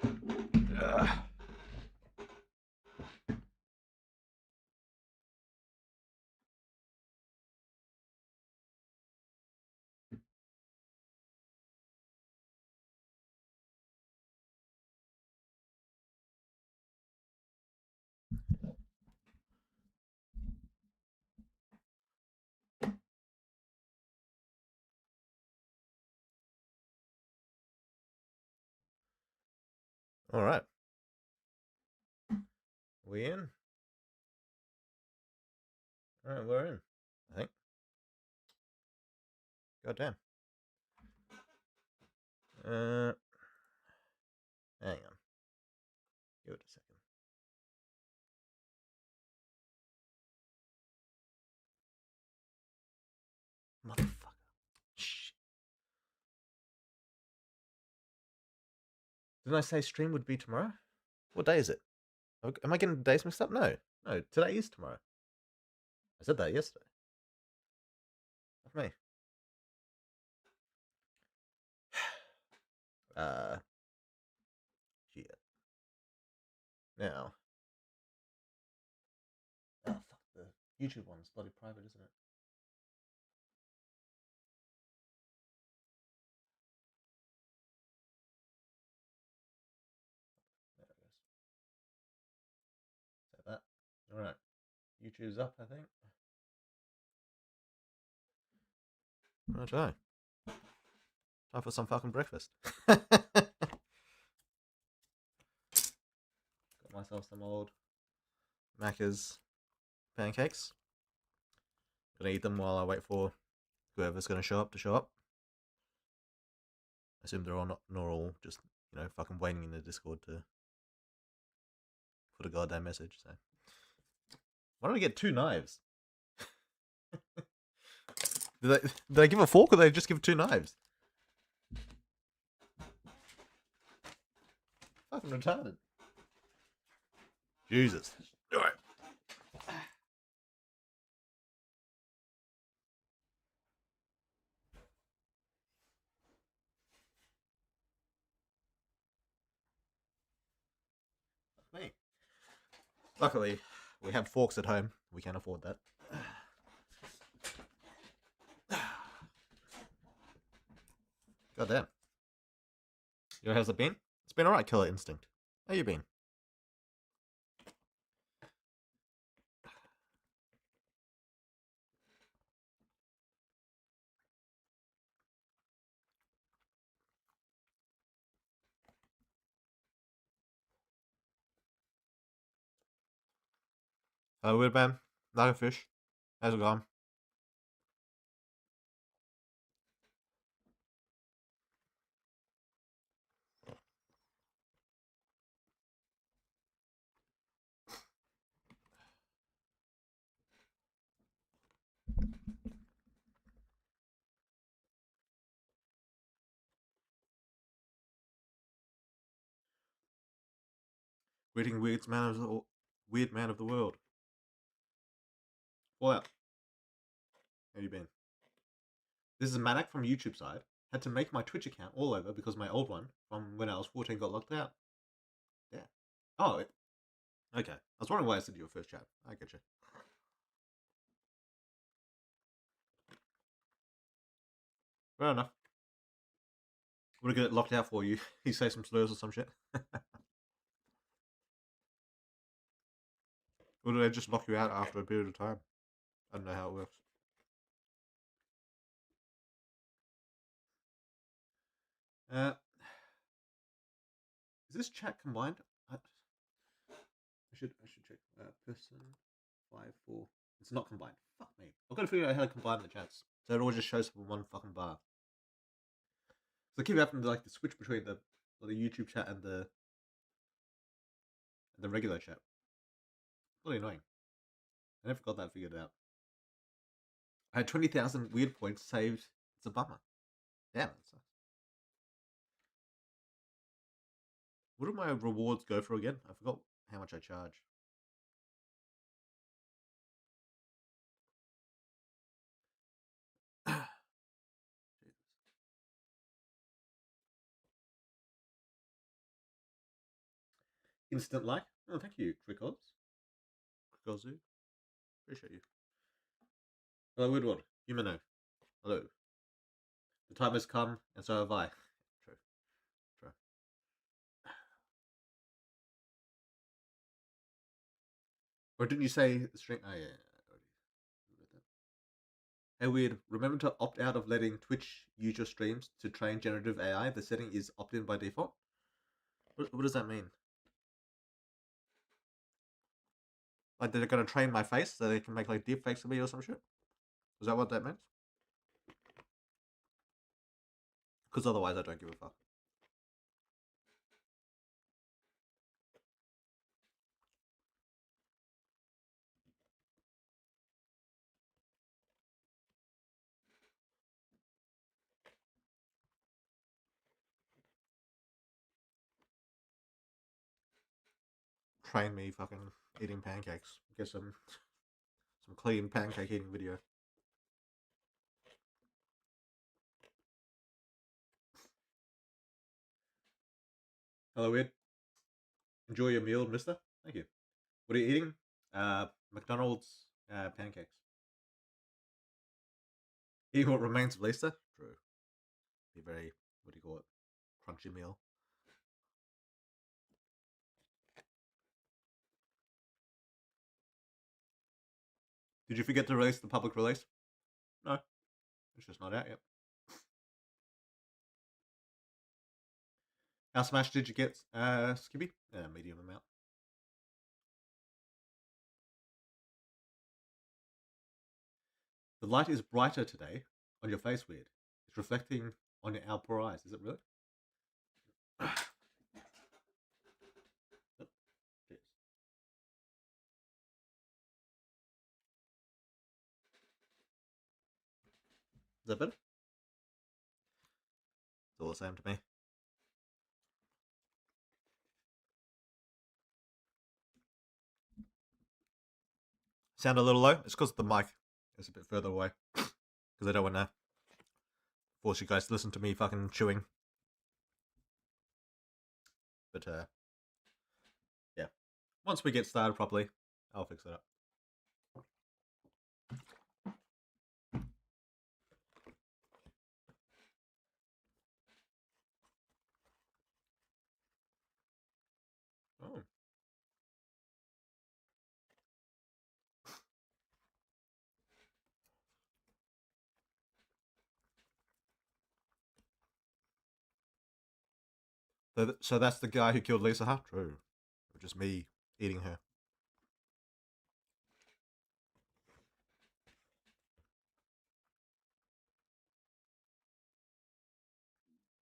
Ugh. All right, we in? All right, we're in. I think. God damn. Uh, hang on. Give it a second. Motherfucker. Shit. Didn't I say stream would be tomorrow? What day is it? Am I getting the days mixed up? No. No, today is tomorrow. I said that yesterday. That's me. Uh, shit. Now. Oh, fuck. The YouTube one's bloody private, isn't it? There it is. Say that. Alright. YouTube's up, I think. Okay. Time for some fucking breakfast. Got myself some old Macca's pancakes. Gonna eat them while I wait for whoever's gonna show up to show up. I assume they're all not all just, fucking waiting in the Discord to put a goddamn message. So why don't I get 2 knives? Did they give a fork or did they just give 2 knives? Fucking retarded. Jesus. Alright. Me. Luckily, we have forks at home. We can afford that. God damn. How's it been? It's been alright, Killer Instinct. How you been? Hello, Weird Man. Fish. How's it going? Greeting Weird Man of the World. Well, how you been? This is Manak from YouTube side. Had to make my Twitch account all over because my old one from when I was 14 got locked out. Yeah. Oh, okay. I was wondering why I said your first chat. I get you. Fair enough. I'm gonna get it locked out for you. You say some slurs or some shit. Or do they just lock you out after a period of time? I don't know how it works. Is this chat combined? I should check. Person 5-4. It's not combined. Fuck me. I've got to figure out how to combine the chats so it all just shows up in one fucking bar. So I keep having to like to switch between the YouTube chat and the regular chat. Really annoying. I never got that figured out. I had 20,000 weird points saved. It's a bummer. Damn, that sucks. What do my rewards go for again? I forgot how much I charge. instant like. Oh, thank you, Crickles. Crickozu. Appreciate you. Hello, Woodward. Humano. Hello. The time has come, and so have I. True. True. Or didn't you say string? Oh, yeah. Hey, weird. Remember to opt out of letting Twitch use your streams to train generative AI. The setting is opt in by default. What does that mean? Like they're gonna train my face so they can make like deep fakes of me or some shit? Is that what that means? Because otherwise I don't give a fuck. Train me fucking eating pancakes. Get some clean pancake eating video. Hello, Ed. Enjoy your meal, mister. Thank you. What are you eating? McDonald's pancakes. Eating what remains of Lisa? True. Be very, what do you call it? Crunchy meal. Did you forget to release the public release? No. It's just not out yet. How smashed did you get, Skippy? Medium amount. The light is brighter today on your face, weird. It's reflecting on your poor eyes. Is it really? Is that better? It's all the same to me. Sound a little low? It's because the mic is a bit further away. Because I don't want to force you guys to listen to me fucking chewing. But, yeah. Once we get started properly, I'll fix it up. Oh. So that's the guy who killed Lisa, huh? True. Or just me eating her.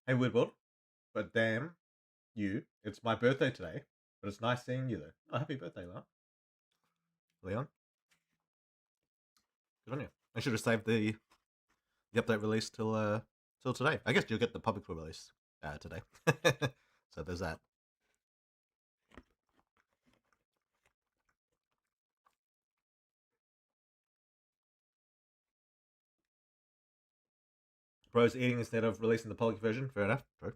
Hey, Woodward. But damn, you. It's my birthday today. But it's nice seeing you, though. Oh, happy birthday, Leon. Leon? Good on you. I should have saved the update release till today. I guess you'll get the public release today. So there's that. Bro's eating instead of releasing the public version. Fair enough. True.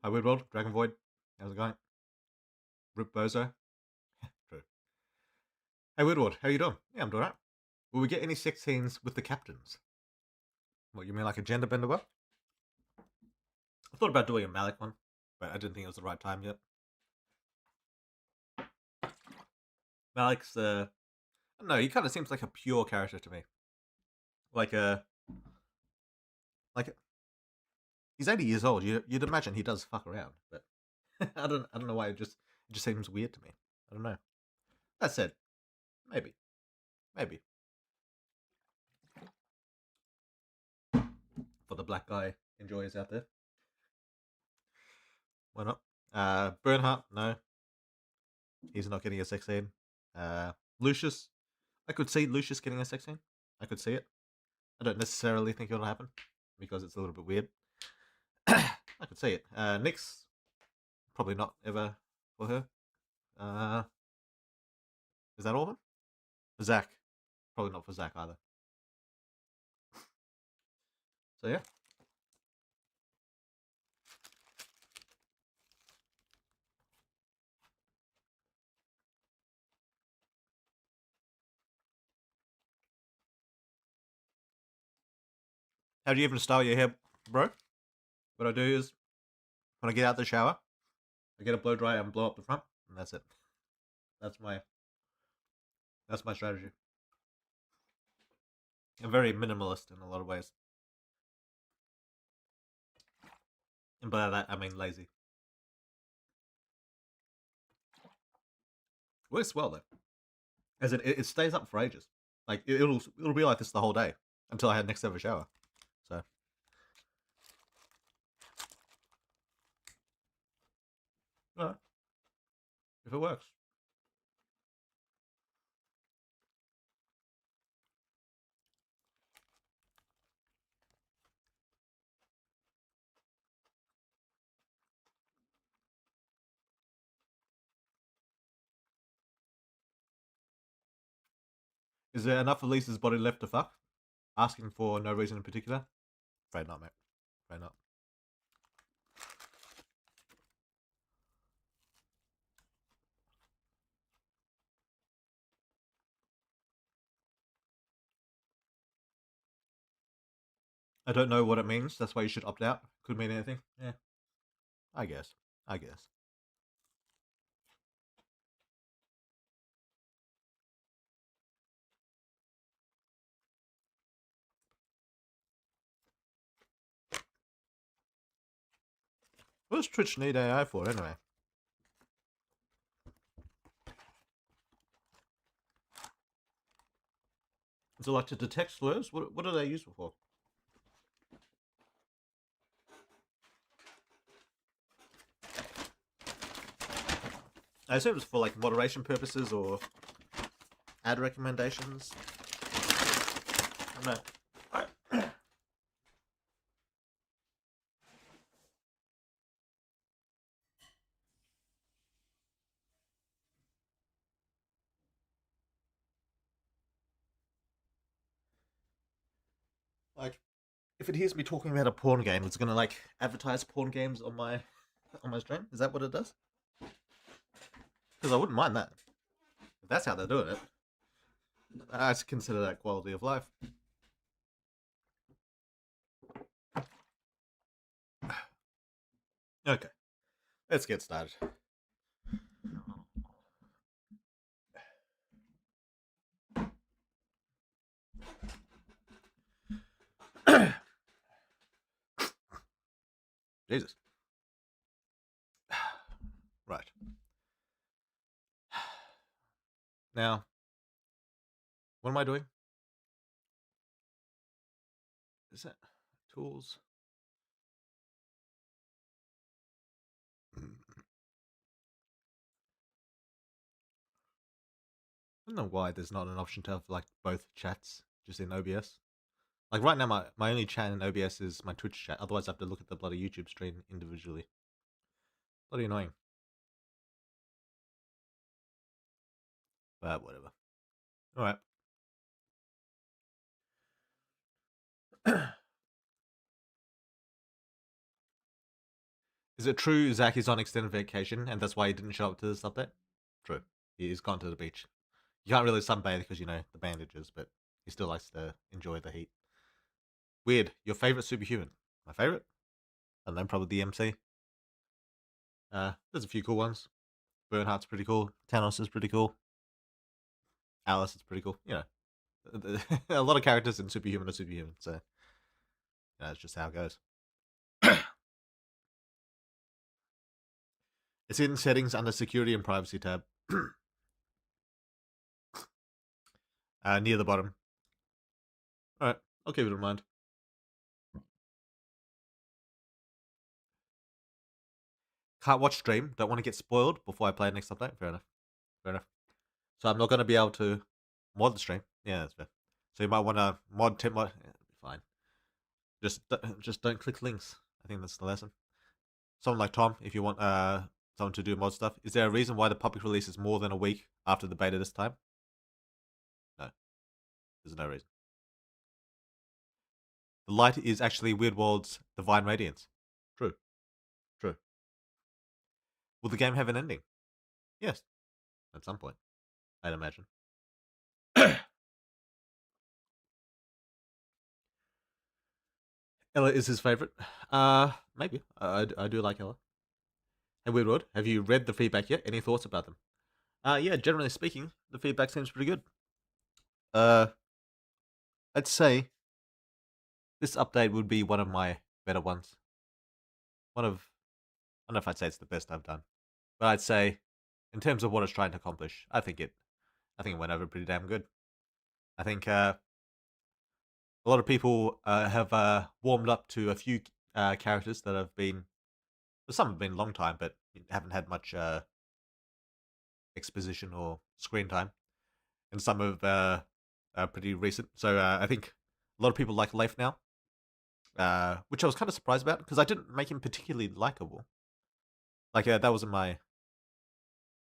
Hi, Woodworld. Dragon Void. How's it going? Rip Bozo. True. Hey, Woodward. How you doing? Yeah, I'm doing alright. Will we get any sex scenes with the captains? What, you mean like a gender bender one? I thought about doing a Malik one, but I didn't think it was the right time yet. Malik's, I don't know, he kind of seems like a pure character to me. Like he's 80 years old. You'd imagine he does fuck around, but I don't know why it just seems weird to me. I don't know. That said, maybe. For the black guy enjoyers out there. Why not? Bernhardt, no. He's not getting a sex scene. Lucius, I could see Lucius getting a sex scene. I could see it. I don't necessarily think it'll happen because it's a little bit weird. I could see it. Nyx, probably not ever for her. Is that all of them? Zach, probably not for Zach either. So yeah. How do you even style your hair, bro? What I do is, when I get out of the shower, I get a blow dryer and blow up the front, and that's it. That's my strategy. I'm very minimalist in a lot of ways. And by that, I mean lazy. Works well, though. As it stays up for ages. Like, it'll be like this the whole day, until I had next ever shower. So... if it works. Is there enough of Lisa's body left to fuck? Asking for no reason in particular? Afraid not, mate. Afraid not. I don't know what it means. That's why you should opt out. Could mean anything. Yeah. I guess. What does Twitch need AI for, anyway? Is it like to detect slurs? What are they useful for? I assume it's for like moderation purposes or ad recommendations. I don't know. Like, if it hears me talking about a porn game, it's gonna like advertise porn games on my stream. Is that what it does? Because I wouldn't mind that. If that's how they're doing it, I consider that quality of life. Okay, let's get started. Jesus. Right. Now, what am I doing? Is that tools? I don't know why there's not an option to have like both chats just in OBS. Like right now, my only chat in OBS is my Twitch chat. Otherwise, I have to look at the bloody YouTube stream individually. Bloody annoying. But whatever. All right. Is it true Zach is on extended vacation and that's why he didn't show up to this update? True. He's gone to the beach. You can't really sunbathe because, you know, the bandages, but he still likes to enjoy the heat. Weird. Your favorite superhuman? My favorite? I don't know, probably the MC. There's a few cool ones. Bernhardt's pretty cool. Thanos is pretty cool. Alice is pretty cool. You know, a lot of characters in Superhuman are superhuman, so that's just how it goes. It's in settings under security and privacy tab. Near the bottom. Alright, I'll keep it in mind. Can't watch stream. Don't want to get spoiled before I play next update. Fair enough. So I'm not going to be able to mod the stream. Yeah, that's fair. So you might want to mod tip mod. Yeah, fine. Just don't click links. I think that's the lesson. Someone like Tom, if you want someone to do mod stuff. Is there a reason why the public release is more than a week after the beta this time? No, there's no reason. The light is actually Weird World's divine radiance. True. True. Will the game have an ending? Yes, at some point, I'd imagine. Ella is his favorite. Maybe. I do like Ella. Hey, Weird World, have you read the feedback yet? Any thoughts about them? Yeah, generally speaking, the feedback seems pretty good. I'd say this update would be one of my better ones. I don't know if I'd say it's the best I've done, but I'd say, in terms of what it's trying to accomplish, I think it went over pretty damn good. I think a lot of people have warmed up to a few characters that have been, well, some have been a long time, but haven't had much exposition or screen time, and some have pretty recent. So I think a lot of people like Leif now, which I was kind of surprised about because I didn't make him particularly likable. Like that wasn't my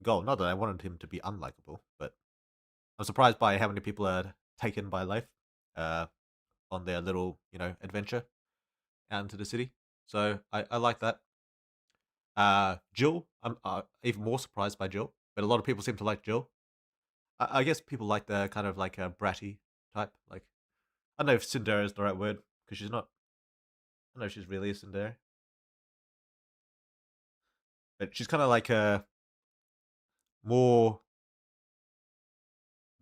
goal. Not that I wanted him to be unlikable, but I'm surprised by how many people are taken by Leif on their little, adventure out into the city. So I like that. Jill, I'm even more surprised by Jill, but a lot of people seem to like Jill. I guess people like the kind of like a bratty type. Like, I don't know if Cinderella is the right word because she's not. I don't know if she's really a Cinderella, but she's kind of like a more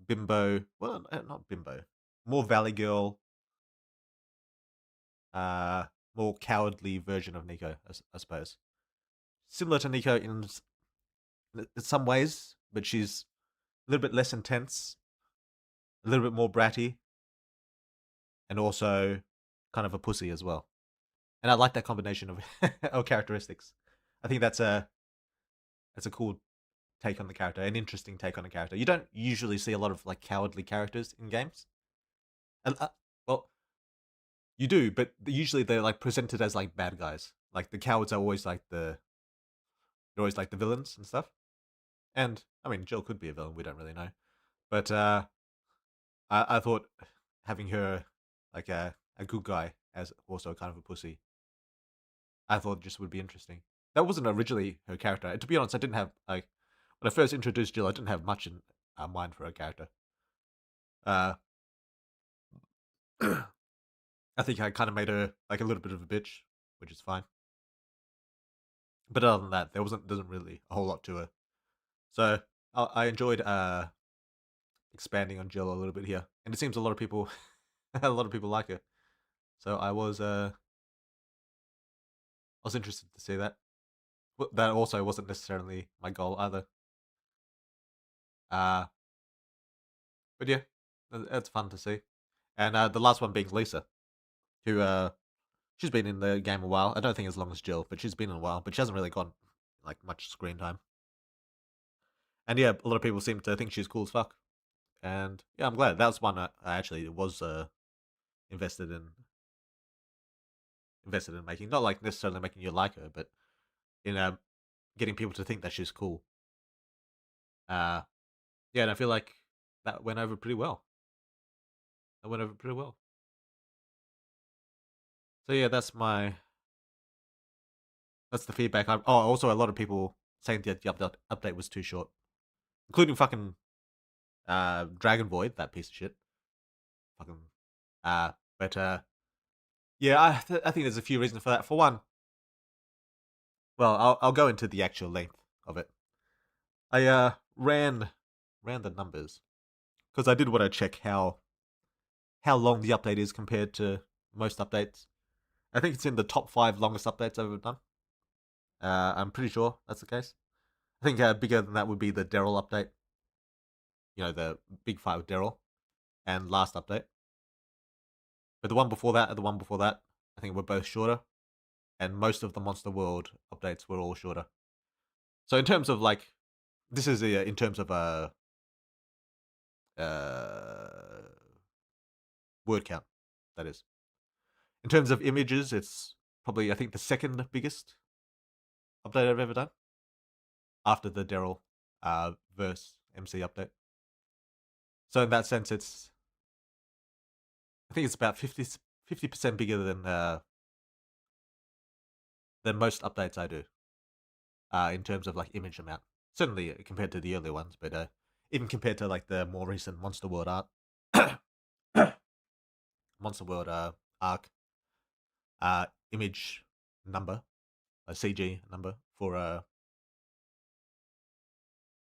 bimbo. Well, not bimbo. More Valley Girl. Uh, More cowardly version of Nico, I suppose. Similar to Nico in some ways, but she's a little bit less intense, a little bit more bratty, and also kind of a pussy as well. And I like that combination of of characteristics. I think that's a cool take on the character, an interesting take on a character. You don't usually see a lot of like cowardly characters in games, and well, you do, but usually they're like presented as like bad guys. Like the cowards are always like they're always like the villains and stuff. And I mean, Jill could be a villain. We don't really know, but I thought having her like a good guy as also kind of a pussy, I thought just would be interesting. That wasn't originally her character. And to be honest, I didn't have like when I first introduced Jill, I didn't have much in mind for her character. Uh, I think I kind of made her like a little bit of a bitch, which is fine. But other than that, doesn't really a whole lot to her. So I enjoyed expanding on Jill a little bit here, and it seems a lot of people a lot of people like her. So I was interested to see that. But that also wasn't necessarily my goal either. Uh, but yeah, it's fun to see. And the last one being Lisa, who she's been in the game a while. I don't think as long as Jill, but she's been in a while. But she hasn't really got like much screen time. And yeah, a lot of people seem to think she's cool as fuck. And yeah, I'm glad that was one I actually was invested in making. Not like necessarily making you like her, but in getting people to think that she's cool. Yeah, and I feel like that went over pretty well. That went over pretty well. So yeah, that's the feedback. Also a lot of people saying that the update was too short, including fucking Dragon Void, that piece of shit. Fucking but yeah, I think there's a few reasons for that. For one, well, I'll go into the actual length of it. I ran the numbers because I did want to check how long the update is compared to most updates. I think it's in the top 5 longest updates I've ever done. I'm pretty sure that's the case. I think bigger than that would be the Daryl update. You know, the big fight with Daryl and last update. But the one before that and the one before that, I think were both shorter. And most of the Monster World updates were all shorter. So in terms of like, this is in terms of word count, that is. In terms of images, it's probably I think the second biggest update I've ever done. after the Daryl verse MC update. So in that sense, I think it's about 50% bigger than most updates I do in terms of like image amount. Certainly compared to the earlier ones, but even compared to like the more recent Monster World art, Monster World arc image number, a CG number for an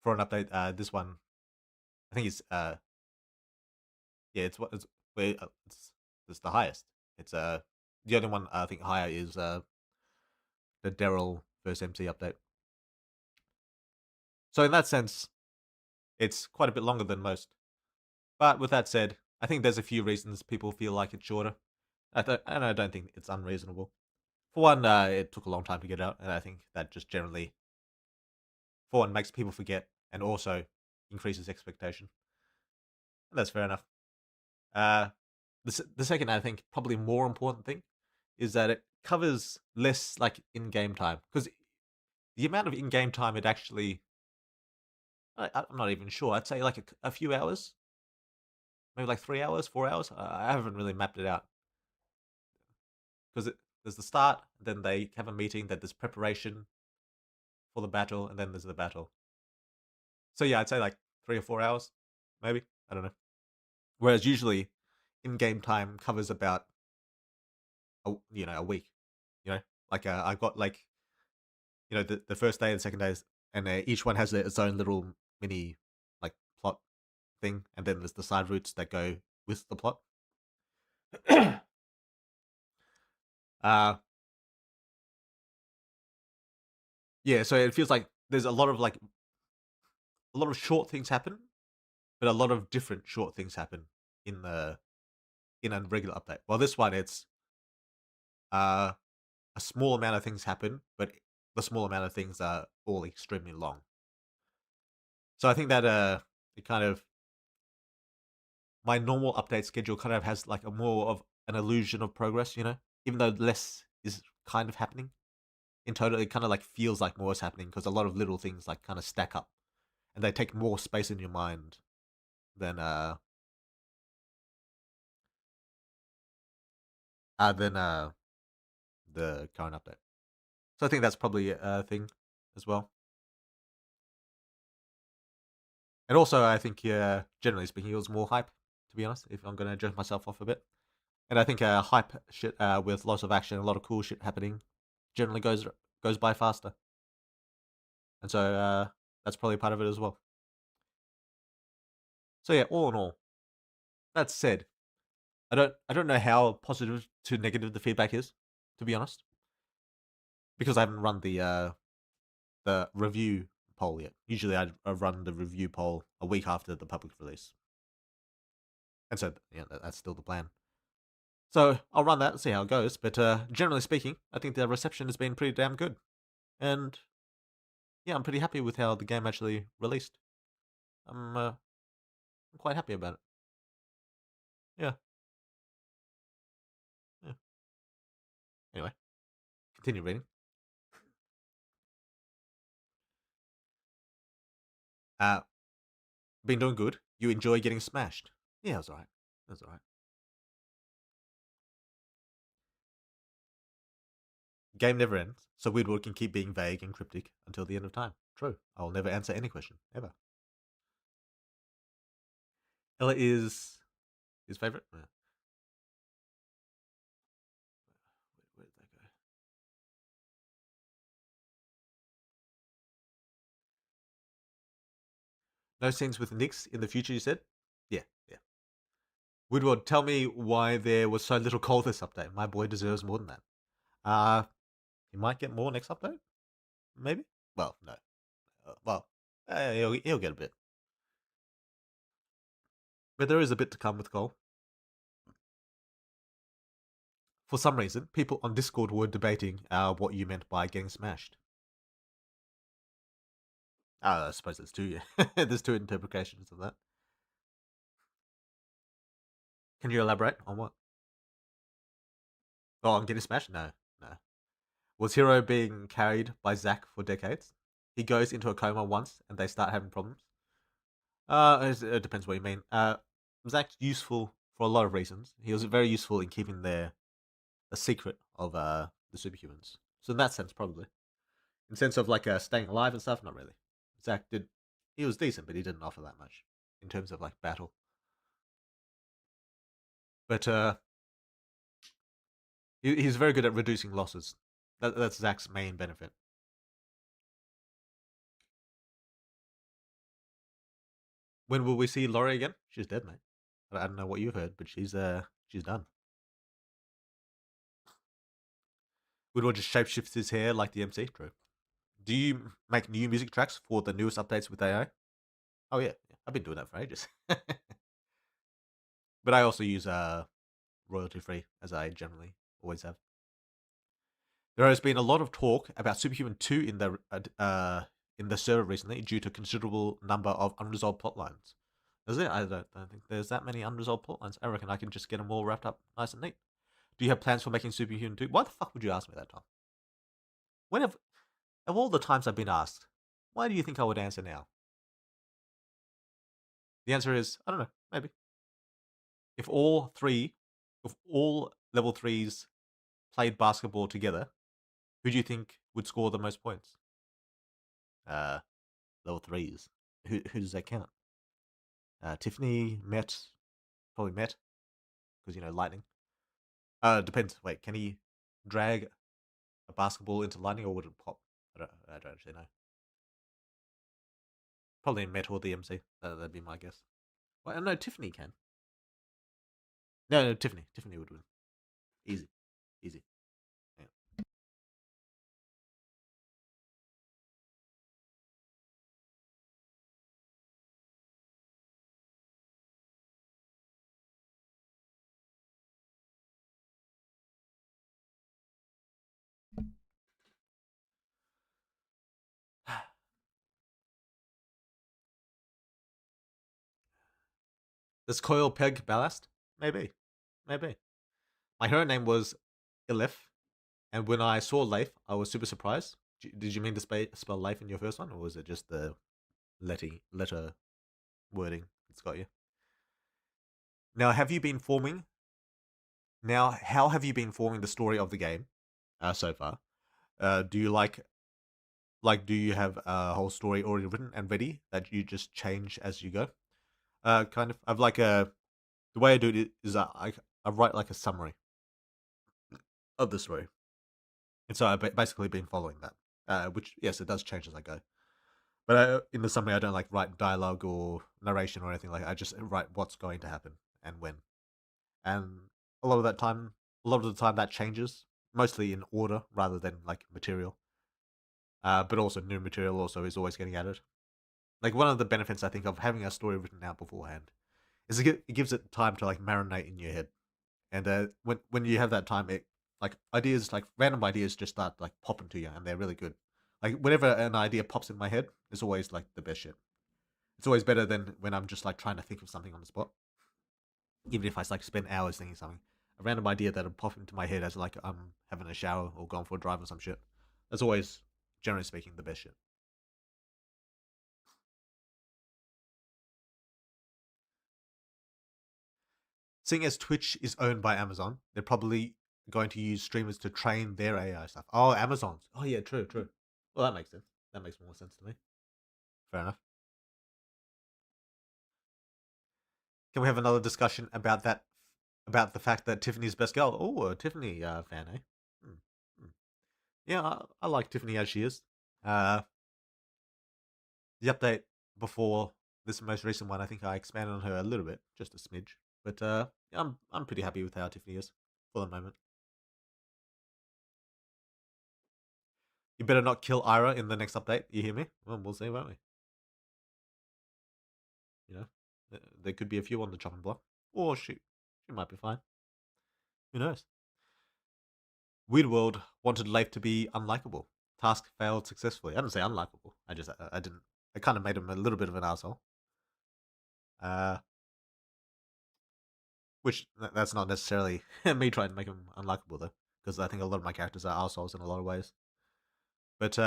update. This one, I think it's yeah, it's the highest. It's the only one I think higher is the Daryl versus MC update. So in that sense, it's quite a bit longer than most. But with that said, I think there's a few reasons people feel like it's shorter. And I don't think it's unreasonable. For one, it took a long time to get out, and I think that just generally, for one, makes people forget, and also increases expectation. And that's fair enough. The second, I think, probably more important thing is that it covers less like in-game time, because the amount of in-game time it actually, I'm not even sure. I'd say like a few hours, maybe like 3 hours, 4 hours. I haven't really mapped it out because there's the start, then they have a meeting, then there's preparation for the battle, and then there's the battle. So yeah, I'd say like 3 or 4 hours, maybe. I don't know. Whereas usually, in-game time covers about a week. Like I got like the first day and the second day, and each one has its own little mini like plot thing, and then there's the side routes that go with the plot. uh yeah, so it feels like there's a lot of short things happen, but a lot of different short things happen in a regular update. Well, this one it's uh a small amount of things happen, but the small amount of things are all extremely long. So I think that it kind of my normal update schedule kind of has like a more of an illusion of progress, even though less is kind of happening. In total, it kind of like feels like more is happening because a lot of little things like kind of stack up, and they take more space in your mind than the current update. So I think that's probably a thing as well. And also, I think generally speaking, it was more hype. To be honest, if I'm going to jerk myself off a bit, and I think hype shit with lots of action, a lot of cool shit happening, generally goes by faster. And so that's probably part of it as well. So yeah, all in all, that said, I don't know how positive to negative the feedback is, to be honest, because I haven't run the review poll yet. Usually I run the review poll a week after the public release, and so yeah, that's still the plan. So I'll run that and see how it goes. But generally speaking, I think the reception has been pretty damn good, and yeah, I'm pretty happy with how the game actually released. I'm quite happy about it. Yeah. Yeah. Anyway, continue reading. Been doing good. You enjoy getting smashed. Yeah, that's alright. That's alright. Game never ends, so Woodward can keep being vague and cryptic until the end of time. True. I will never answer any question, ever. Ella is his favorite. Yeah. Where did that go? No scenes with Nyx in the future, you said? Yeah, yeah. Woodward, tell me why there was so little coal this update. My boy deserves more than that. He might get more next update? Maybe? Well, no. He'll get a bit. But there is a bit to come with Cole. For some reason, people on Discord were debating what you meant by getting smashed. I suppose there's two. There's two interpretations of that. Can you elaborate on what? Oh, I'm getting smashed? No, no. Was Hero being carried by Zack for decades? he goes into a coma once and they start having problems. It depends what you mean. Zach's useful for a lot of reasons. He was very useful in keeping the secret of the superhumans. So in that sense, probably. In sense of like staying alive and stuff, not really. Zach did. He was decent, but he didn't offer that much in terms of like battle. But he's very good at reducing losses. That's Zach's main benefit. When will we see Laurie again? She's dead, mate. I don't know what you've heard, but she's done. Woodward just shapeshifts his hair like the MC. True. Do you make new music tracks for the newest updates with AI? Oh yeah, I've been doing that for ages. But I also use royalty free, as I generally always have. There has been a lot of talk about Superhuman 2 in the server recently due to considerable number of unresolved plot lines. Is it? I don't think there's that many unresolved plot lines. I reckon I can just get them all wrapped up nice and neat. Do you have plans for making Superhuman 2? Why the fuck would you ask me that, Tom? When have, of all the times I've been asked, why do you think I would answer now? The answer is, I don't know, maybe. If all level 3s played basketball together, who do you think would score the most points? Level 3s. Who does that count? Tiffany, Met, probably Met, because, lightning. Depends. Wait, can he drag a basketball into lightning, or would it pop? I don't actually know. Probably Met or the MC. That'd be my guess. Well, no, Tiffany can. No, Tiffany. Tiffany would win. Easy. Yeah. Does Coil peg ballast? Maybe. My hero name was Ilif, and when I saw Leif, I was super surprised. Did you mean to spell Leif in your first one, or was it just the letter wording that's got you? Now, have you been forming? Now, how have you been forming the story of the game so far? Do you do you have a whole story already written and ready that you just change as you go? Kind of. I've like a the way I do it is I write like a summary of the story, and so I've basically been following that. Which yes, it does change as I go. But in the summary, I don't like write dialogue or narration or anything like that. I just write what's going to happen and when. And a lot of the time that changes, mostly in order rather than like material. But also new material also is always getting added. Like one of the benefits I think of having a story written out beforehand is it gives it time to like marinate in your head. And when you have that time, it like ideas like random ideas just start like popping to you, and they're really good. Like whenever an idea pops in my head, it's always like the best shit. It's always better than when I'm just like trying to think of something on the spot. Even if I like spend hours thinking something, a random idea that'll pop into my head as like I'm having a shower or going for a drive or some shit. That's always, generally speaking, the best shit. Seeing as Twitch is owned by Amazon, they're probably going to use streamers to train their AI stuff. Oh, Amazon's. Oh yeah, true. Well, that makes sense. That makes more sense to me. Fair enough. Can we have another discussion about that? About the fact that Tiffany's best girl. Oh, a Tiffany fan, eh? Hmm. Hmm. Yeah, I like Tiffany as she is. Uh, the update before this most recent one, I think I expanded on her a little bit, just a smidge. But yeah, I'm pretty happy with how Tiffany is for the moment. You better not kill Ira in the next update. You hear me? Well, we'll see, won't we? You know, there could be a few on the chopping block, or she might be fine. Who knows? Weird World wanted Leif to be unlikable. Task failed successfully. I didn't say unlikable. I didn't. I kind of made him a little bit of an asshole. Uh, which that's not necessarily me trying to make him unlikable though, because I think a lot of my characters are assholes in a lot of ways. But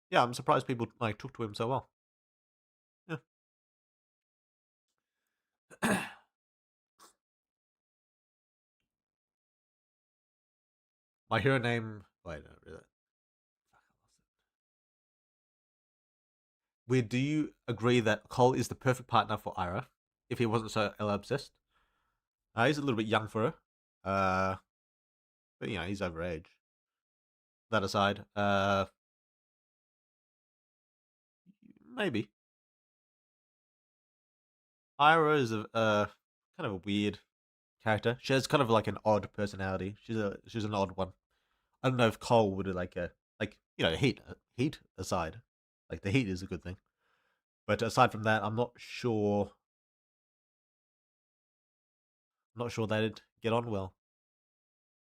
yeah, I'm surprised people like took to him so well. Yeah. My hero name. Wait, no, really. Do you agree that Cole is the perfect partner for Ira if he wasn't so Ella obsessed? He's a little bit young for her. But he's overage. That aside, maybe. Ira is a kind of a weird character. She has kind of like an odd personality. She's an odd one. I don't know if Cole would like heat aside, like the heat is a good thing. But aside from that, I'm not sure. I'm not sure they'd get on well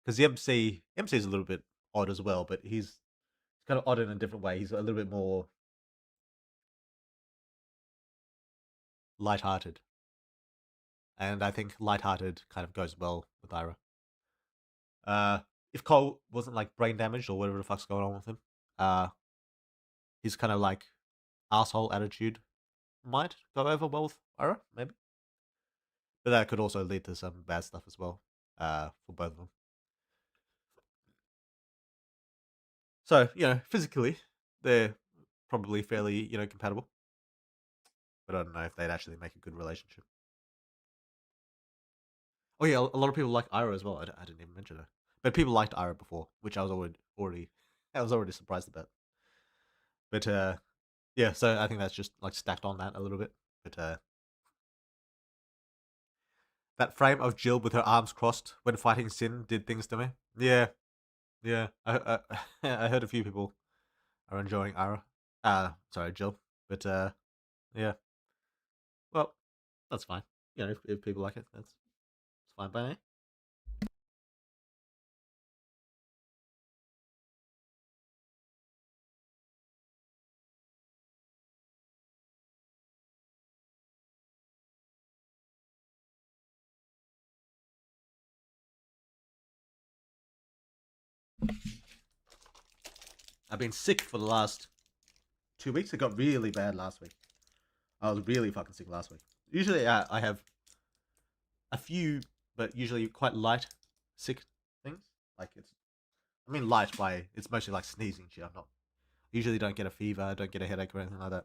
because the MC is a little bit odd as well, but he's kind of odd in a different way. He's a little bit more light-hearted, and I think light-hearted kind of goes well with Ira. Uh, if Cole wasn't like brain damaged or whatever the fuck's going on with him, uh, his kind of like asshole attitude might go over well with Ira, maybe. But that could also lead to some bad stuff as well, for both of them. So, physically, they're probably fairly, compatible. But I don't know if they'd actually make a good relationship. Oh yeah, a lot of people like Ira as well. I didn't even mention her, but people liked Ira before, which I was already surprised about. But yeah, so I think that's just like stacked on that a little bit. But that frame of Jill with her arms crossed when fighting Sin did things to me. Yeah, yeah. I heard a few people are enjoying Ira. Sorry, Jill. But yeah. Well, that's fine. If people like it, that's fine by me. I've been sick for the last 2 weeks. It got really bad last week. I was really fucking sick last week. Usually, I have a few, but usually quite light sick things. Like I mean, light by it's mostly like sneezing shit. I'm not usually don't get a fever, don't get a headache or anything like that.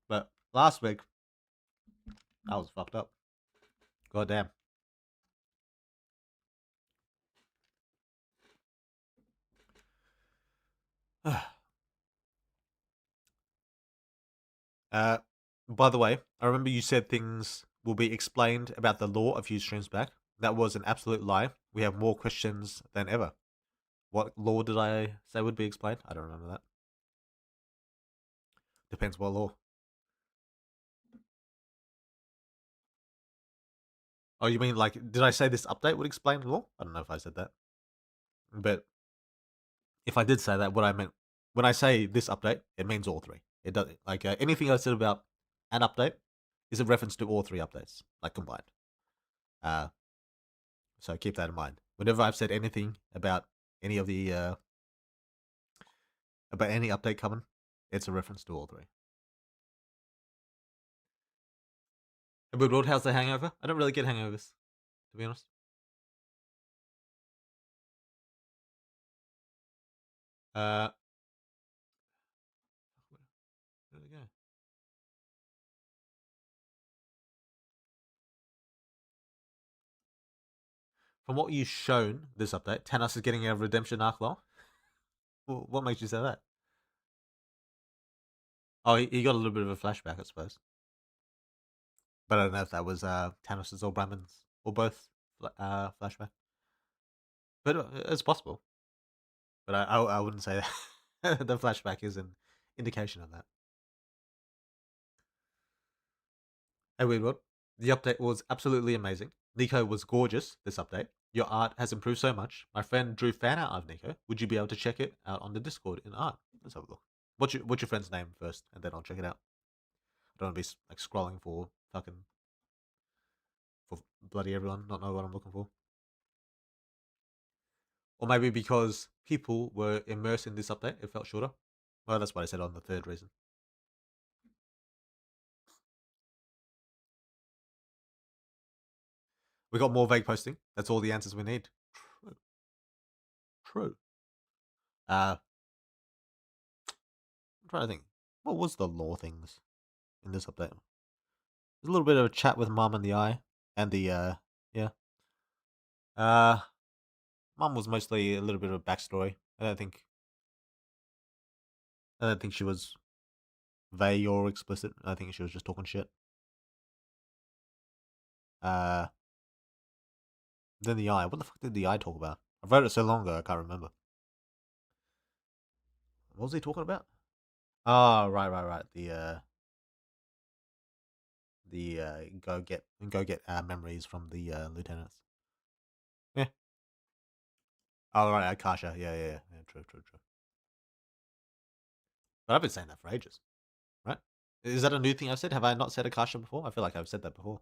But last week, I was fucked up. God damn. uh, by the way, I remember you said things will be explained about the law a few streams back. That was an absolute lie. We have more questions than ever. What law did I say would be explained? I don't remember that. Depends what law. Oh, you mean like, did I say this update would explain law? I don't know if I said that. But if I did say that, what I meant, when I say this update, it means all three. It does like anything I said about an update is a reference to all three updates, like combined. Uh, so keep that in mind. Whenever I've said anything any of the about any update coming, it's a reference to all three. But Road, how's the hangover? I don't really get hangovers, to be honest. Uh, where did it go? From what you've shown this update, Thanos is getting a redemption arc law. What makes you say that? Oh, he got a little bit of a flashback, I suppose. But I don't know if that was Thanos' or Brahman's or both flashback. But it's possible. But I wouldn't say that. The flashback is an indication of that. Hey, Weird the update was absolutely amazing. Nico was gorgeous this update. Your art has improved so much. My friend drew fan art of Nico. Would you be able to check it out on the Discord in art? Let's have a look. What's your friend's name first, and then I'll check it out. I don't want to be like scrolling for bloody everyone, not know what I'm looking for. Or maybe because people were immersed in this update, it felt shorter. Well, that's what I said on the third reason. We got more vague posting. That's all the answers we need. True. True. I'm trying to think. What was the law things in this update? There's a little bit of a chat with Mum and the Eye. And the, yeah. Uh, Mum was mostly a little bit of a backstory. I don't think she was vague or explicit. I think she was just talking shit. Uh, then the Eye. What the fuck did the Eye talk about? I've read it so long ago, I can't remember. What was he talking about? Oh, right. The go get memories from the lieutenants. Yeah. Oh, right, Akasha. Yeah. True. But I've been saying that for ages, right? Is that a new thing I've said? Have I not said Akasha before? I feel like I've said that before,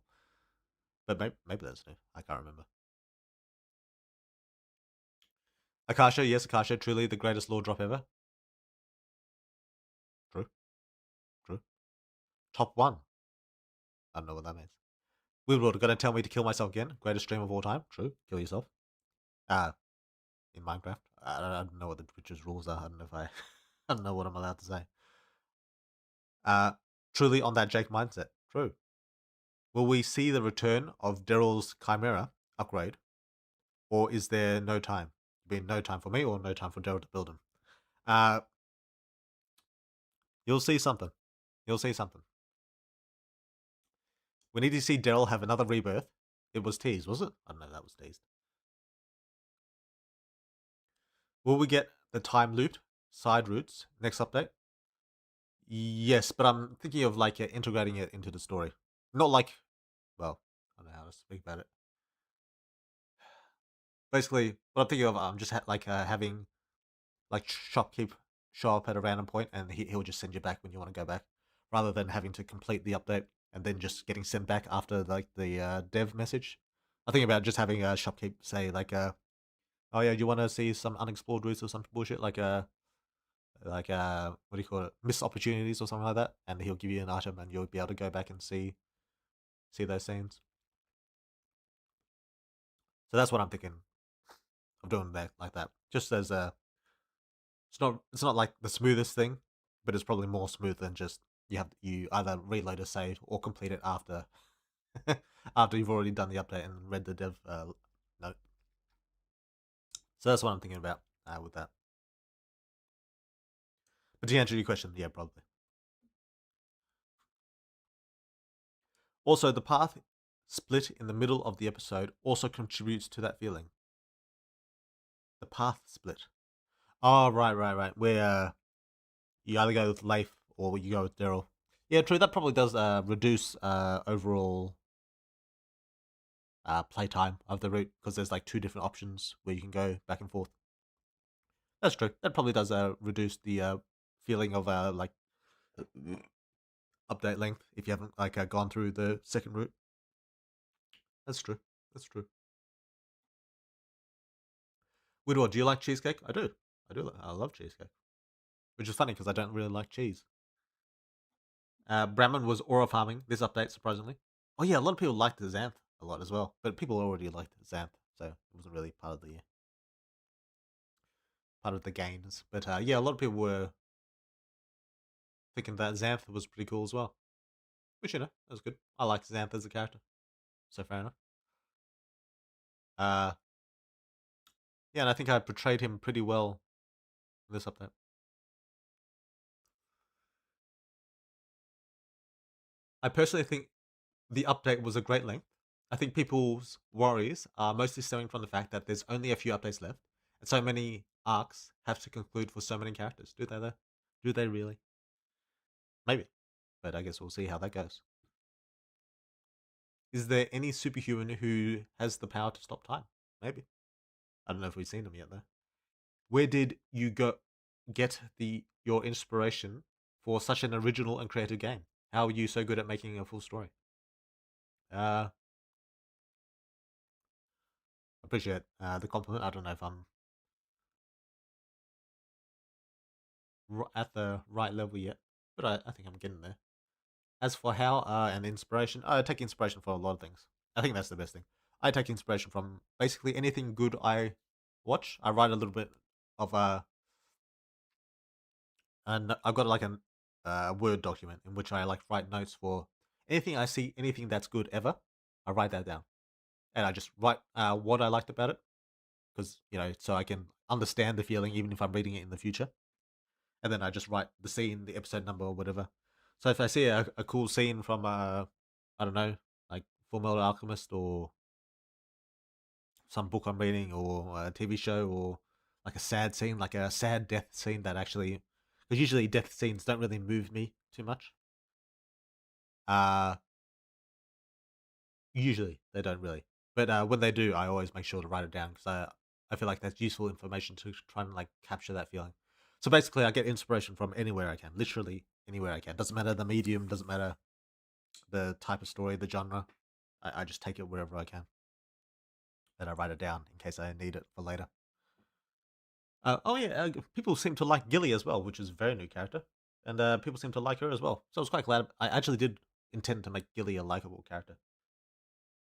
but maybe that's new. I can't remember. Akasha, yes, Akasha, truly the greatest lore drop ever. True. Top one. I don't know what that means. Weird gonna tell me to kill myself again. Greatest stream of all time. True. Kill yourself. In Minecraft. I don't know what the Twitch's rules are. I don't know if I I don't know what I'm allowed to say. Truly on that Jake mindset. True. Will we see the return of Daryl's Chimera upgrade, or is there no time? Be no time for me, or no time for Daryl to build him? Uh, you'll see something. You'll see something. We need to see Daryl have another rebirth. It was teased, was it? I don't know if that was teased. Will we get the time looped side routes next update? Yes, but I'm thinking of like integrating it into the story. Not like, well, I don't know how to speak about it. Basically, what I'm thinking of, I'm just having like shopkeep show up at a random point, and he'll just send you back when you want to go back, rather than having to complete the update and then just getting sent back after like the dev message. I think about just having a shopkeep say like, "Oh yeah, do you want to see some unexplored routes or some bullshit what do you call it, missed opportunities or something like that?" And he'll give you an item, and you'll be able to go back and see those scenes. So that's what I'm thinking of doing that like that. Just as a, it's not like the smoothest thing, but it's probably more smooth than just you either reload a save or complete it after after you've already done the update and read the dev note. So that's what I'm thinking about with that. But to answer your question, yeah, probably. Also, the path split in the middle of the episode also contributes to that feeling. The path split. Oh, right. Where you either go with Leif or you go with Daryl. Yeah, true. That probably does reduce overall playtime of the route, because there's like two different options where you can go back and forth. That's true. That probably does reduce the feeling of like update length if you haven't like gone through the second route. That's true. Widward, do you like cheesecake? I do. I love cheesecake, which is funny because I don't really like cheese. Brahman was aura farming this update, surprisingly. Oh yeah, a lot of people liked the Xanth a lot as well, but people already liked Xanth, so it wasn't really part of the gains. But yeah, a lot of people were thinking that Xanth was pretty cool as well, which that was good. I like Xanth as a character, so fair enough. Uh, yeah, and I think I portrayed him pretty well in this update. I personally think the update was a great length. I think people's worries are mostly stemming from the fact that there's only a few updates left, and so many arcs have to conclude for so many characters. Do they though? Do they really? Maybe, but I guess we'll see how that goes. Is there any superhuman who has the power to stop time? Maybe. I don't know if we've seen them yet though. Where did you go get your inspiration for such an original and creative game? How are you so good at making a full story? Uh, appreciate the compliment. I don't know if I'm at the right level yet, but I think I'm getting there. As for how and inspiration, I take inspiration from a lot of things. I think that's the best thing. I take inspiration from basically anything good I watch. I write a little bit of and I've got like a Word document in which I like write notes for anything I see, anything that's good ever. I write that down, and I just write what I liked about it, because so I can understand the feeling even if I'm reading it in the future. And then I just write the scene, the episode number, or whatever. So if I see a cool scene from I don't know, like Fullmetal Alchemist or some book I'm reading or a TV show or like a sad scene, like a sad death scene that actually, because usually death scenes don't really move me too much. Uh, Usually they don't really, but when they do, I always make sure to write it down because I feel like that's useful information to try and like capture that feeling. So basically, I get inspiration from anywhere I can, literally anywhere I can. Doesn't matter the medium, doesn't matter the type of story, the genre. I just take it wherever I can, and I write it down in case I need it for later. Oh yeah, people seem to like Gilly as well, which is a very new character, and people seem to like her as well. So I was quite glad. I actually did intend to make Gilly a likable character,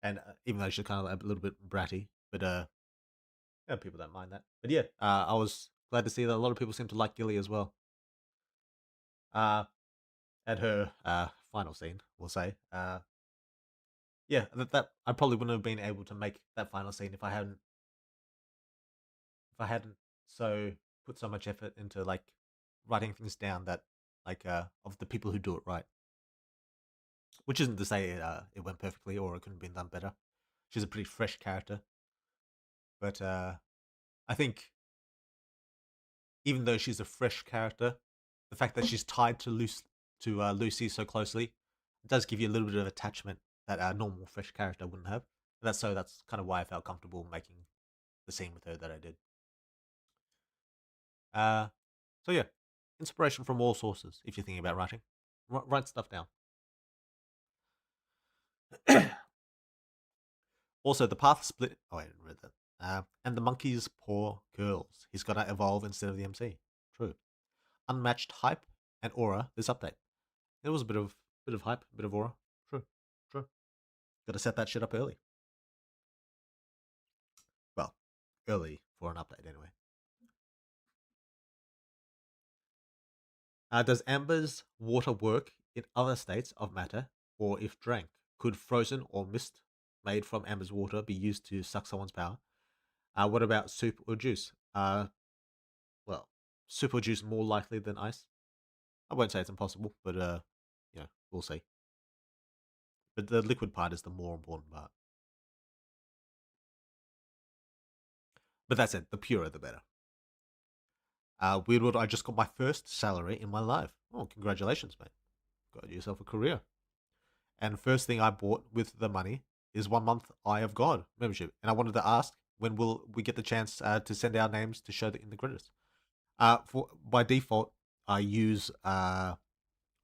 and even though she's kind of a little bit bratty, but yeah, people don't mind that. But yeah, I was glad to see that a lot of people seem to like Gilly as well. Uh, at her final scene, we'll say. Yeah, that I probably wouldn't have been able to make that final scene if I hadn't so put so much effort into like writing things down that like of the people who do it right. Which isn't to say it went perfectly or it couldn't have been done better. She's a pretty fresh character, but I think even though she's a fresh character, the fact that she's tied to Lucy so closely does give you a little bit of attachment that a normal fresh character wouldn't have. That's kind of why I felt comfortable making the scene with her that I did. Uh, so yeah, inspiration from all sources. If you're thinking about writing, write stuff down. Also, the path split. Oh, I didn't read that. And the monkey's poor girls. He's got to evolve instead of the MC. True. Unmatched hype and aura. This update. There was a bit of hype, a bit of aura. True. True. Got to set that shit up early. Well, early for an update anyway. Does Amber's water work in other states of matter, or if drank? Could frozen or mist made from Amber's water be used to suck someone's power? What about soup or juice? Well, soup or juice more likely than ice. I won't say it's impossible, but we'll see. But the liquid part is the more important part. But that's it. The purer, the better. Weirdwood, I just got my first salary in my life. Oh, congratulations, mate. Got yourself a career. And first thing I bought with the money is 1 month Eye of God membership. And I wanted to ask, when will we get the chance to send our names to show in the credits? By default, I use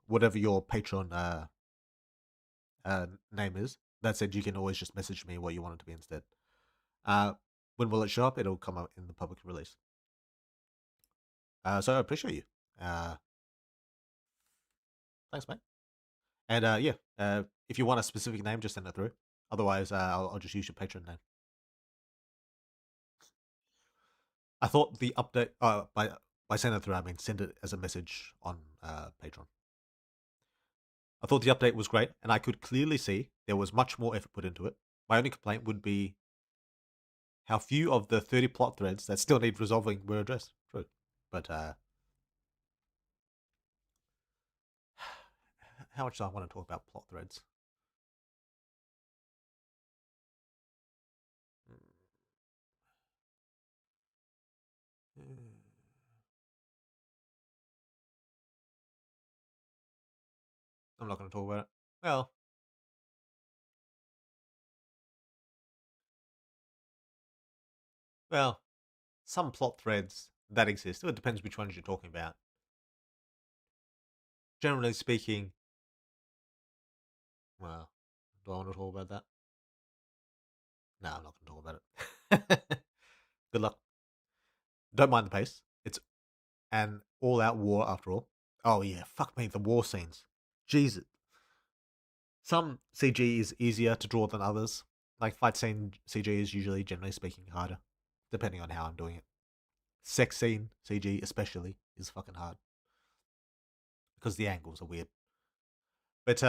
whatever your Patreon name is. That said, you can always just message me what you want it to be instead. When will it show up? It'll come up in the public release. So I appreciate you. Thanks, mate. And if you want a specific name, just send it through. Otherwise, I'll just use your Patreon name. I thought the update by sending it through, I mean send it as a message on Patreon. I thought the update was great, and I could clearly see there was much more effort put into it. My only complaint would be how few of the 30 plot threads that still need resolving were addressed. True. But how much do I want to talk about plot threads? I'm not going to talk about it. Well, some plot threads that exist. It depends which ones you're talking about. Generally speaking, well, do I want to talk about that? No, I'm not going to talk about it. Good luck. Don't mind the pace. And all-out war after all. Oh yeah, fuck me, the war scenes. Jesus. Some CG is easier to draw than others. Like fight scene CG is usually, generally speaking, harder, depending on how I'm doing it. Sex scene CG especially is fucking hard because the angles are weird. But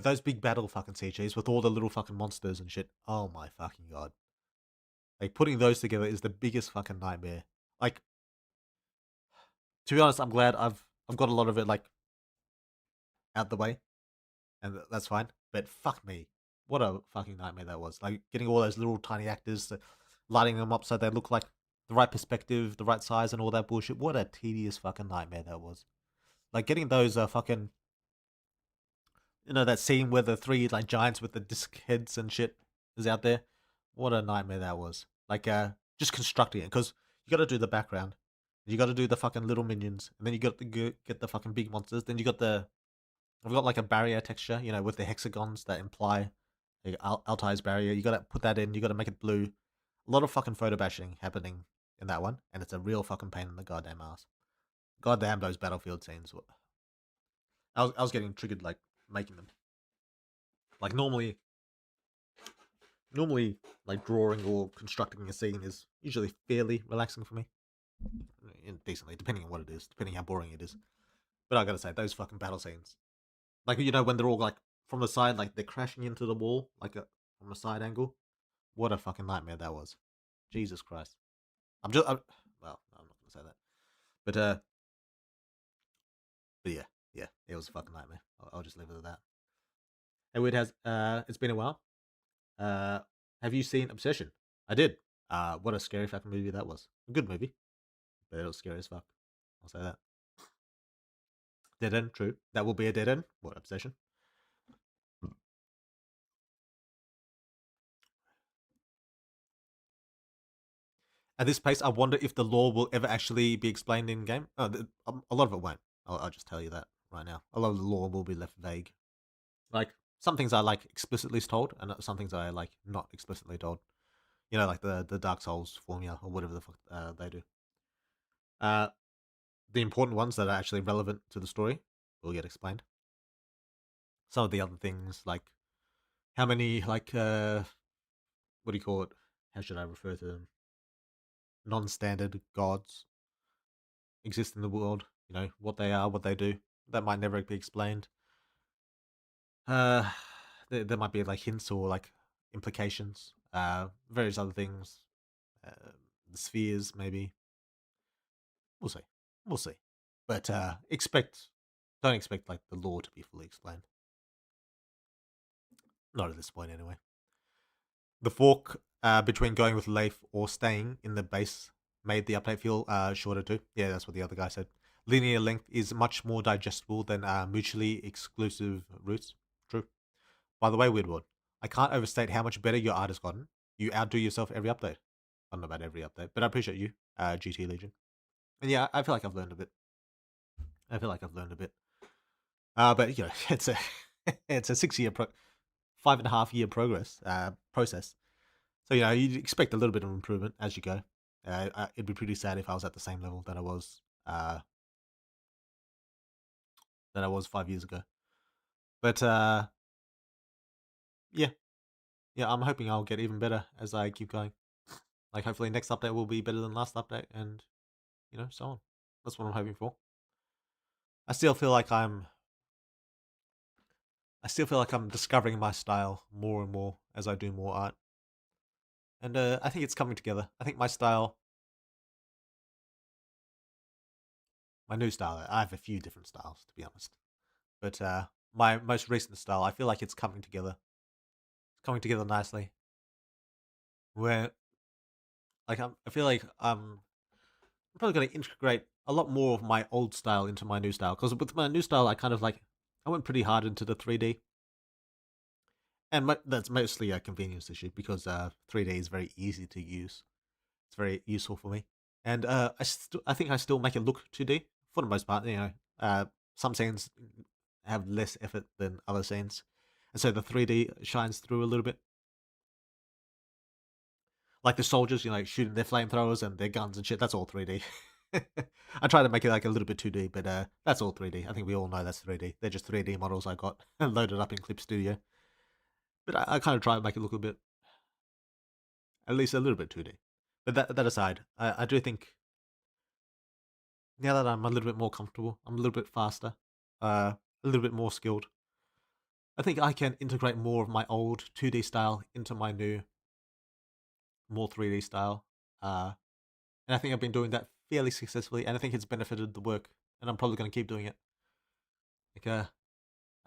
those big battle fucking CGs with all the little fucking monsters and shit. Oh my fucking god. Like putting those together is the biggest fucking nightmare. Like, to be honest, I'm glad I've got a lot of it like out the way, and that's fine. But fuck me, what a fucking nightmare that was. Like getting all those little tiny actors, lighting them up so they look like the right perspective, the right size, and all that bullshit. What a tedious fucking nightmare that was. Like getting those fucking, that scene where the three like giants with the disc heads and shit is out there. What a nightmare that was. Like just constructing it, because you got to do the background, you got to do the fucking little minions, and then you got to get the fucking big monsters. Then you got I've got like a barrier texture, with the hexagons that imply the Altai's barrier. You got to put that in. You got to make it blue. A lot of fucking photo bashing happening in that one, and it's a real fucking pain in the goddamn ass. Goddamn those battlefield scenes. I was getting triggered like making them. Like normally like drawing or constructing a scene is usually fairly relaxing for me, decently, depending on what it is, depending how boring it is. But I gotta say, those fucking battle scenes, like when they're all like from the side, like they're crashing into the wall, like from a side angle. What a fucking nightmare that was. Jesus Christ. Well, I'm not gonna say that, but but yeah, it was a fucking nightmare. I'll just leave it at that. And it has it's been a while. Uh, have you seen Obsession? I did. What a scary fucking movie that was. A good movie, but it was scary as fuck. I'll say that. Dead end, true. That will be a dead end. What, Obsession? At this pace, I wonder if the lore will ever actually be explained in game. A lot of it won't. I'll just tell you that right now. A lot of the lore will be left vague. Like some things are like explicitly told, and some things are like not explicitly told. Like the Dark Souls formula or whatever the fuck they do. The important ones that are actually relevant to the story will get explained. Some of the other things, like how many, like, what do you call it? How should I refer to them? Non-standard gods exist in the world. What they are, what they do. That might never be explained. Uh, there might be like hints or like implications. Various other things. The spheres, maybe. We'll see. We'll see. But don't expect like the lore to be fully explained. Not at this point, anyway. The fork between going with Leif or staying in the base made the update feel shorter too. Yeah, that's what the other guy said. Linear length is much more digestible than mutually exclusive routes. True. By the way, Weirdward, I can't overstate how much better your art has gotten. You outdo yourself every update. I don't know about every update, but I appreciate you, GT Legion. And yeah, I feel like I've learned a bit. But it's a it's a 6 year 5.5 year progress process. So you'd expect a little bit of improvement as you go. It'd be pretty sad if I was at the same level that I was 5 years ago. But yeah, I'm hoping I'll get even better as I keep going. Like hopefully next update will be better than last update, and so on. That's what I'm hoping for. I still feel like I'm discovering my style more and more as I do more art, and I think it's coming together. I think my style, my new style. I have a few different styles, to be honest, but my most recent style, I feel like it's coming together. It's coming together nicely. Where like I feel like I'm probably going to integrate a lot more of my old style into my new style, because with my new style, I went pretty hard into the 3D. And that's mostly a convenience issue because 3D is very easy to use. It's very useful for me, and I think I still make it look 2D for the most part. Some scenes have less effort than other scenes, and so the 3D shines through a little bit. Like the soldiers, shooting their flamethrowers and their guns and shit. That's all 3D. I try to make it like a little bit 2D, but that's all 3D. I think we all know that's 3D. They're just 3D models I got loaded up in Clip Studio. But I kind of try to make it look a bit, at least a little bit 2D. But that aside, I do think now that I'm a little bit more comfortable, I'm a little bit faster, a little bit more skilled. I think I can integrate more of my old 2D style into my new, more 3D style. And I think I've been doing that fairly successfully, and I think it's benefited the work, and I'm probably going to keep doing it. Like,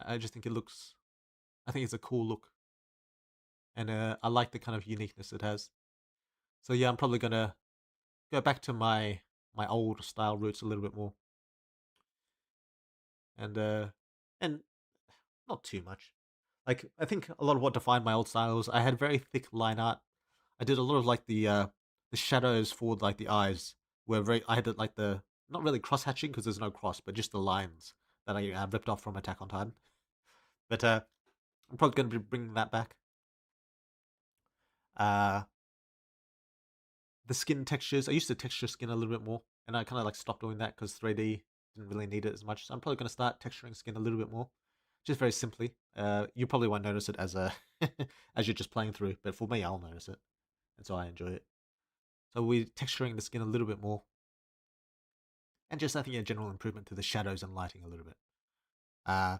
I just think it looks, I think it's a cool look, and I like the kind of uniqueness it has. So yeah, I'm probably going to go back to my old style roots a little bit more, and not too much. Like, I think a lot of what defined my old style was I had very thick line art. I did a lot of like the shadows for like the eyes were very. I had like the not really cross hatching because there's no cross, but just the lines that I ripped off from Attack on Titan. But I'm probably going to be bringing that back. Uh, the skin textures. I used to texture skin a little bit more, and I kind of like stopped doing that because 3D didn't really need it as much. So I'm probably going to start texturing skin a little bit more, just very simply. You probably won't notice it as a as you're just playing through, but for me, I'll notice it, and so I enjoy it. So we're texturing the skin a little bit more, and just I think a general improvement to the shadows and lighting a little bit. Uh,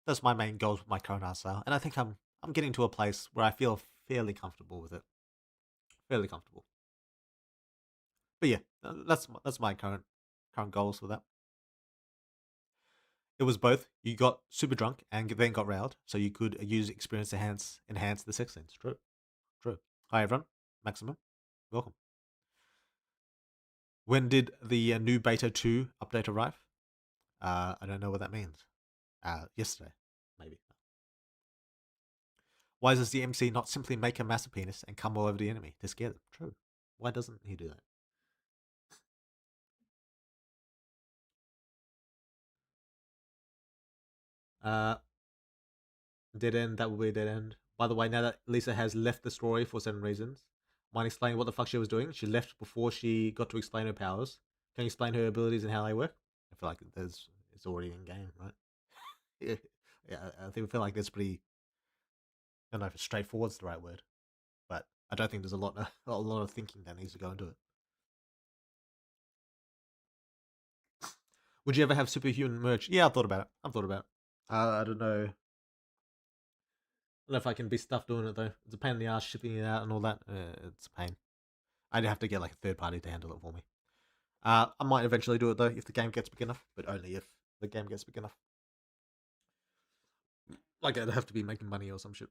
that's my main goals with my current art style, and I think I'm getting to a place where I feel fairly comfortable with it, fairly comfortable. But yeah, that's my current goals for that. It was both. You got super drunk and then got railed, so you could use experience to enhance the sex scenes. True, true. Hi everyone, Maximum, welcome. When did the new beta 2 update arrive? I don't know what that means. Yesterday, maybe. Why does the MC not simply make a massive penis and come all over the enemy to scare them? True. Why doesn't he do that? Dead end, that will be a dead end. By the way, now that Lisa has left the story for certain reasons, mind explaining what the fuck she was doing? She left before she got to explain her powers. Can you explain her abilities and how they work? I feel like it's already in game, right? Yeah, I think I feel like that's pretty. I don't know if it's straightforward's the right word, but I don't think there's a lot of thinking that needs to go into it. Would you ever have superhuman merch? Yeah, I've thought about it. I don't know. I don't know if I can be stuffed doing it though. It's a pain in the ass shipping it out and all that. It's a pain. I'd have to get like a third party to handle it for me. I might eventually do it though if the game gets big enough, but only if the game gets big enough. Like I'd have to be making money or some shit.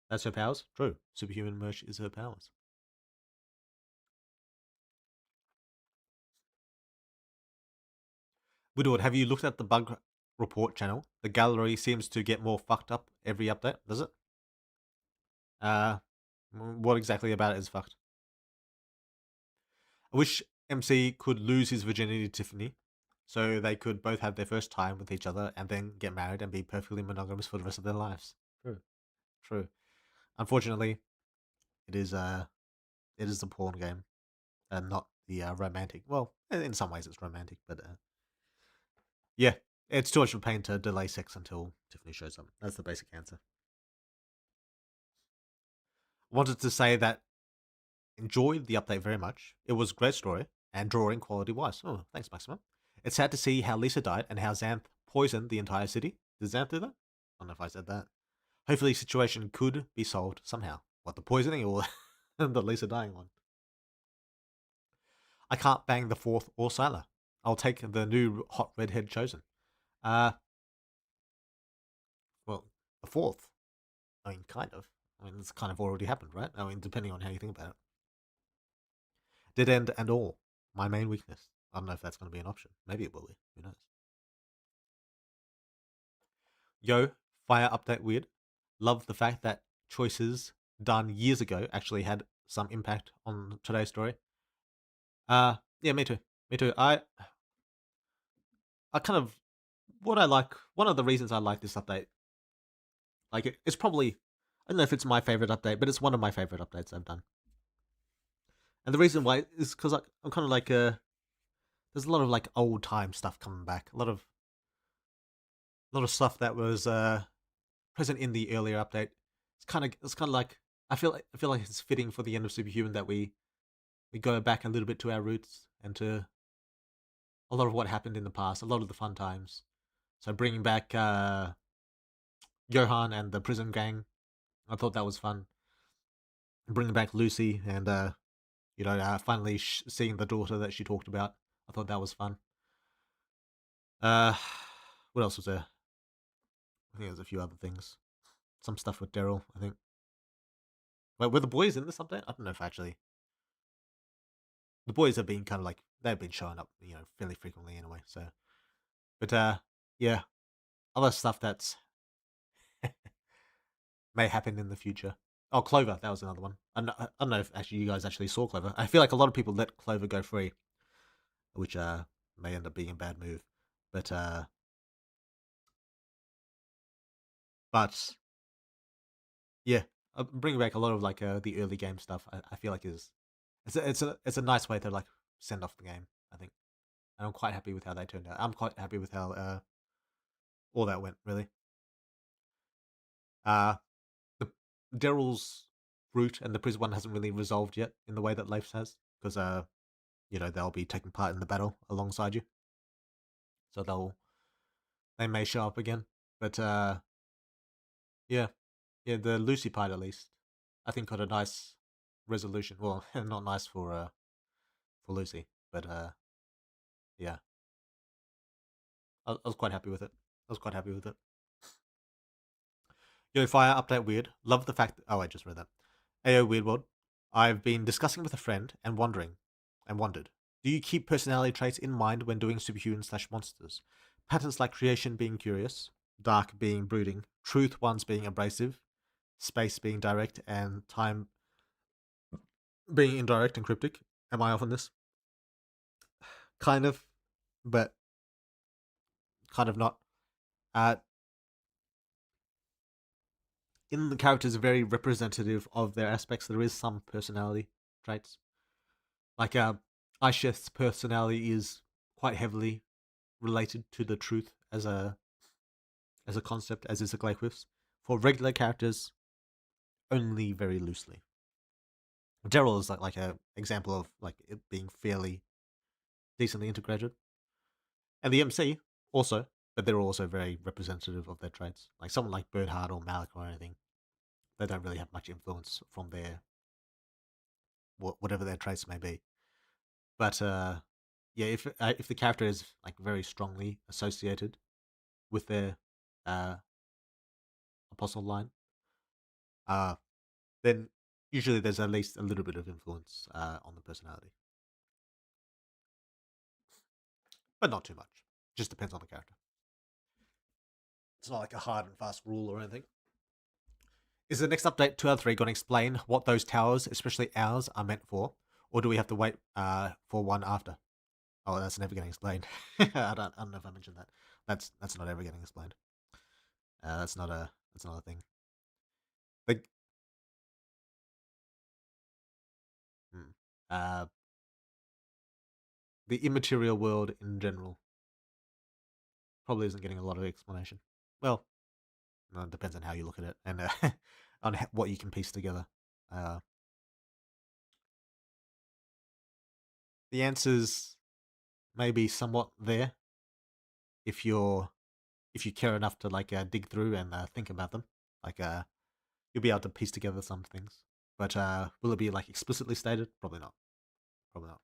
That's her powers? True. Superhuman merch is her powers. Woodward, have you looked at the bug report channel? The gallery seems to get more fucked up every update, does it? What exactly about it is fucked? I wish MC could lose his virginity to Tiffany so they could both have their first time with each other and then get married and be perfectly monogamous for the rest of their lives. True. True. Unfortunately, it is a porn game and not the romantic. Well, in some ways it's romantic, but yeah, it's too much of a pain to delay sex until Tiffany shows up. That's the basic answer. Wanted to say that enjoyed the update very much. It was a great story and drawing quality wise. Oh, thanks, Maximum. It's sad to see how Lisa died and how Xanth poisoned the entire city. Did Xanth do that? I don't know if I said that. Hopefully, the situation could be solved somehow. What, the poisoning or the Lisa dying one? I can't bang the fourth or Sylar. I'll take the new hot redhead chosen. Well, the fourth. I mean, kind of. I mean, it's kind of already happened, right? I mean, depending on how you think about it. Dead end and all. My main weakness. I don't know if that's going to be an option. Maybe it will be. Who knows? Yo, fire update weird. Love the fact that choices done years ago actually had some impact on today's story. Yeah, me too. Me too. I kind of what I like. One of the reasons I like this update, like it's probably I don't know if it's my favorite update, but it's one of my favorite updates I've done. And the reason why is because I'm kind of like there's a lot of like old time stuff coming back. A lot of stuff that was present in the earlier update. It's kind of like I feel like it's fitting for the end of Superhuman that we go back a little bit to our roots and to a lot of what happened in the past, a lot of the fun times. So bringing back Johan and the prison gang, I thought that was fun. Bringing back Lucy and finally seeing the daughter that she talked about, I thought that was fun. Uh, what else was there? I think there's a few other things. Some stuff with Daryl, I think. Wait, were the boys in this update? I don't know if actually the boys have been kind of like they've been showing up, fairly frequently anyway. So, but yeah, other stuff that's may happen in the future. Oh, Clover, that was another one. I don't know if actually you guys actually saw Clover. I feel like a lot of people let Clover go free, which may end up being a bad move. But yeah, bringing back a lot of like the early game stuff. I feel like it's a nice way to like send off the game. I think, and I'm quite happy with how they turned out. I'm quite happy with how all that went. Really, uh, the Daryl's route and the prison one hasn't really resolved yet in the way that Leif's has, because they'll be taking part in the battle alongside you, so they may show up again. But yeah, yeah, the Lucy part at least, I think got a nice resolution. Well, not nice for Lucy, but yeah, I was quite happy with it. I was quite happy with it. Yo, Fire update weird. Love the fact. Oh, I just read that. Ayo, Weird World. I've been discussing with a friend and wondered. Do you keep personality traits in mind when doing superhuman/monsters? Patterns like creation being curious, dark being brooding, truth ones being abrasive, space being direct, and time being indirect and cryptic. Am I off on this? Kind of, but kind of not. Uh, in the characters are very representative of their aspects. There is some personality traits. Like Aisheth's personality is quite heavily related to the truth as a concept, as is a Glyquif's. For regular characters, only very loosely. Daryl is like a example of like it being fairly decently integrated, and the MC also, but they're also very representative of their traits. Like someone like Bernhard or Malik or anything, they don't really have much influence from their whatever their traits may be. But yeah, if the character is like very strongly associated with their uh, apostle line, uh, then usually there's at least a little bit of influence on the personality, but not too much. Just depends on the character. It's not like a hard and fast rule or anything. Is the next update 2 out of 3 going to explain what those towers, especially ours, are meant for, or do we have to wait for one after? Oh, that's never getting explained. I don't know if I mentioned that. That's not ever getting explained. That's not a thing. Like, hmm. uh, the immaterial world in general probably isn't getting a lot of explanation. Well, it depends on how you look at it and on what you can piece together. Uh, the answers may be somewhat there if you care enough to like dig through and think about them. Like you'll be able to piece together some things. But will it be like explicitly stated? Probably not. Probably not.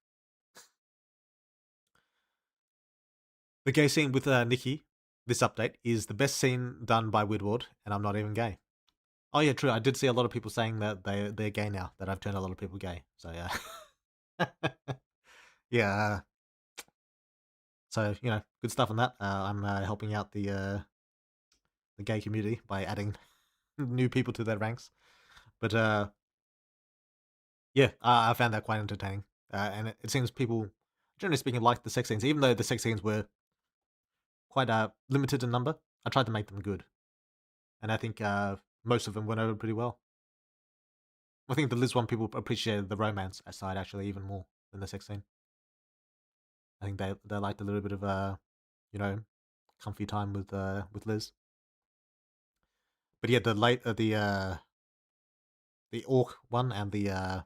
The gay scene with Nikki, this update, is the best scene done by Woodward, and I'm not even gay. Oh yeah, true. I did see a lot of people saying that they're gay now. That I've turned a lot of people gay. So yeah, yeah. So good stuff on that. I'm helping out the gay community by adding new people to their ranks. But yeah, I found that quite entertaining. And it seems people, generally speaking, like the sex scenes, even though the sex scenes were quite limited in number. I tried to make them good, and I think most of them went over pretty well. I think the Liz one people appreciated the romance side actually even more than the sex scene. I think they liked a little bit of you know, comfy time with Liz. But yeah, the orc one and the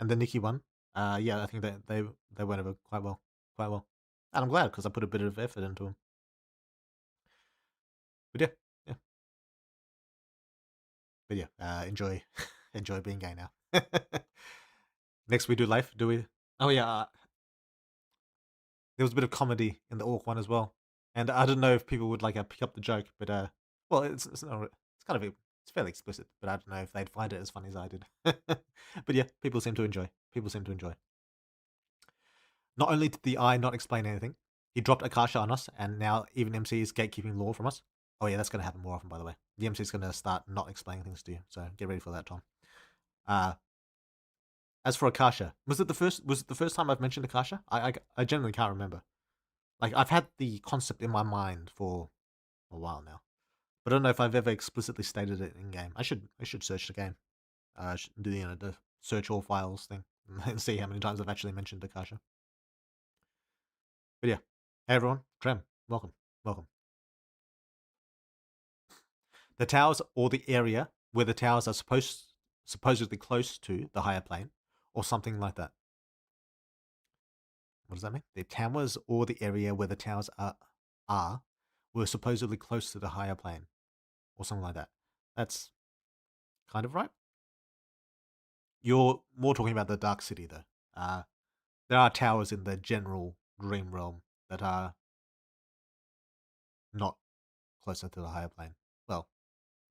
Nikki one, yeah, I think they went over quite well, and I'm glad because I put a bit of effort into them. But yeah, yeah, but yeah, enjoy enjoy being gay now. Next we do life. Do we? Oh yeah, there was a bit of comedy in the orc one as well, and I don't know if people would like pick up the joke, but well, it's not, it's kind of it's fairly explicit, but I don't know if they'd find it as funny as I did. But yeah, people seem to enjoy. People seem to enjoy. Not only did the eye not explain anything, he dropped Akasha on us, and now even MC is gatekeeping lore from us. Oh yeah, that's going to happen more often, by the way. The MC is going to start not explaining things to you, so get ready for that, Tom. As for Akasha, was it the first time I've mentioned Akasha? I generally can't remember. Like I've had the concept in my mind for a while now, but I don't know if I've ever explicitly stated it in game. I should search the game. Do the search all files thing and see how many times I've actually mentioned Akasha. But yeah, hey everyone, Trem, welcome, welcome. The towers, or the area where the towers are supposedly close to the higher plane, or something like that. What does that mean? The towers, or the area where the towers are were supposedly close to the higher plane, or something like that. That's kind of right. You're more talking about the Dark City, though. There are towers in the general Dream Realm that are not closer to the higher plane. Well,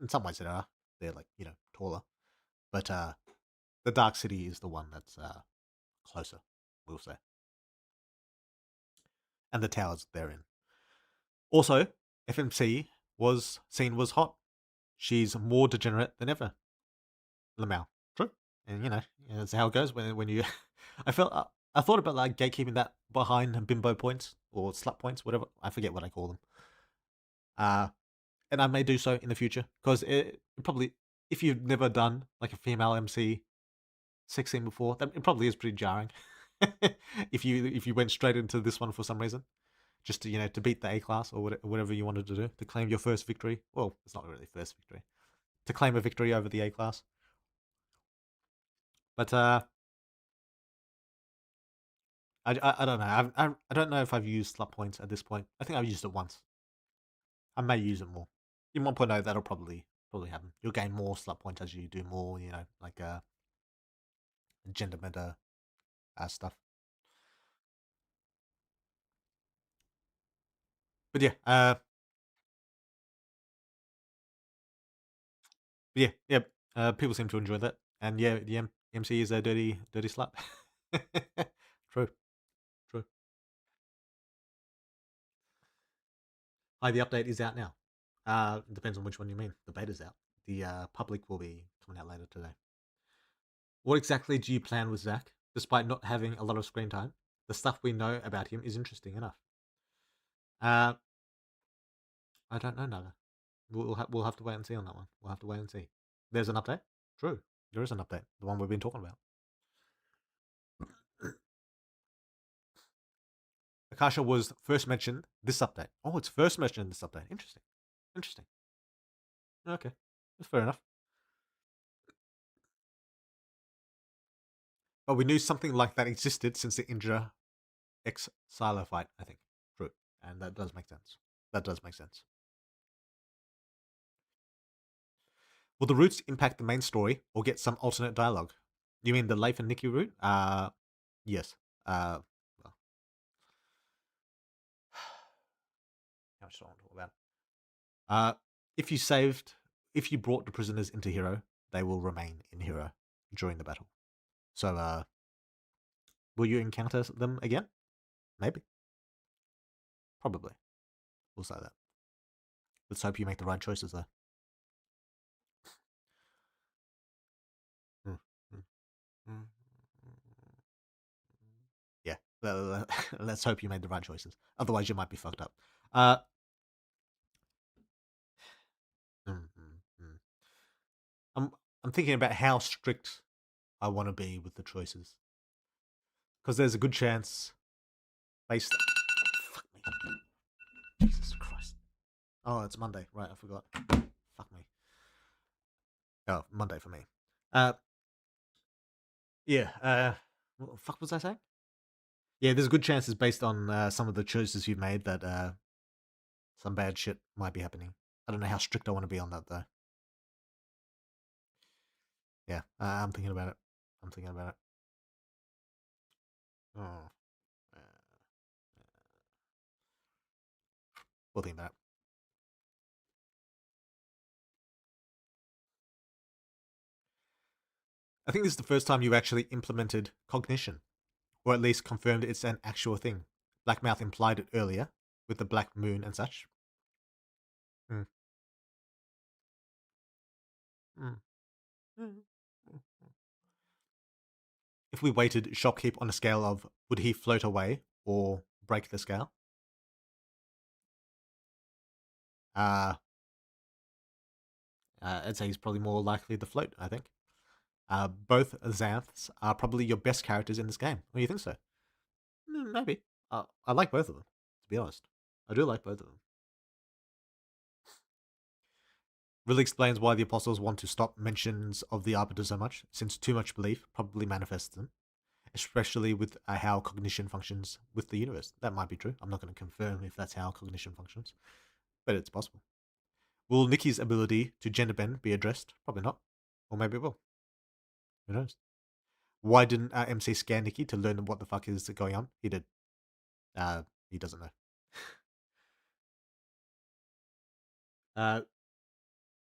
in some ways they are. They're like, taller. But the Dark City is the one that's closer, we'll say. And the towers therein. Also, FMC was seen was hot. She's more degenerate than ever. Lamau. True. And that's how it goes when you. I thought about like gatekeeping that behind bimbo points or slut points, whatever. I forget what I call them. And I may do so in the future because it probably, if you've never done like a female MC sex scene before, that it probably is pretty jarring. if you went straight into this one for some reason, just to beat the A class or whatever you wanted to do to claim your first victory. Well, it's not really first victory, to claim a victory over the A class. But I don't know. I don't know if I've used slut points at this point. I think I've used it once. I may use it more. In 1.0, that'll probably happen. You'll gain more slut points as you do more, like gender meta stuff. But yeah. People seem to enjoy that, and yeah, the MC is a dirty slut. True, true. Hi, the update is out now. Depends on which one you mean. The beta's out. The public will be coming out later today. What exactly do you plan with Zach? Despite not having a lot of screen time, the stuff we know about him is interesting enough. I don't know, Naga. We'll have to wait and see on that one. We'll have to wait and see. There's an update. True, there is an update. The one we've been talking about. Akasha was first mentioned this update. Oh, it's first mentioned in this update. Interesting. Okay, that's fair enough. But we knew something like that existed since the Indra X Silo fight, I think. True. And that does make sense. Will the routes impact the main story or get some alternate dialogue? You mean the Leif and Nikki route? Yes. Well, how much do I want to talk about? If you brought the prisoners into Hero, they will remain in Hero during the battle. So, will you encounter them again? Maybe. Probably. We'll say that. Let's hope you make the right choices, though. Yeah. Let's hope you made the right choices. Otherwise, you might be fucked up. I'm thinking about how strict I want to be with the choices. Because there's a good chance, based... Fuck me. Jesus Christ. Oh, it's Monday. Right, I forgot. Fuck me. Oh, Monday for me. Yeah, what the fuck was I saying? Yeah, there's a good chances based on some of the choices you've made that some bad shit might be happening. I don't know how strict I want to be on that, though. Yeah, I'm thinking about it. I'm thinking about it. Oh. Uh, we'll think about it. I think this is the first time you actually implemented cognition, or at least confirmed it's an actual thing. Blackmouth implied it earlier, with the black moon and such. Mm. Mm. Mm. If we weighted Shopkeep on a scale of would he float away or break the scale? I'd say he's probably more likely to float, I think. Both Xanths are probably your best characters in this game. What do you think so? Maybe. I like both of them, to be honest. I do like both of them. Really explains why the apostles want to stop mentions of the Arbiter so much, since too much belief probably manifests them, especially with how cognition functions with the universe. That might be true. I'm not going to confirm if that's how cognition functions, but it's possible. Will Nikki's ability to gender bend be addressed? Probably not. Or maybe it will. Who knows? Why didn't MC scan Nikki to learn what the fuck is going on? He did. He doesn't know.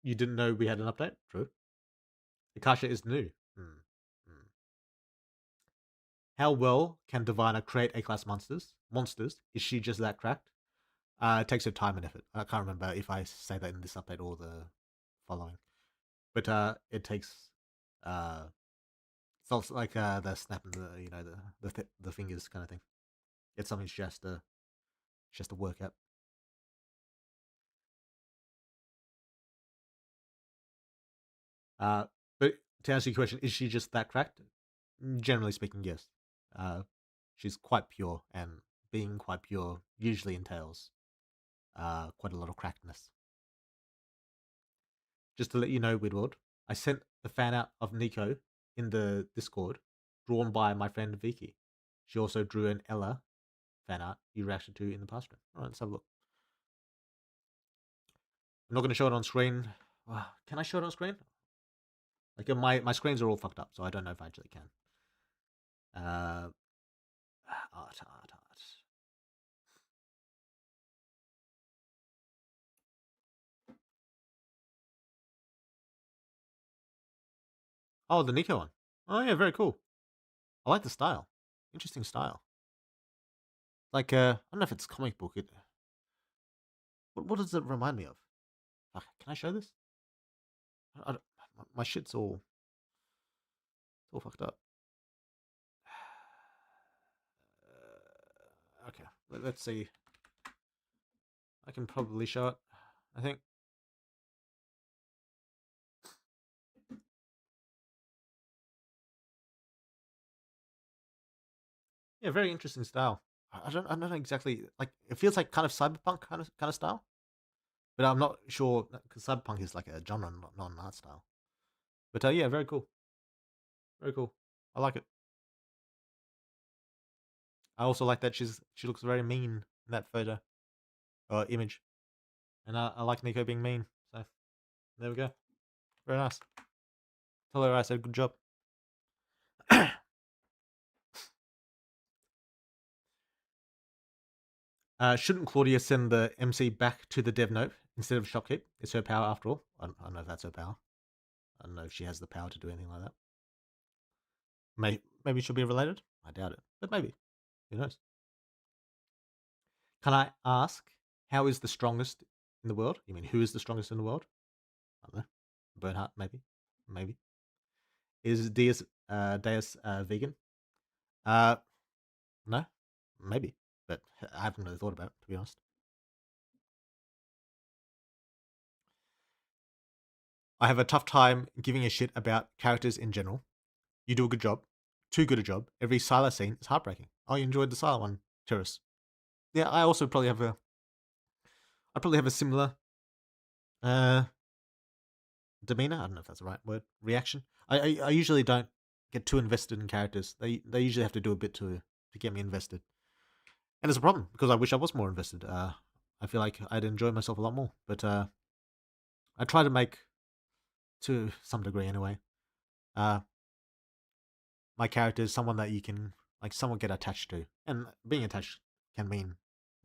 You didn't know we had an update? True. Akasha is new. How well can Divina create A-class monsters? Is she just that cracked? It takes her time and effort. I can't remember if I say that in this update or the following. But it takes it's also like the snapping the fingers kind of thing. It's something she has to work at. But to answer your question, is she just that cracked? Generally speaking, yes. She's quite pure, and being quite pure usually entails quite a lot of crackedness. Just to let you know, Widward, I sent the fan art of Nico in the Discord, drawn by my friend Vicky. She also drew an Ella fan art you reacted to in the past stream. Alright, let's have a look. I'm not going to show it on screen. Can I show it on screen? Like my screens are all fucked up, so I don't know if I actually can. Art. Oh, the Nico one. Oh yeah, very cool. I like the style. Interesting style. Like I don't know if it's comic book. What does it remind me of? Can I show this? My shit's all fucked up. Okay, let's see. I can probably show it, I think. Yeah, very interesting style. I don't know exactly, like it feels like kind of cyberpunk kind of style, but I'm not sure because cyberpunk is like a genre, not an art style. But yeah, very cool, very cool. I like it. I also like that she looks very mean in that photo or image, and I like Nico being mean. So there we go. Very nice. Tell her I said good job. Shouldn't Claudia send the MC back to the dev note instead of Shopkeep? It's her power after all. I don't know if that's her power. I don't know if she has the power to do anything like that. Maybe she'll be related. I doubt it, but maybe. Who knows? Can I ask how is the strongest in the world? You mean who is the strongest in the world? I don't know. Bernhardt, maybe. Is Deus vegan? No, maybe, but I haven't really thought about it, to be honest. I have a tough time giving a shit about characters in general. You do a good job. Too good a job. Every Sylar scene is heartbreaking. Oh, you enjoyed the Sylar one, Terrace. Yeah, I also probably have a... I probably have a similar uh, demeanor. I don't know if that's the right word. Reaction. I usually don't get too invested in characters. They usually have to do a bit to get me invested. And it's a problem because I wish I was more invested. I feel like I'd enjoy myself a lot more. But I try to make, to some degree anyway, uh, my character is someone that you can like somewhat get attached to. And being attached can mean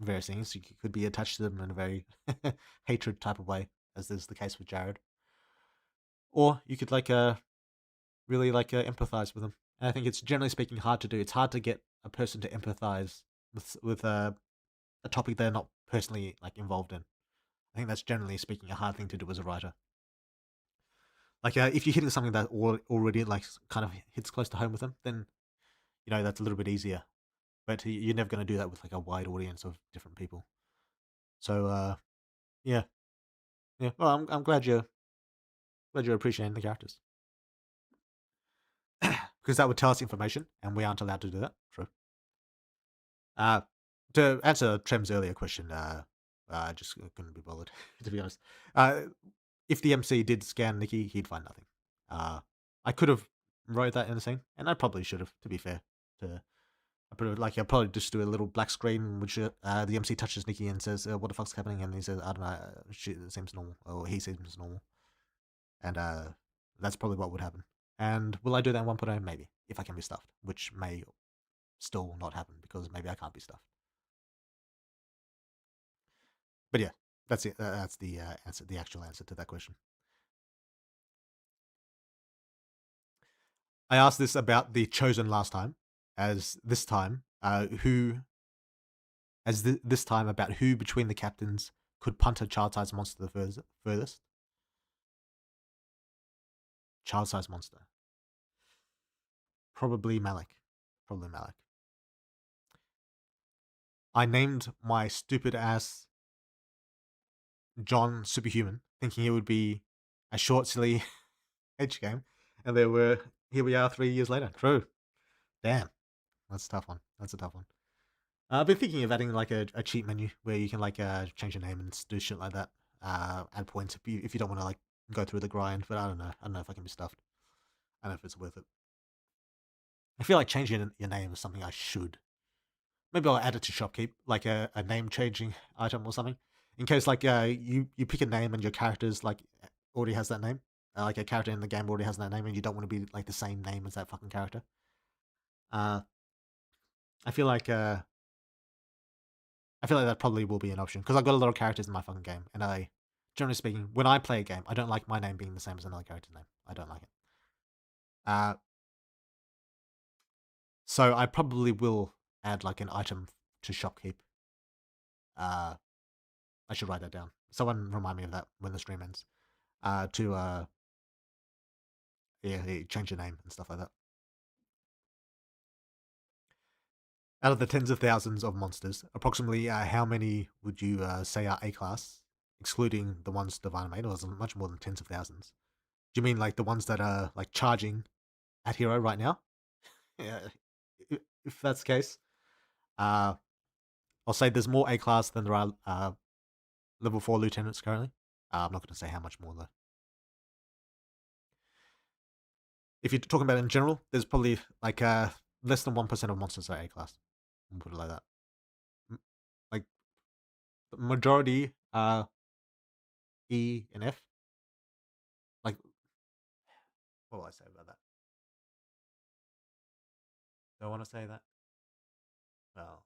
various things. You could be attached to them in a very hatred type of way, as is the case with Jared. Or you could really empathize with them. And I think it's generally speaking hard to do. It's hard to get a person to empathize with a topic they're not personally like involved in. I think that's generally speaking a hard thing to do as a writer. Like if you're hitting something that already like kind of hits close to home with them, then that's a little bit easier. But you're never going to do that with like a wide audience of different people. So yeah, yeah. Well, I'm glad you're appreciating the characters because that would tell us information, and we aren't allowed to do that. True. Uh, to answer Trem's earlier question, I just couldn't be bothered to be honest. If the MC did scan Nikki, he'd find nothing. I could have wrote that in the scene, and I probably should have. To be fair, I'll probably just do a little black screen, which the MC touches Nikki and says, "What the fuck's happening?" And he says, "I don't know. She seems normal," or he seems normal, and that's probably what would happen. And will I do that in 1.0? Maybe, if I can be stuffed, which may still not happen because maybe I can't be stuffed. But yeah, that's it. That's the answer, the actual answer to that question. I asked this about the Chosen last time, as this time, this time about who between the captains could punt a child-sized monster the furthest. Child-sized monster. Probably Malik. I named my stupid ass John Superhuman, thinking it would be a short, silly edge game, and here we are 3 years later. True. Damn. That's a tough one. I've been thinking of adding like a cheat menu where you can like change your name and do shit like that. Add points if you don't want to like go through the grind, but I don't know. I don't know if I can be stuffed. I don't know if it's worth it. I feel like changing your name is something I should. Maybe I'll add it to Shopkeep, like a name changing item or something, in case like you pick a name and your character's like already has that name. Like a character in the game already has that name, and you don't want to be like the same name as that fucking character. I feel like that probably will be an option because I've got a lot of characters in my fucking game, and generally speaking, when I play a game, I don't like my name being the same as another character's name. I don't like it. So I probably will add like an item to Shopkeep. I should write that down. Someone remind me of that when the stream ends. To change your name and stuff like that. Out of the tens of thousands of monsters, approximately how many would you say are A class, excluding the ones Divine made, or is it much more than tens of thousands? Do you mean like the ones that are like charging at hero right now? Yeah, if that's the case, I'll say there's more A class than there are level 4 lieutenants currently. I'm not going to say how much more though. If you're talking about it in general, there's probably like less than 1% of monsters are A class. We'll put it like that. Like the majority are E and F. Like, what will I say about that? Do I want to say that? Well,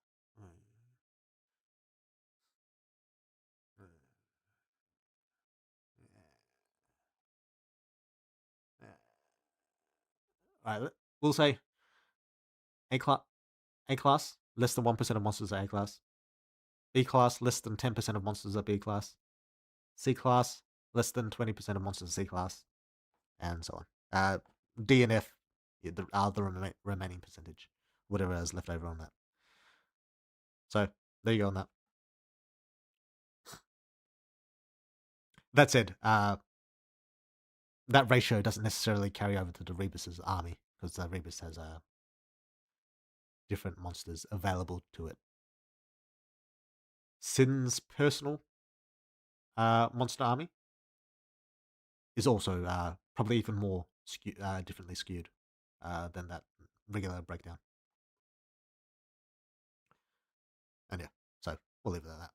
all right, we'll say A class. A class, less than 1% of monsters are A class. B class, less than 10% of monsters are B class. C class, less than 20% of monsters are C class, and so on. D and F are the remaining percentage, whatever is left over on that. So there you go on that. That said, that ratio doesn't necessarily carry over to the Rebus's army, because the Rebus has different monsters available to it. Sin's personal monster army is also probably even more differently skewed than that regular breakdown. And yeah, so we'll leave it at that.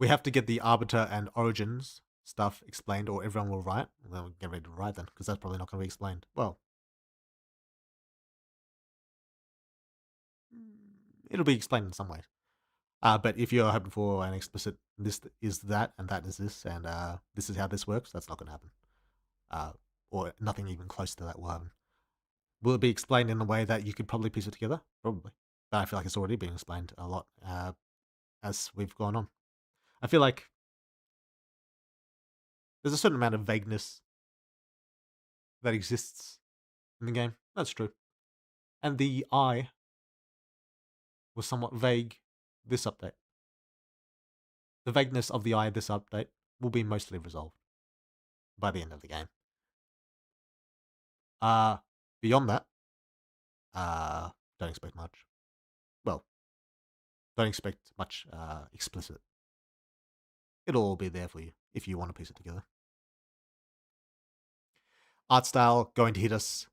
We have to get the Arbiter and Origins stuff explained, or everyone will riot. Well, we'll get ready to riot then, because that's probably not going to be explained. Well, it'll be explained in some ways. But if you're hoping for an explicit, this is that, and that is this, and this is how this works, that's not going to happen. Or nothing even close to that will happen. Will it be explained in a way that you could probably piece it together? Probably. But I feel like it's already been explained a lot as we've gone on. I feel like there's a certain amount of vagueness that exists in the game. That's true. And the eye was somewhat vague this update. The vagueness of the eye this update will be mostly resolved by the end of the game. Beyond that, don't expect much. Well, don't expect much explicit. It'll all be there for you if you want to piece it together. Art style going to hit its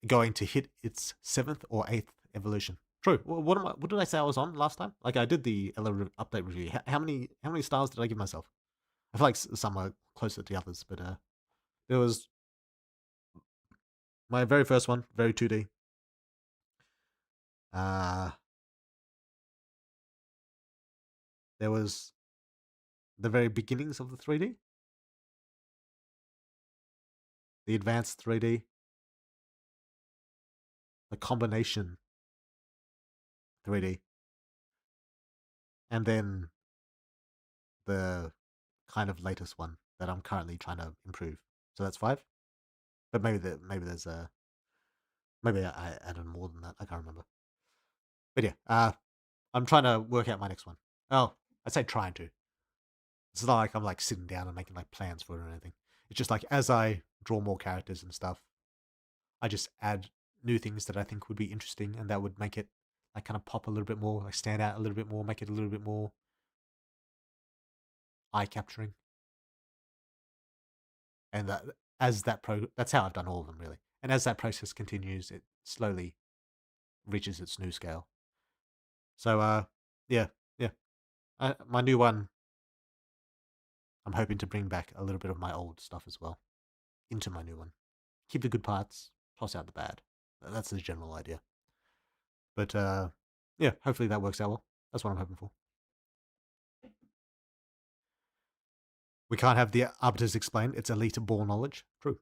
7th or 8th evolution. True. What did I say I was on last time? Like I did the Ela update review. How many stars did I give myself? I feel like some are closer to the others, but there was my very first one, very 2D. There was the very beginnings of the 3D, the advanced 3D, the combination 3D, and then the kind of latest one that I'm currently trying to improve. So that's 5. But maybe there's maybe I added more than that. I can't remember. But yeah, I'm trying to work out my next one. Oh, I say trying to. It's not like I'm like sitting down and making like plans for it or anything. It's just like as I draw more characters and stuff, I just add new things that I think would be interesting and that would make it like kind of pop a little bit more, like stand out a little bit more, make it a little bit more eye capturing. And that's how I've done all of them really. And as that process continues, it slowly reaches its new scale. So yeah. My new one, I'm hoping to bring back a little bit of my old stuff as well into my new one. Keep the good parts, toss out the bad. That's the general idea. But yeah, hopefully that works out well. That's what I'm hoping for. We can't have the arbiters explained. It's elite ball knowledge. True.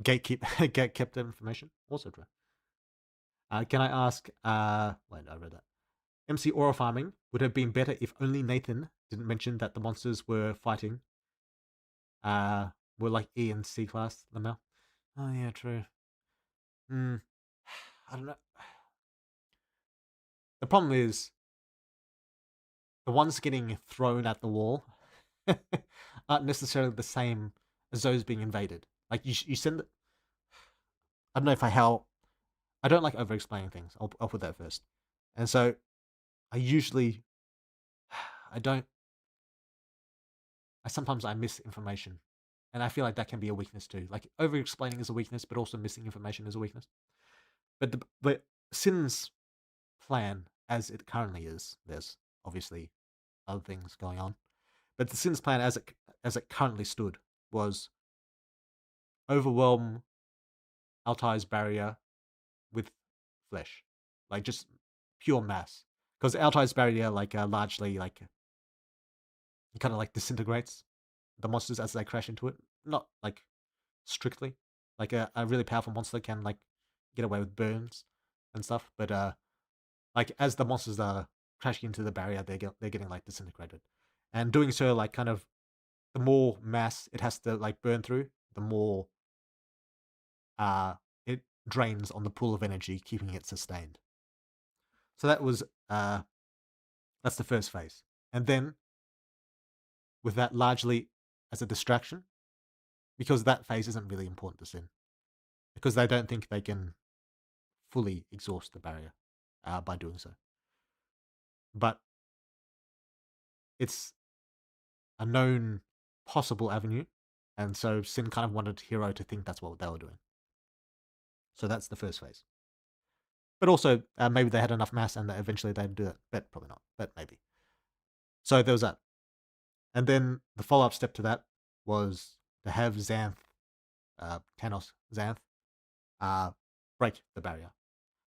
Gate kept information. Also true. Can I ask? Wait, I read that. MC Aura farming would have been better if only Nathan didn't mention that the monsters were fighting. Were like E and C class Lamel. Oh yeah, true. I don't know. The problem is the ones getting thrown at the wall aren't necessarily the same as those being invaded. Like you send. I don't know if I don't like over explaining things. I'll put that first. And so I usually sometimes I miss information. And I feel like that can be a weakness too. Like over explaining is a weakness, but also missing information is a weakness. But Sin's plan as it currently is, there's obviously other things going on. But the Sin's plan as it currently stood was overwhelm Altai's barrier with flesh. Like just pure mass. Because Altai's barrier largely kind of like disintegrates the monsters as they crash into it. Not like strictly. Like a really powerful monster can like get away with burns and stuff, but like as the monsters are crashing into the barrier, they're getting like disintegrated, and doing so like kind of the more mass it has to like burn through, the more it drains on the pool of energy, keeping it sustained. So that was that's the first phase. And then with that largely as a distraction, because that phase isn't really important to Sin, because they don't think they can fully exhaust the barrier by doing so. But it's a known possible avenue, and so Sin kind of wanted Hero to think that's what they were doing. So that's the first phase. But also, maybe they had enough mass and that eventually they'd do it. But probably not, but maybe. So there was that. And then the follow-up step to that was to have Xanth, Tanos Xanth, break the barrier.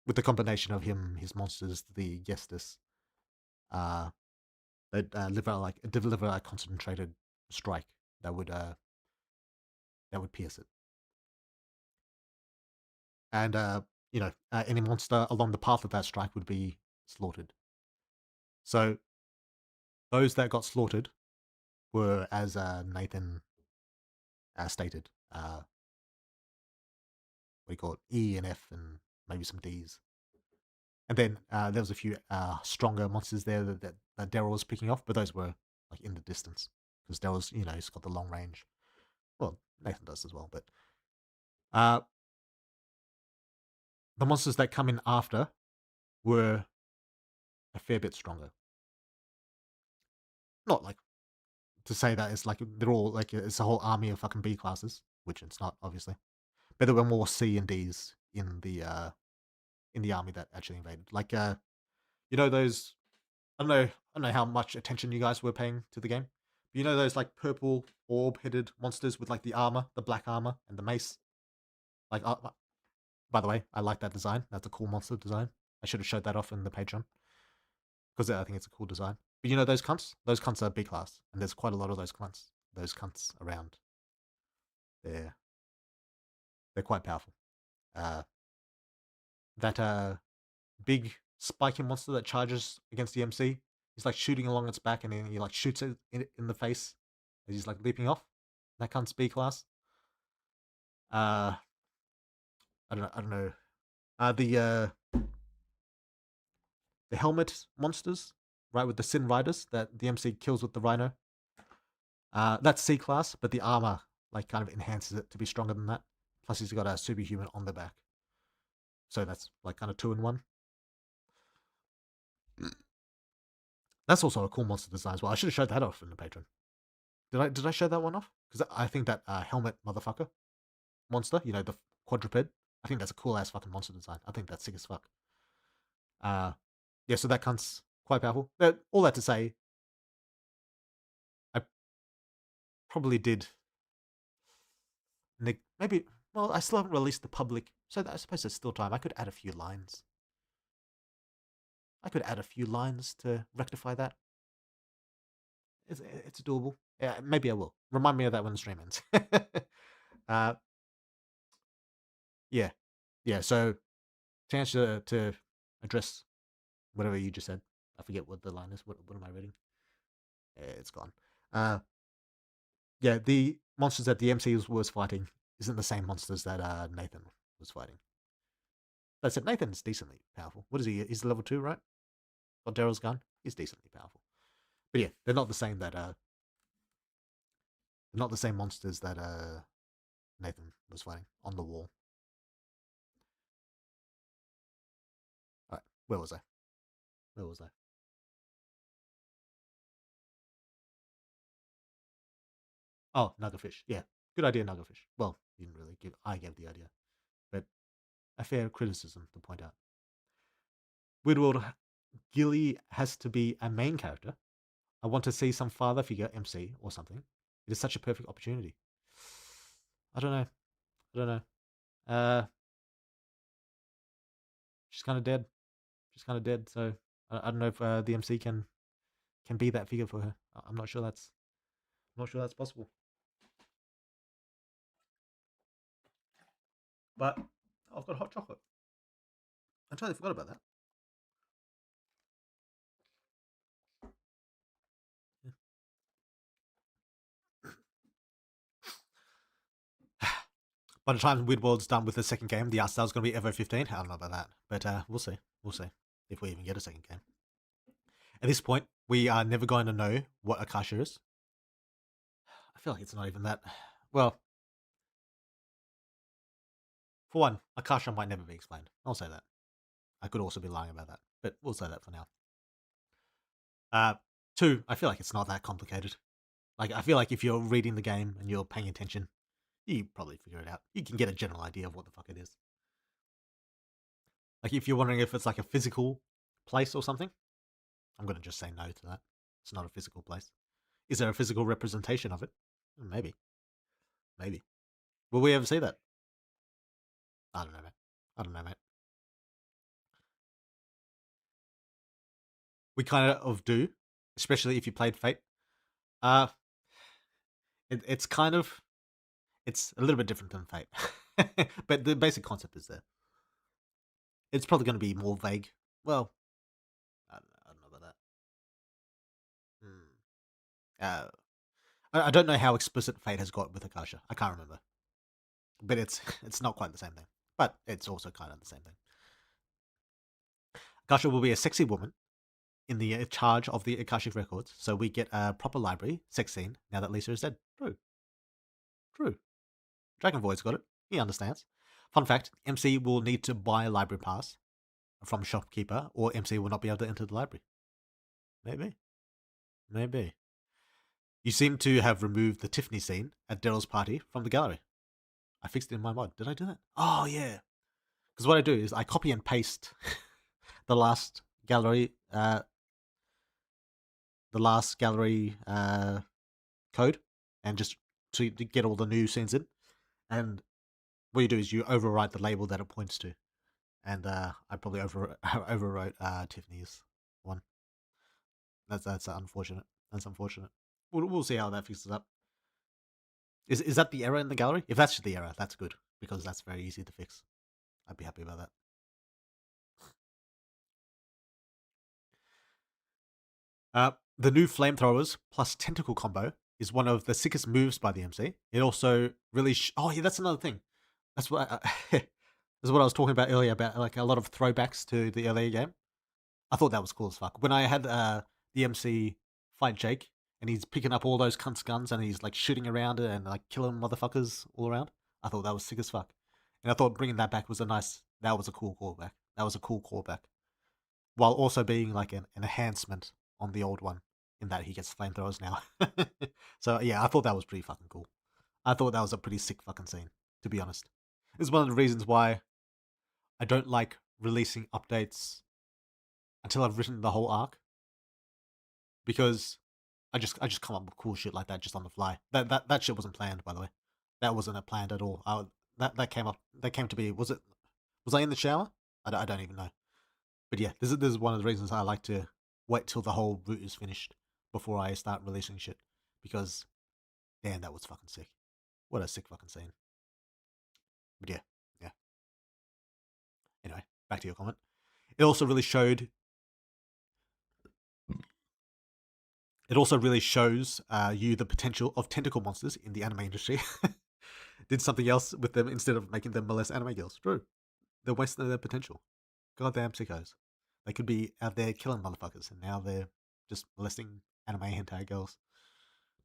With the combination of him, his monsters, the Gestus, they'd deliver a concentrated strike that would pierce it. And any monster along the path of that strike would be slaughtered. So those that got slaughtered were, as Nathan stated, what do you call it? E and F and maybe some Ds. And then there was a few stronger monsters there that Daryl was picking off, but those were like in the distance because Daryl's, he's got the long range. Well, Nathan does as well, but the monsters that come in after were a fair bit stronger. Not like to say that it's like they're all like it's a whole army of fucking B classes, which it's not, obviously. But there were more C and Ds in the army that actually invaded. Like those I don't know how much attention you guys were paying to the game. But those like purple orb-headed monsters with like the armor, the black armor, and the mace. Like, by the way, I like that design. That's a cool monster design. I should have showed that off in the Patreon because I think it's a cool design. But those cunts? Those cunts are B class, and there's quite a lot of those cunts. Those cunts around. They're quite powerful. That big spiking monster that charges against the MC. He's like shooting along its back, and then he like shoots it in the face as he's like leaping off. That cunt's B class. I don't know. The helmet monsters, right, with the Sin Riders that the MC kills with the Rhino. That's C class, but the armor like kind of enhances it to be stronger than that. Plus, he's got a superhuman on the back, so that's like kind of 2 in 1. That's also a cool monster design as well. I should have showed that off in the Patreon. Did I show that one off? Because I think that helmet motherfucker monster, the quadruped, I think that's a cool ass fucking monster design. I think that's sick as fuck. Yeah, so that cunt's quite powerful. But all that to say, I probably did maybe. Well, I still haven't released the public, so I suppose there's still time. I could add a few lines. To rectify that. It's doable. Yeah, maybe I will. Remind me of that when the stream ends. Yeah. So to answer to address whatever you just said, I forget what the line is. What am I reading? It's gone. Yeah, the monsters that the MC was fighting isn't the same monsters that Nathan was fighting. But I said Nathan's decently powerful. What is he? He's level 2, right? Got Daryl's gun. He's decently powerful. But yeah, they're not the same that they're not the same monsters that Nathan was fighting on the wall. Alright, where was I? Oh, Nuggerfish. Yeah, good idea, Nuggerfish. Well, you didn't really give. I gave the idea, but a fair criticism to point out. Weird Gilly has to be a main character. I want to see some father figure MC or something. It is such a perfect opportunity. I don't know. She's kind of dead. So I don't know if the MC can be that figure for her. I'm not sure that's possible. But I've got hot chocolate. I totally forgot about that. By the time Weird World's done with the second game, the art style's going to be Evo 15. I don't know about that, but we'll see. We'll see if we even get a second game. At this point, we are never going to know what Akasha is. I feel like it's not even that. Well, for one, Akasha might never be explained. I'll say that. I could also be lying about that, but we'll say that for now. Two, I feel like it's not that complicated. Like, I feel like if you're reading the game and you're paying attention, you probably figure it out. You can get a general idea of what the fuck it is. Like, if you're wondering if it's like a physical place or something, I'm going to just say no to that. It's not a physical place. Is there a physical representation of it? Maybe. Maybe. Will we ever see that? I don't know, mate. I don't know, mate. We kind of do, especially if you played Fate. It's kind of, it's a little bit different than Fate, but the basic concept is there. It's probably going to be more vague. Well, I don't know about that. I don't know how explicit Fate has got with Akasha. I can't remember, but it's not quite the same thing. But it's also kind of the same thing. Akasha will be a sexy woman in the charge of the Akashic records, so we get a proper library sex scene now that Lisa is dead. True. Dragon Void's got it. He understands. Fun fact, MC will need to buy a library pass from shopkeeper, or MC will not be able to enter the library. Maybe. You seem to have removed the Tiffany scene at Daryl's party from the gallery. I fixed it in my mod. Did I do that? Oh, yeah. Because what I do is I copy and paste the last gallery code, and just to get all the new scenes in. And what you do is you overwrite the label that it points to. And I probably overwrote Tiffany's one. That's unfortunate. That's unfortunate. We'll see how that fixes up. Is that the error in the gallery? If that's the error, that's good, because that's very easy to fix. I'd be happy about that. The new flamethrowers plus tentacle combo is one of the sickest moves by the MC. It also really oh yeah, that's another thing. That's what that's what I was talking about earlier, about like a lot of throwbacks to the earlier game. I thought that was cool as fuck. When I had the MC fight Jake, and he's picking up all those cunts guns and he's like shooting around it and like killing motherfuckers all around, I thought that was sick as fuck. And I thought bringing that back was that was a cool callback. That was a cool callback. While also being like an enhancement on the old one, in that he gets flamethrowers now. So yeah, I thought that was pretty fucking cool. I thought that was a pretty sick fucking scene, to be honest. It's one of the reasons why I don't like releasing updates until I've written the whole arc, because I just come up with cool shit like that just on the fly. That shit wasn't planned, by the way. That wasn't planned at all. That came up. That came to be. Was I in the shower? I don't even know. But yeah, this is one of the reasons I like to wait till the whole route is finished before I start releasing shit, because damn, that was fucking sick. What a sick fucking scene. But yeah. Anyway, back to your comment. It also really showed. It also really shows you the potential of tentacle monsters in the anime industry. Did something else with them instead of making them molest anime girls. True. They're wasting their potential. Goddamn sickos. They could be out there killing motherfuckers, and now they're just molesting anime hentai girls.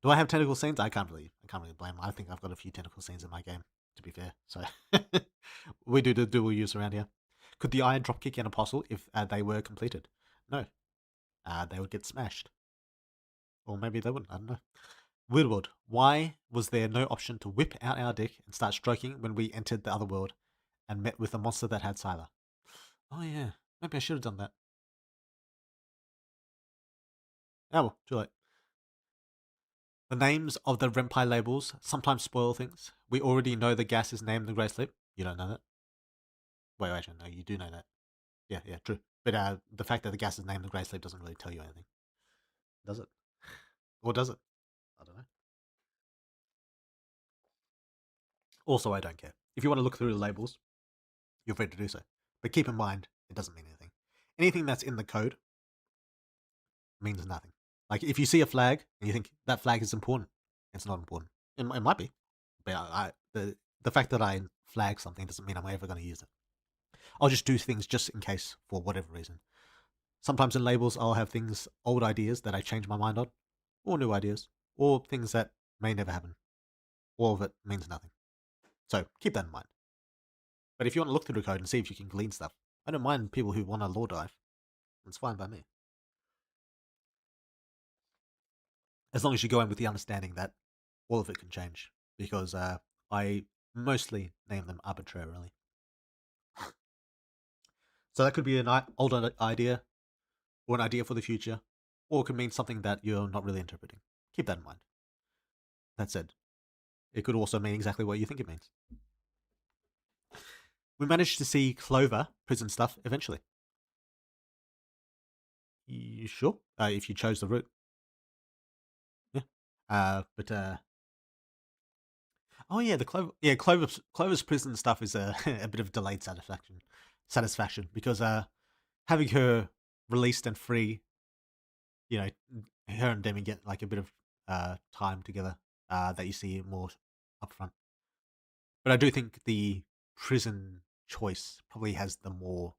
Do I have tentacle scenes? I can't really blame them. I think I've got a few tentacle scenes in my game, to be fair. So we do the dual use around here. Could the iron dropkick an apostle if they were completed? No. They would get smashed. Or maybe they wouldn't. I don't know. Weird World. Why was there no option to whip out our dick and start stroking when we entered the other world and met with a monster that had Sylar? Oh yeah. Maybe I should have done that. Oh well, too late. The names of the Renpai labels sometimes spoil things. We already know the gas is named the Grey Sleep. You don't know that? Wait, no, you do know that. Yeah, true. But the fact that the gas is named the Grey Sleep doesn't really tell you anything. Does it? Or does it? I don't know. Also, I don't care. If you want to look through the labels, you're free to do so. But keep in mind, it doesn't mean anything. Anything that's in the code means nothing. Like, if you see a flag and you think that flag is important, it's not important. It might be. But the fact that I flag something doesn't mean I'm ever going to use it. I'll just do things just in case for whatever reason. Sometimes in labels, I'll have things, old ideas that I change my mind on, or new ideas, or things that may never happen. All of it means nothing. So keep that in mind. But if you want to look through the code and see if you can glean stuff, I don't mind people who want to lore dive. It's fine by me. As long as you go in with the understanding that all of it can change, because I mostly name them arbitrarily. So that could be an older idea, or an idea for the future, or it could mean something that you're not really interpreting. Keep that in mind. That said, it could also mean exactly what you think it means. We managed to see Clover prison stuff eventually. You sure? If you chose the route. Yeah. Oh yeah, the Clover's prison stuff is a a bit of delayed satisfaction because having her released and free, you know, her and Demi get like a bit of time together that you see more upfront. But I do think the prison choice probably has the more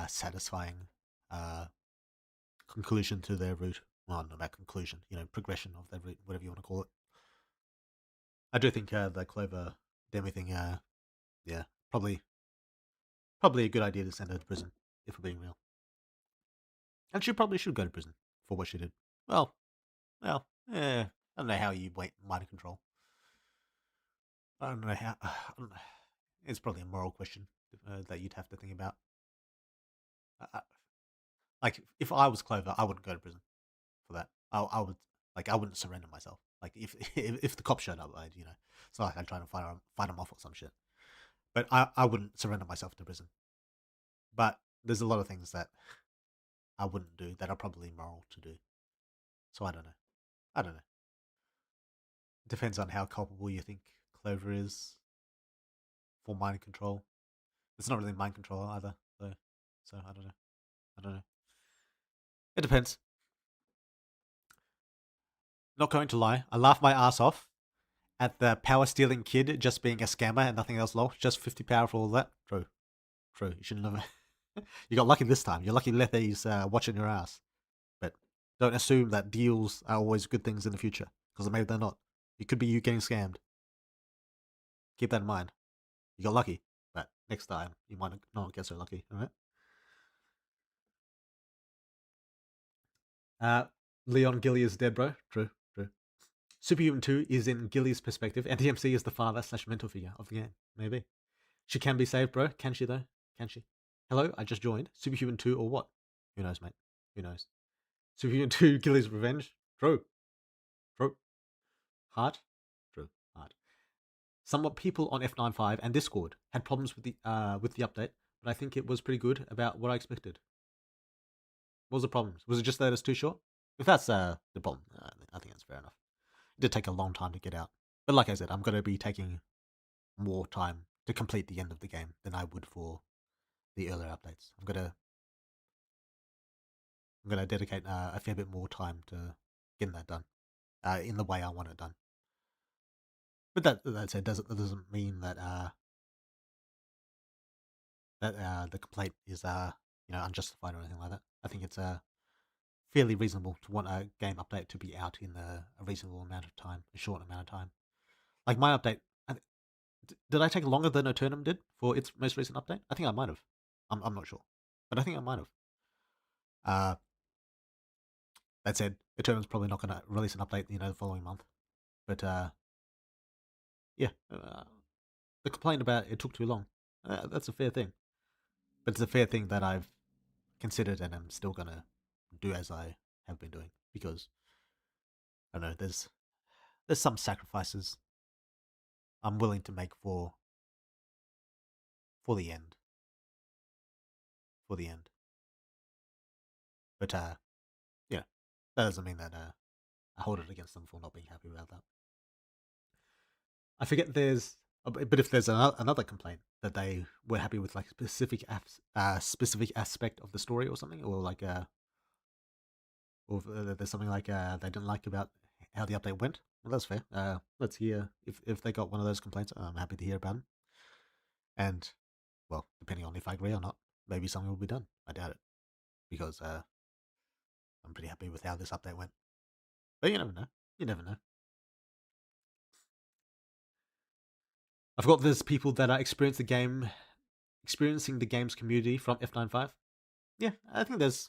satisfying conclusion to their route. Well, not about conclusion, progression of their route, whatever you want to call it. I do think the Clover Demi thing, yeah, probably a good idea to send her to prison, if we're being real. And she probably should go to prison for what she did. Well, I don't know how you mind control. I don't know how. It's probably a moral question that you'd have to think about. Like, if I was Clover, I wouldn't go to prison for that. I would, like, I wouldn't surrender myself. Like, if the cops showed up, it's not like I'd try to fight them off or some shit. But I wouldn't surrender myself to prison. But there's a lot of things that I wouldn't do that are probably moral to do. So I don't know. It depends on how culpable you think Clover is for mind control. It's not really mind control either, though. So I don't know. It depends. Not going to lie, I laughed my ass off at the power stealing kid just being a scammer and nothing else. Lol, just 50 power for all that. True. You shouldn't have. You got lucky this time. You're lucky Lethy's watching your ass. But don't assume that deals are always good things in the future, because maybe they're not. It could be you getting scammed. Keep that in mind. You got lucky, but next time you might not get so lucky. All right. Leon Gilly is dead, bro. True. Superhuman 2 is in Gilly's perspective, and TMC is the father/mentor figure of the game. Maybe. She can be saved, bro. Can she, though? Can she? Hello, I just joined. Superhuman 2 or what? Who knows, mate? Who knows? Superhuman 2, Gilly's Revenge. True. Hard. True. Hard. Somewhat people on F95 and Discord had problems with the update, but I think it was pretty good about what I expected. What was the problem? Was it just that it's too short? If that's the problem, I think that's fair enough. It did take a long time to get out. But like I said, I'm going to be taking more time to complete the end of the game than I would for the earlier updates. I'm gonna dedicate a fair bit more time to getting that done in the way I want it done. But that said, doesn't mean that the complaint is unjustified or anything like that. I think it's fairly reasonable to want a game update to be out in a reasonable amount of time, a short amount of time. Like my update, did I take longer than Eternum did for its most recent update? I think I might have. I'm not sure, but I think I might have. That said, Eternum's probably not going to release an update, the following month. But yeah, the complaint about it took too long. That's a fair thing, but it's a fair thing that I've considered and I'm still gonna do as I have been doing, because I don't know there's some sacrifices I'm willing to make for the end. But yeah, that doesn't mean that I hold it against them for not being happy about that. I forget but if there's another complaint that they were happy with, like specific aspect of the story or something, or like or there's something like they didn't like about how the update went, Well, that's fair. Let's hear if they got one of those complaints. I'm happy to hear about them. And well, depending on if I agree or not, maybe something will be done. I doubt it because I'm pretty happy with how this update went. But you never know. You never know. I've got there's people that are experiencing the game's community from F95. Yeah, I think there's.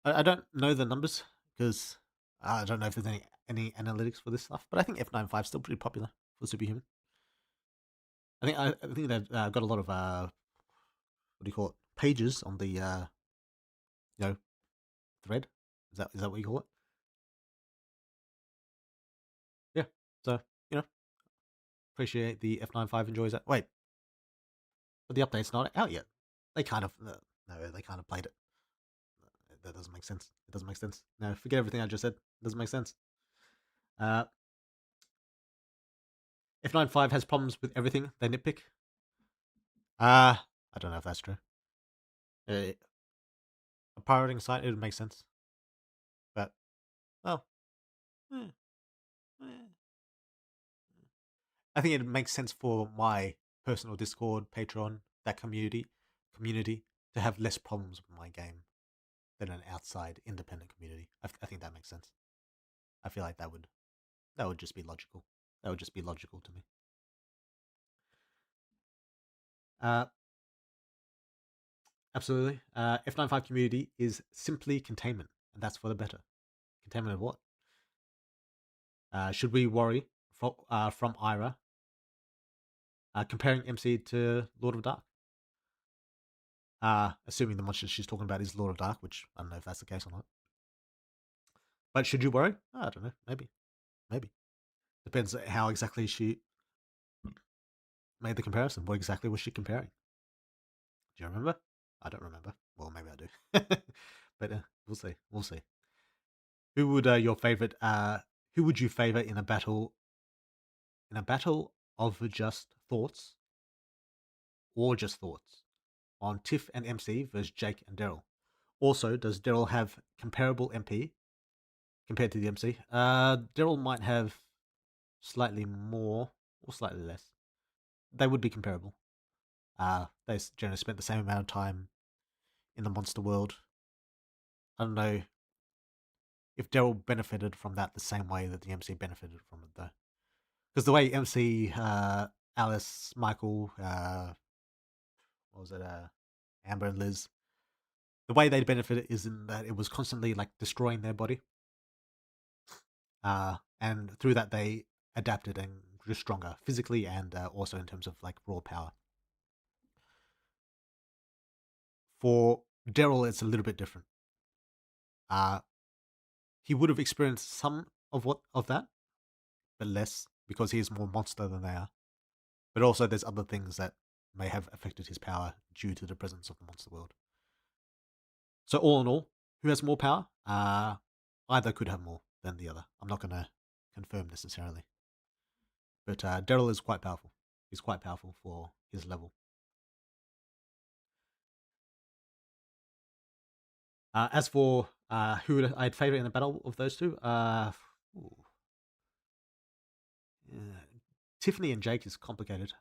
I don't know the numbers because I don't know if there's any analytics for this stuff. But I think F95 is still pretty popular for Superhuman. I think they've got a lot of what do you call it, pages on the thread. Is that what you call it? Yeah. So you know, appreciate the F95 enjoys that. Wait, but the update's not out yet. They kind of no, they kind of played it. That doesn't make sense. It doesn't make sense. No, forget everything I just said. It doesn't make sense. F95 has problems with everything. They nitpick. I don't know if that's true. A pirating site, it would make sense. But, well, eh, eh. I think it makes sense for my personal Discord, Patreon, that community to have less problems with my game than an outside independent community. I think that makes sense. I feel like that would just be logical. That would just be logical to me. Absolutely. F95 community is simply containment, and that's for the better. Containment of what? Should we worry from Ira comparing MC to Lord of Dark? Assuming the monster she's talking about is Lord of Dark, which I don't know if that's the case or not. But should you worry? I don't know. Maybe. Depends how exactly she made the comparison. What exactly was she comparing? Do you remember? I don't remember. Well, maybe I do. But we'll see. We'll see. Who would your favorite? Who would you favor in a battle? In a battle of just thoughts, or just thoughts, on Tiff and MC versus Jake and Daryl. Also, does Daryl have comparable MP compared to the MC? Daryl might have slightly more or slightly less. They would be comparable. They generally spent the same amount of time in the monster world. I don't know if Daryl benefited from that the same way that the MC benefited from it, though. Because the way MC, Alice, Michael, what was it, Amber and Liz, the way they benefited is in that it was constantly like destroying their body. And through that they adapted and grew stronger physically and also in terms of like raw power. For Daryl, it's a little bit different. He would have experienced some of that, but less because he is more monster than they are. But also, there's other things that may have affected his power due to the presence of the monster world. So all in all, who has more power? Either could have more than the other. I'm not going to confirm necessarily. But Daryl is quite powerful. He's quite powerful for his level. As for who I'd favorite in the battle of those two, Tiffany and Jake is complicated.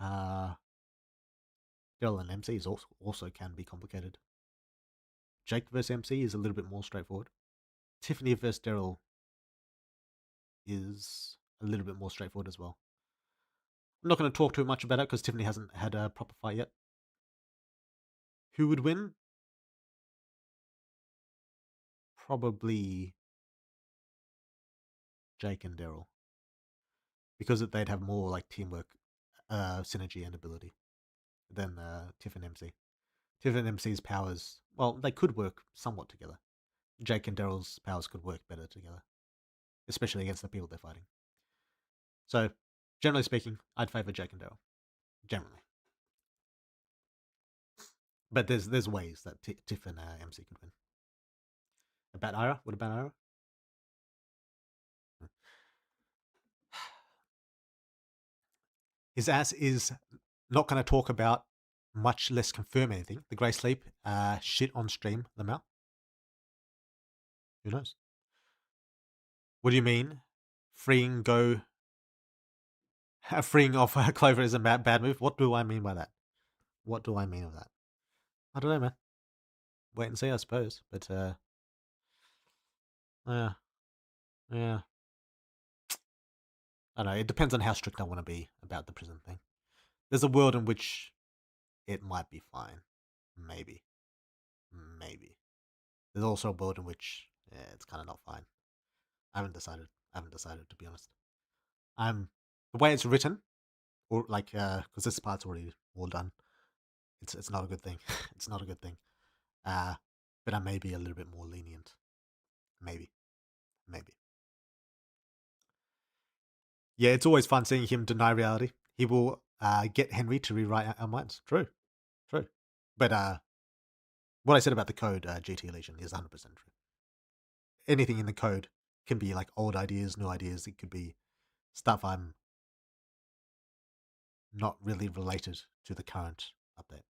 Daryl and MC is also can be complicated. Jake versus MC is a little bit more straightforward. Tiffany versus Daryl is a little bit more straightforward as well. I'm not going to talk too much about it because Tiffany hasn't had a proper fight yet. Who would win? Probably Jake and Daryl. Because they'd have more like teamwork, synergy and ability than Tiff and MC. Tiff and MC's powers, well, they could work somewhat together. Jake and Daryl's powers could work better together, especially against the people they're fighting. So, generally speaking, I'd favor Jake and Daryl. Generally. But there's ways that Tiff and MC could win. About Ira? What about Ira? His ass is not going to talk about, much less confirm anything. The Grey Sleep shit on stream, the mouth. Who knows? What do you mean? Freeing off Clover is a bad move? What do I mean by that? What do I mean of that? I don't know, man. Wait and see, I suppose. But, yeah. Yeah. I don't know. It depends on how strict I want to be about the prison thing. There's a world in which it might be fine. Maybe. Maybe. There's also a world in which it's kind of not fine. I haven't decided. To be honest. The way it's written, or like, because this part's already all done. It's not a good thing. It's not a good thing. But I may be a little bit more lenient. Maybe. Yeah, it's always fun seeing him deny reality. He will get Henry to rewrite our minds. True. But what I said about the code, GT Legion, is 100% true. Anything in the code can be like old ideas, new ideas. It could be stuff I'm not really related to the current update.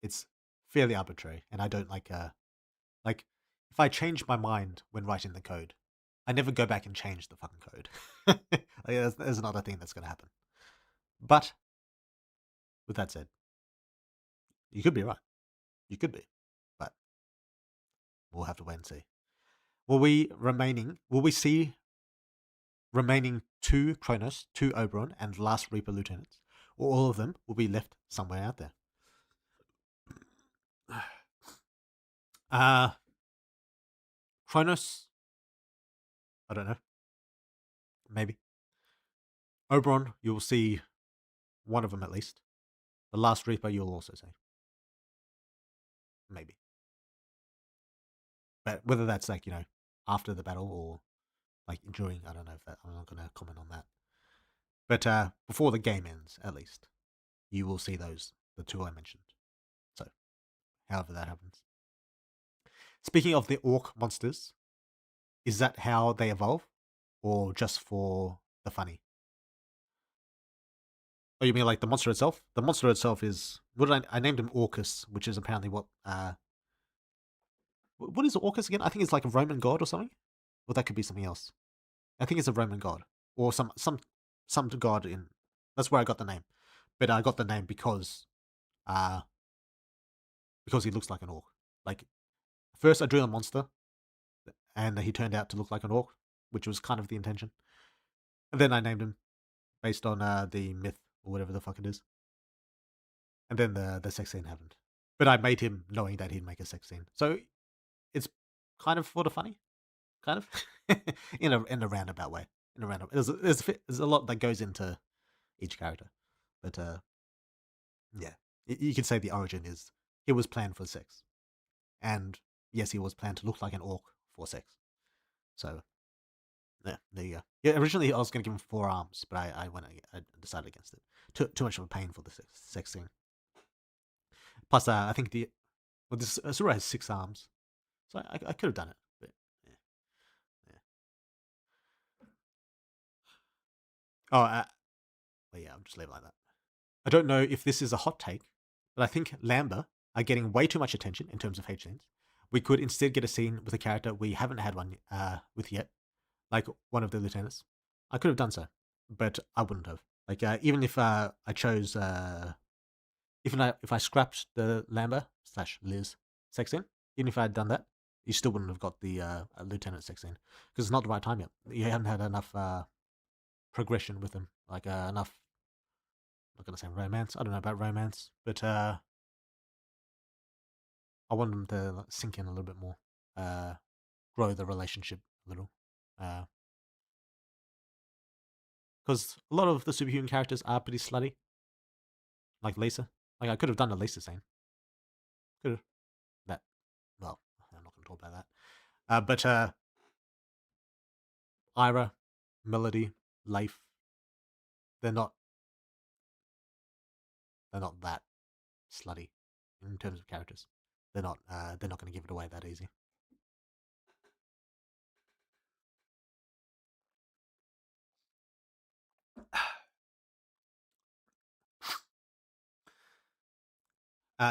It's fairly arbitrary, and I don't like if I change my mind when writing the code, I never go back and change the fucking code. There's another thing that's going to happen. But with that said, you could be right. You could be, but we'll have to wait and see. Will we see remaining 2 Kronos, 2 Oberon, and last Reaper lieutenants, or all of them will be left somewhere out there? Kronos, I don't know. Maybe. Oberon, you'll see one of them at least. The last Reaper, you'll also see. Maybe. But whether that's like, after the battle or like during, I don't know if that, I'm not going to comment on that. But before the game ends, at least, you will see the 2 I mentioned. So, however that happens. Speaking of the orc monsters, is that how they evolve? Or just for the funny? Oh, you mean like the monster itself? The monster itself is... I named him Orcus, which is apparently what... what is Orcus again? I think it's like a Roman god or something? Or that could be something else. I think it's a Roman god. Or some god in... That's where I got the name. But I got the name because he looks like an orc. Like, first I drew a monster, and he turned out to look like an orc, which was kind of the intention. And then I named him based on the myth, or whatever the fuck it is. And then the sex scene happened. But I made him knowing that he'd make a sex scene. So it's kind of for the funny. Kind of. in a roundabout way. There's a lot that goes into each character. But yeah. You could say the origin is he was planned for sex. And yes, he was planned to look like an orc for sex. So yeah, there you go. Yeah, originally I was going to give him 4 arms, but I decided against it. Too much of a pain for the sex scene. Plus, I think this Asura has 6 arms, so I could have done it, but yeah. Oh, well, yeah, I'll just leave it like that. I don't know if this is a hot take, but I think Lambda are getting way too much attention in terms of H scenes. We could instead get a scene with a character we haven't had one with yet, like one of the lieutenants. I could have done so, but I wouldn't have. Like, even if I chose, if I scrapped the Lambda / Liz sex scene, even if I had done that, you still wouldn't have got the lieutenant sex scene because it's not the right time yet. You haven't had enough progression with them, like enough. I'm not gonna say romance. I don't know about romance, but I want them to sink in a little bit more, grow the relationship a little. Because a lot of the superhuman characters are pretty slutty. Like Lisa. Like, I could have done a Lisa scene. Could have. That. Well, I'm not going to talk about that. But Ira, Melody, Leif, they're not that slutty in terms of characters. They're not going to give it away that easy.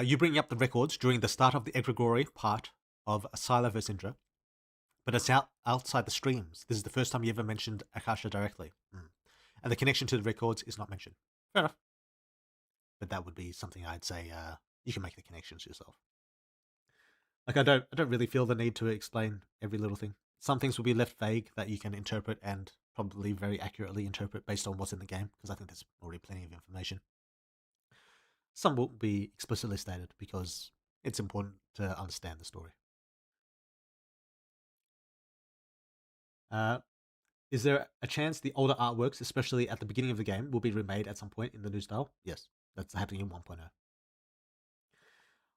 You bringing up the records during the start of the egregory part of Silo vs. Indra But it's outside the streams. This is the first time you ever mentioned Akasha directly. And the connection to the records is not mentioned. Fair enough. But that would be something I'd say you can make the connections yourself. Like I don't really feel the need to explain every little thing. Some things will be left vague that you can interpret and probably very accurately interpret based on what's in the game, because I think there's already plenty of information. Some will be explicitly stated because it's important to understand the story. Is there a chance the older artworks, especially at the beginning of the game, will be remade at some point in the new style? Yes, that's happening in 1.0.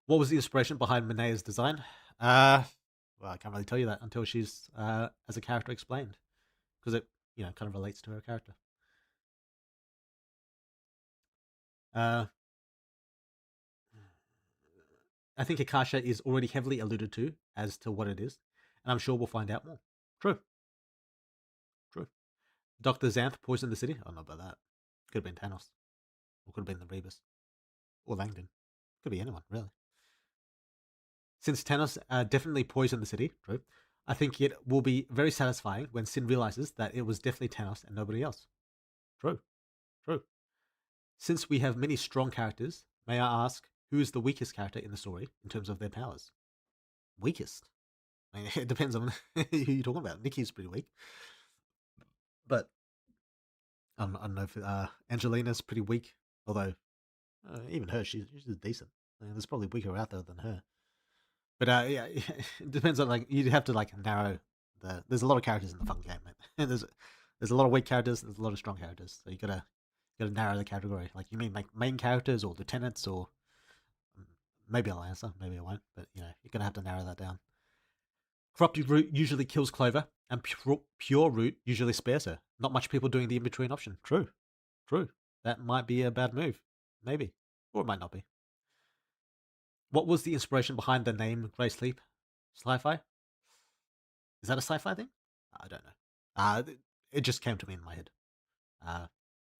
What was the inspiration behind Minaya's design? Well, I can't really tell you that until she's as a character explained, because it kind of relates to her character. I think Akasha is already heavily alluded to as to what it is, and I'm sure we'll find out more. True. Dr. Xanth poisoned the city? I don't know about that. Could have been Thanos. Or could have been the Rebus. Or Langdon. Could be anyone, really. Since Thanos definitely poisoned the city, true, I think it will be very satisfying when Sin realizes that it was definitely Thanos and nobody else. True. Since we have many strong characters, may I ask, who is the weakest character in the story in terms of their powers? Weakest? I mean, it depends on who you're talking about. Nikki's pretty weak. But I don't know if Angelina's pretty weak. Although, even her, she's decent. I mean, there's probably weaker out there than her. But yeah, it depends on you'd have to narrow the. There's a lot of characters in the fucking game, man. There's a lot of weak characters. There's a lot of strong characters. So you gotta narrow the category. Like you mean main characters or lieutenants or maybe I'll answer, maybe I won't. But you're gonna have to narrow that down. Corrupted Root usually kills Clover, and Pure Root usually spares her. Not much people doing the in-between option. True. That might be a bad move. Maybe. Or it might not be. What was the inspiration behind the name Grey Sleep? Sci-fi? Is that a sci-fi thing? I don't know. It just came to me in my head.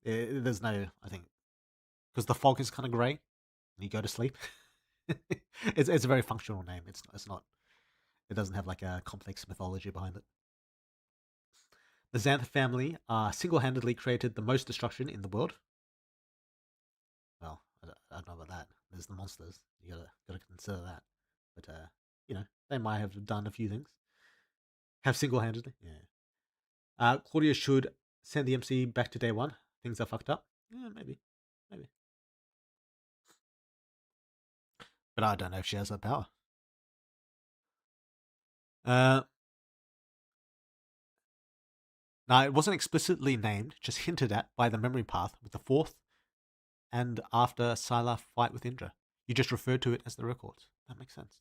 There's no, I think, because the fog is kind of grey, and you go to sleep. It's a very functional name. It's not. It doesn't have a complex mythology behind it. The Xanth family single-handedly created the most destruction in the world. Well, I don't know about that. There's the monsters. You gotta consider that. But they might have done a few things. Have single-handedly, yeah. Claudia should send the MC back to day one. Things are fucked up. Yeah, maybe. But I don't know if she has that power. Now, it wasn't explicitly named, just hinted at by the memory path with the fourth and after Sylar fight with Indra. You just referred to it as the records. That makes sense.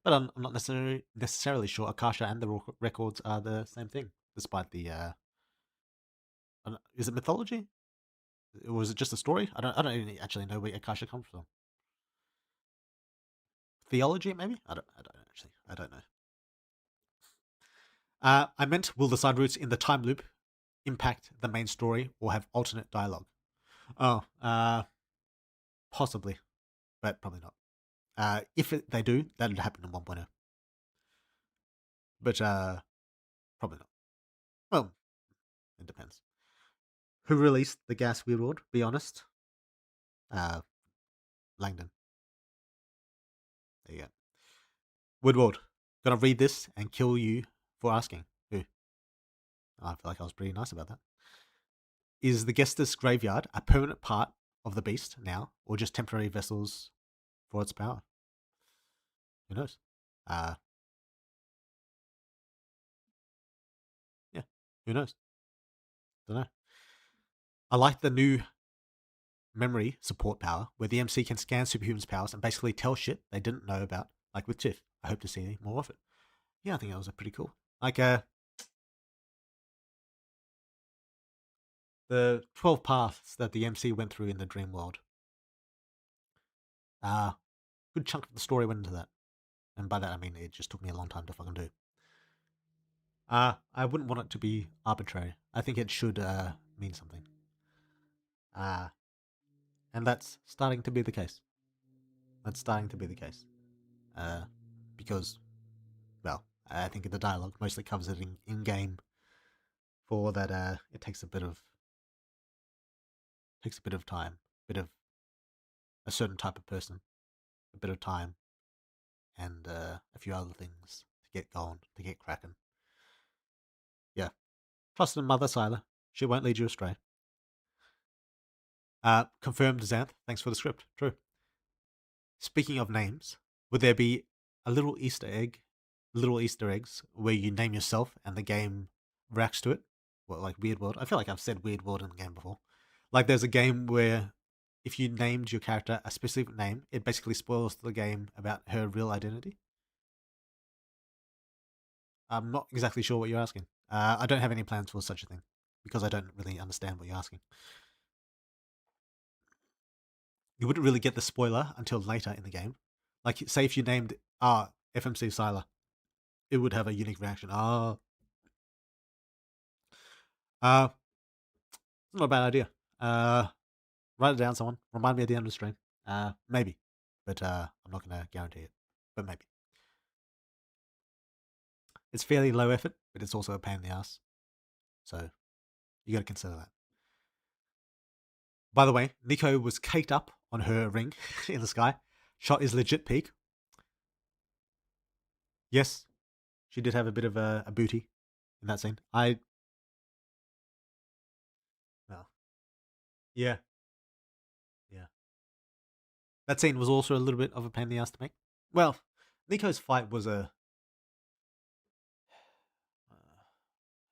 But I'm not necessarily sure Akasha and the records are the same thing, despite the. Is it mythology? Or was it just a story? I don't even actually know where Akasha comes from. Theology, maybe? I don't know. I meant, will the side routes in the time loop impact the main story or have alternate dialogue? Oh, possibly, but probably not. If they do, that'd happen in 1.0. But probably not. Well, it depends. Who released the gas Woodward? Be honest. Langdon. There you go. Woodward. Gonna read this and kill you for asking. Who? I feel like I was pretty nice about that. Is the Gestus graveyard a permanent part of the beast now, or just temporary vessels for its power? Who knows? Yeah, who knows? Don't know. I like the new memory support power, where the MC can scan superhumans' powers and basically tell shit they didn't know about, like with Tiff. I hope to see more of it. Yeah, I think that was pretty cool. The 12 paths that the MC went through in the dream world. Good chunk of the story went into that. And by that I mean it just took me a long time to fucking do. I wouldn't want it to be arbitrary. I think it should mean something. And that's starting to be the case. Because, well, I think the dialogue mostly covers it in game. For that, it takes a bit of time, a bit of a certain type of person, a bit of time, and a few other things to get going, to get cracking. Yeah, trust in Mother Sylar. She won't lead you astray. Confirmed, Xanth. Thanks for the script. True. Speaking of names, would there be a little Easter eggs where you name yourself and the game reacts to it? Well, like Weird World. I feel like I've said Weird World in the game before. Like there's a game where if you named your character a specific name, it basically spoils the game about her real identity. I'm not exactly sure what you're asking. I don't have any plans for such a thing because I don't really understand what you're asking. You wouldn't really get the spoiler until later in the game. Like, say if you named FMC Sylar, it would have a unique reaction. It's not a bad idea. Write it down, someone. Remind me at the end of the stream. Maybe. But I'm not going to guarantee it. But maybe. It's fairly low effort, but it's also a pain in the ass. So, you got to consider that. By the way, Nico was caked up on her ring in the sky. Shot is legit peak. Yes, she did have a bit of a booty in that scene. Well, yeah. Yeah. That scene was also a little bit of a pain in the ass to make. Well, Nico's fight was a...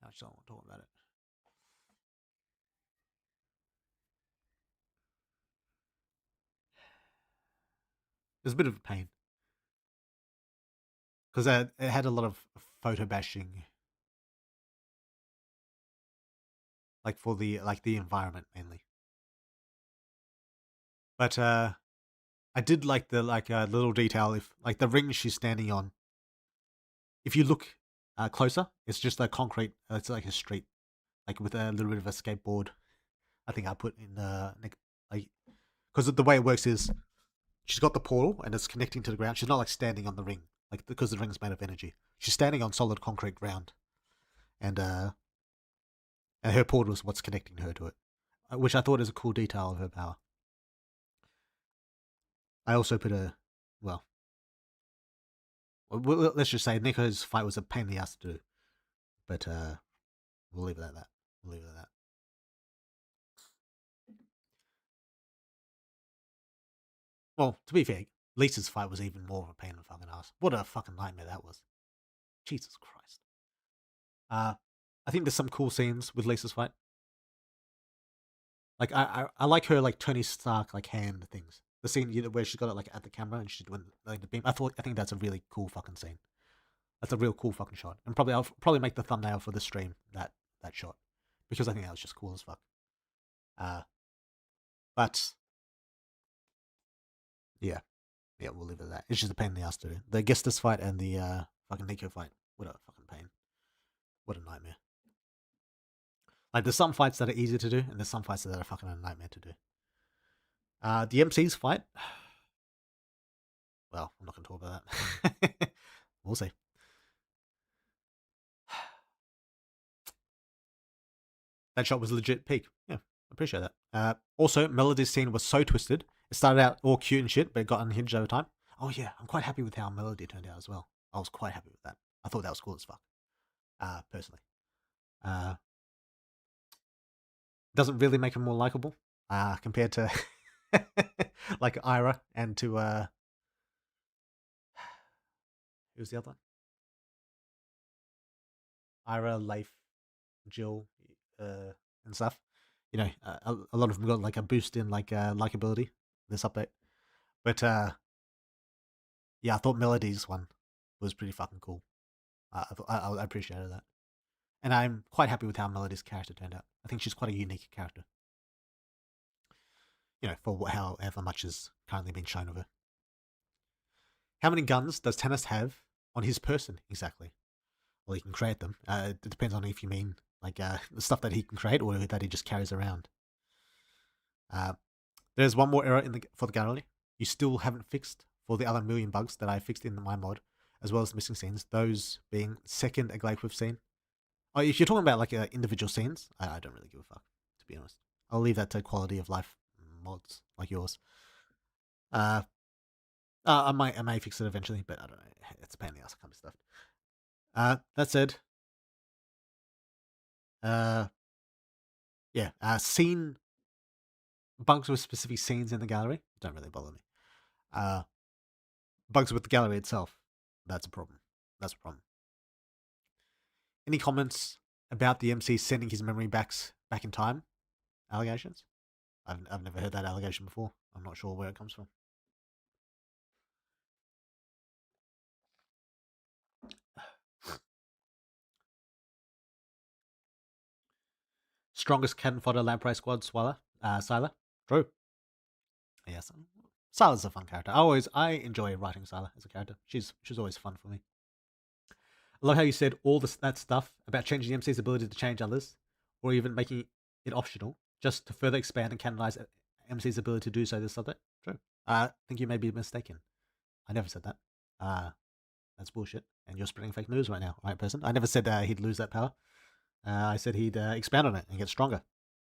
I just don't want to talk about it. It was a bit of a pain. Because it had a lot of photo bashing. Like for the environment mainly. But I did like the little detail, if like the ring she's standing on, if you look closer, it's just a concrete, it's like a street, like with a little bit of a skateboard. I think I put in like, because the way it works is she's got the portal and it's connecting to the ground. She's not like standing on the ring, like because the ring's made of energy. She's standing on solid concrete ground, and her portal is what's connecting her to it, which I thought is a cool detail of her power. I also put well, let's just say Nico's fight was a pain in the ass to do, but we'll leave it at that. Well, to be fair, Lisa's fight was even more of a pain in the fucking ass. What a fucking nightmare that was. Jesus Christ. I think there's some cool scenes with Lisa's fight. Like I like her like Tony Stark like hand things. The scene where she's got it like at the camera and she's doing like the beam. I think that's a really cool fucking scene. That's a real cool fucking shot. And I'll probably make the thumbnail for the stream that shot, because I think that was just cool as fuck. But yeah, we'll leave it at that. It's just a pain in the ass to do. The Gestus fight and the fucking Nico fight. What a fucking pain. What a nightmare. Like there's some fights that are easy to do, and there's some fights that are fucking a nightmare to do. The MC's fight. Well, I'm not going to talk about that. We'll see. That shot was legit peak. Yeah, appreciate that. Also, Melody's scene was so twisted. It started out all cute and shit, but it got unhinged over time. Oh yeah, I'm quite happy with how Melody turned out as well. I was quite happy with that. I thought that was cool as fuck. Personally. Doesn't really make him more likable. Compared to like Ira and to who's the other one? Ira, Leif, Jill, and stuff. You know, a lot of them got like a boost in like likability this update. But yeah, I thought Melody's one was pretty fucking cool. I appreciated that, and I'm quite happy with how Melody's character turned out. I think she's quite a unique character. You know, for however much has currently been shown of her. How many guns does Tennis have on his person exactly? Well, he can create them. It depends on if you mean like the stuff that he can create or that he just carries around. There's one more error for the gallery. You still haven't fixed for the other million bugs that I fixed in my mod. as well as missing scenes. Those being second a Glaive scene. Oh, if you're talking about like individual scenes, I don't really give a fuck, to be honest. I'll leave that to quality of life mods like yours. I may fix it eventually, but I don't know. It's a pain in the ass kind of stuff. That said, scene bugs with specific scenes in the gallery don't really bother me. Bugs with the gallery itself, that's a problem. That's a problem. Any comments about the MC sending his memory back in time? Allegations? I've never heard that allegation before. I'm not sure where it comes from. Strongest cannon fodder lamprey squad, Sylar. True. Yes, Sylar's a fun character. I enjoy writing Sylar as a character. She's always fun for me. I love how you said all that stuff about changing the MC's ability to change others, or even making it optional, just to further expand and canonize MC's ability to do so. This subject. True. I think you may be mistaken. I never said that. That's bullshit. And you're spreading fake news right now, right, person? I never said he'd lose that power. I said he'd expand on it and get stronger,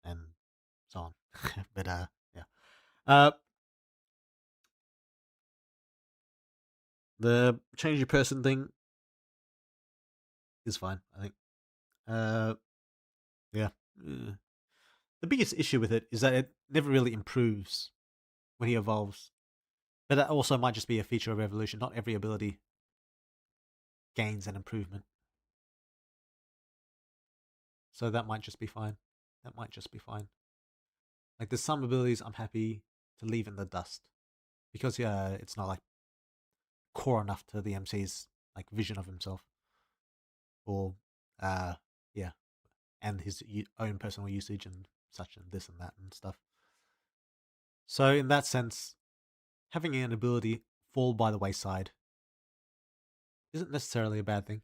and so on. But yeah. The change your person thing is fine, I think. Yeah. The biggest issue with it is that it never really improves when he evolves. But that also might just be a feature of evolution. Not every ability gains an improvement. So that might just be fine. That might just be fine. Like, there's some abilities I'm happy to leave in the dust. Because, yeah, it's not, like, core enough to the MC's, like, vision of himself. Or, yeah. And his own personal usage and such and this and that and stuff. So, in that sense, having an ability fall by the wayside isn't necessarily a bad thing.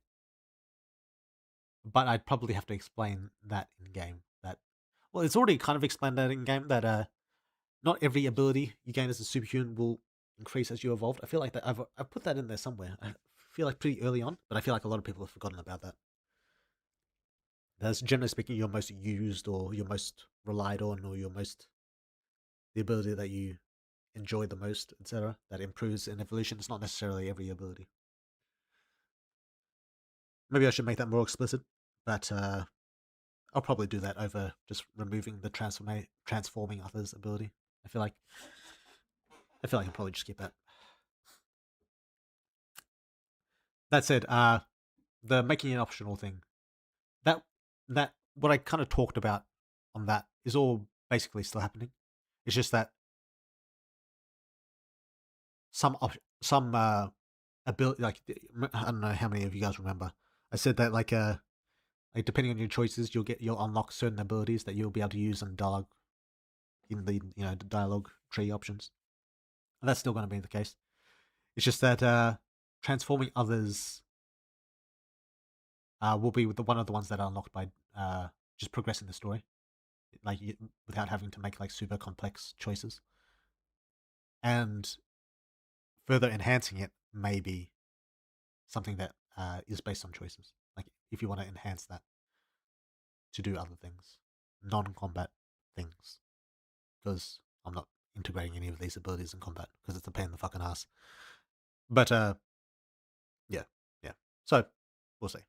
But I'd probably have to explain that in game. Well, it's already kind of explained that in game that not every ability you gain as a superhuman will increase as you evolve. I feel like that I've put that in there somewhere. I feel like pretty early on, but I feel like a lot of people have forgotten about that. That's generally speaking your most used or your most relied on or the ability that you enjoy the most, etc. That improves in evolution. It's not necessarily every ability. Maybe I should make that more explicit, but I'll probably do that over just removing the transforming others ability. I feel like I'll probably just skip that. That said, the making it optional thing, that what I kind of talked about on that is all basically still happening. It's just that some ability, like, I don't know how many of you guys remember. I said that like depending on your choices, you'll unlock certain abilities that you'll be able to use in dialogue, in the the dialogue tree options, and that's still going to be the case. It's just that transforming others will be one of the ones that are unlocked by just progressing the story, like without having to make like super complex choices, and further enhancing it may be something that is based on choices. Like if you want to enhance that to do other things, non-combat things, because I'm not integrating any of these abilities in combat because it's a pain in the fucking ass. But yeah. So we'll see.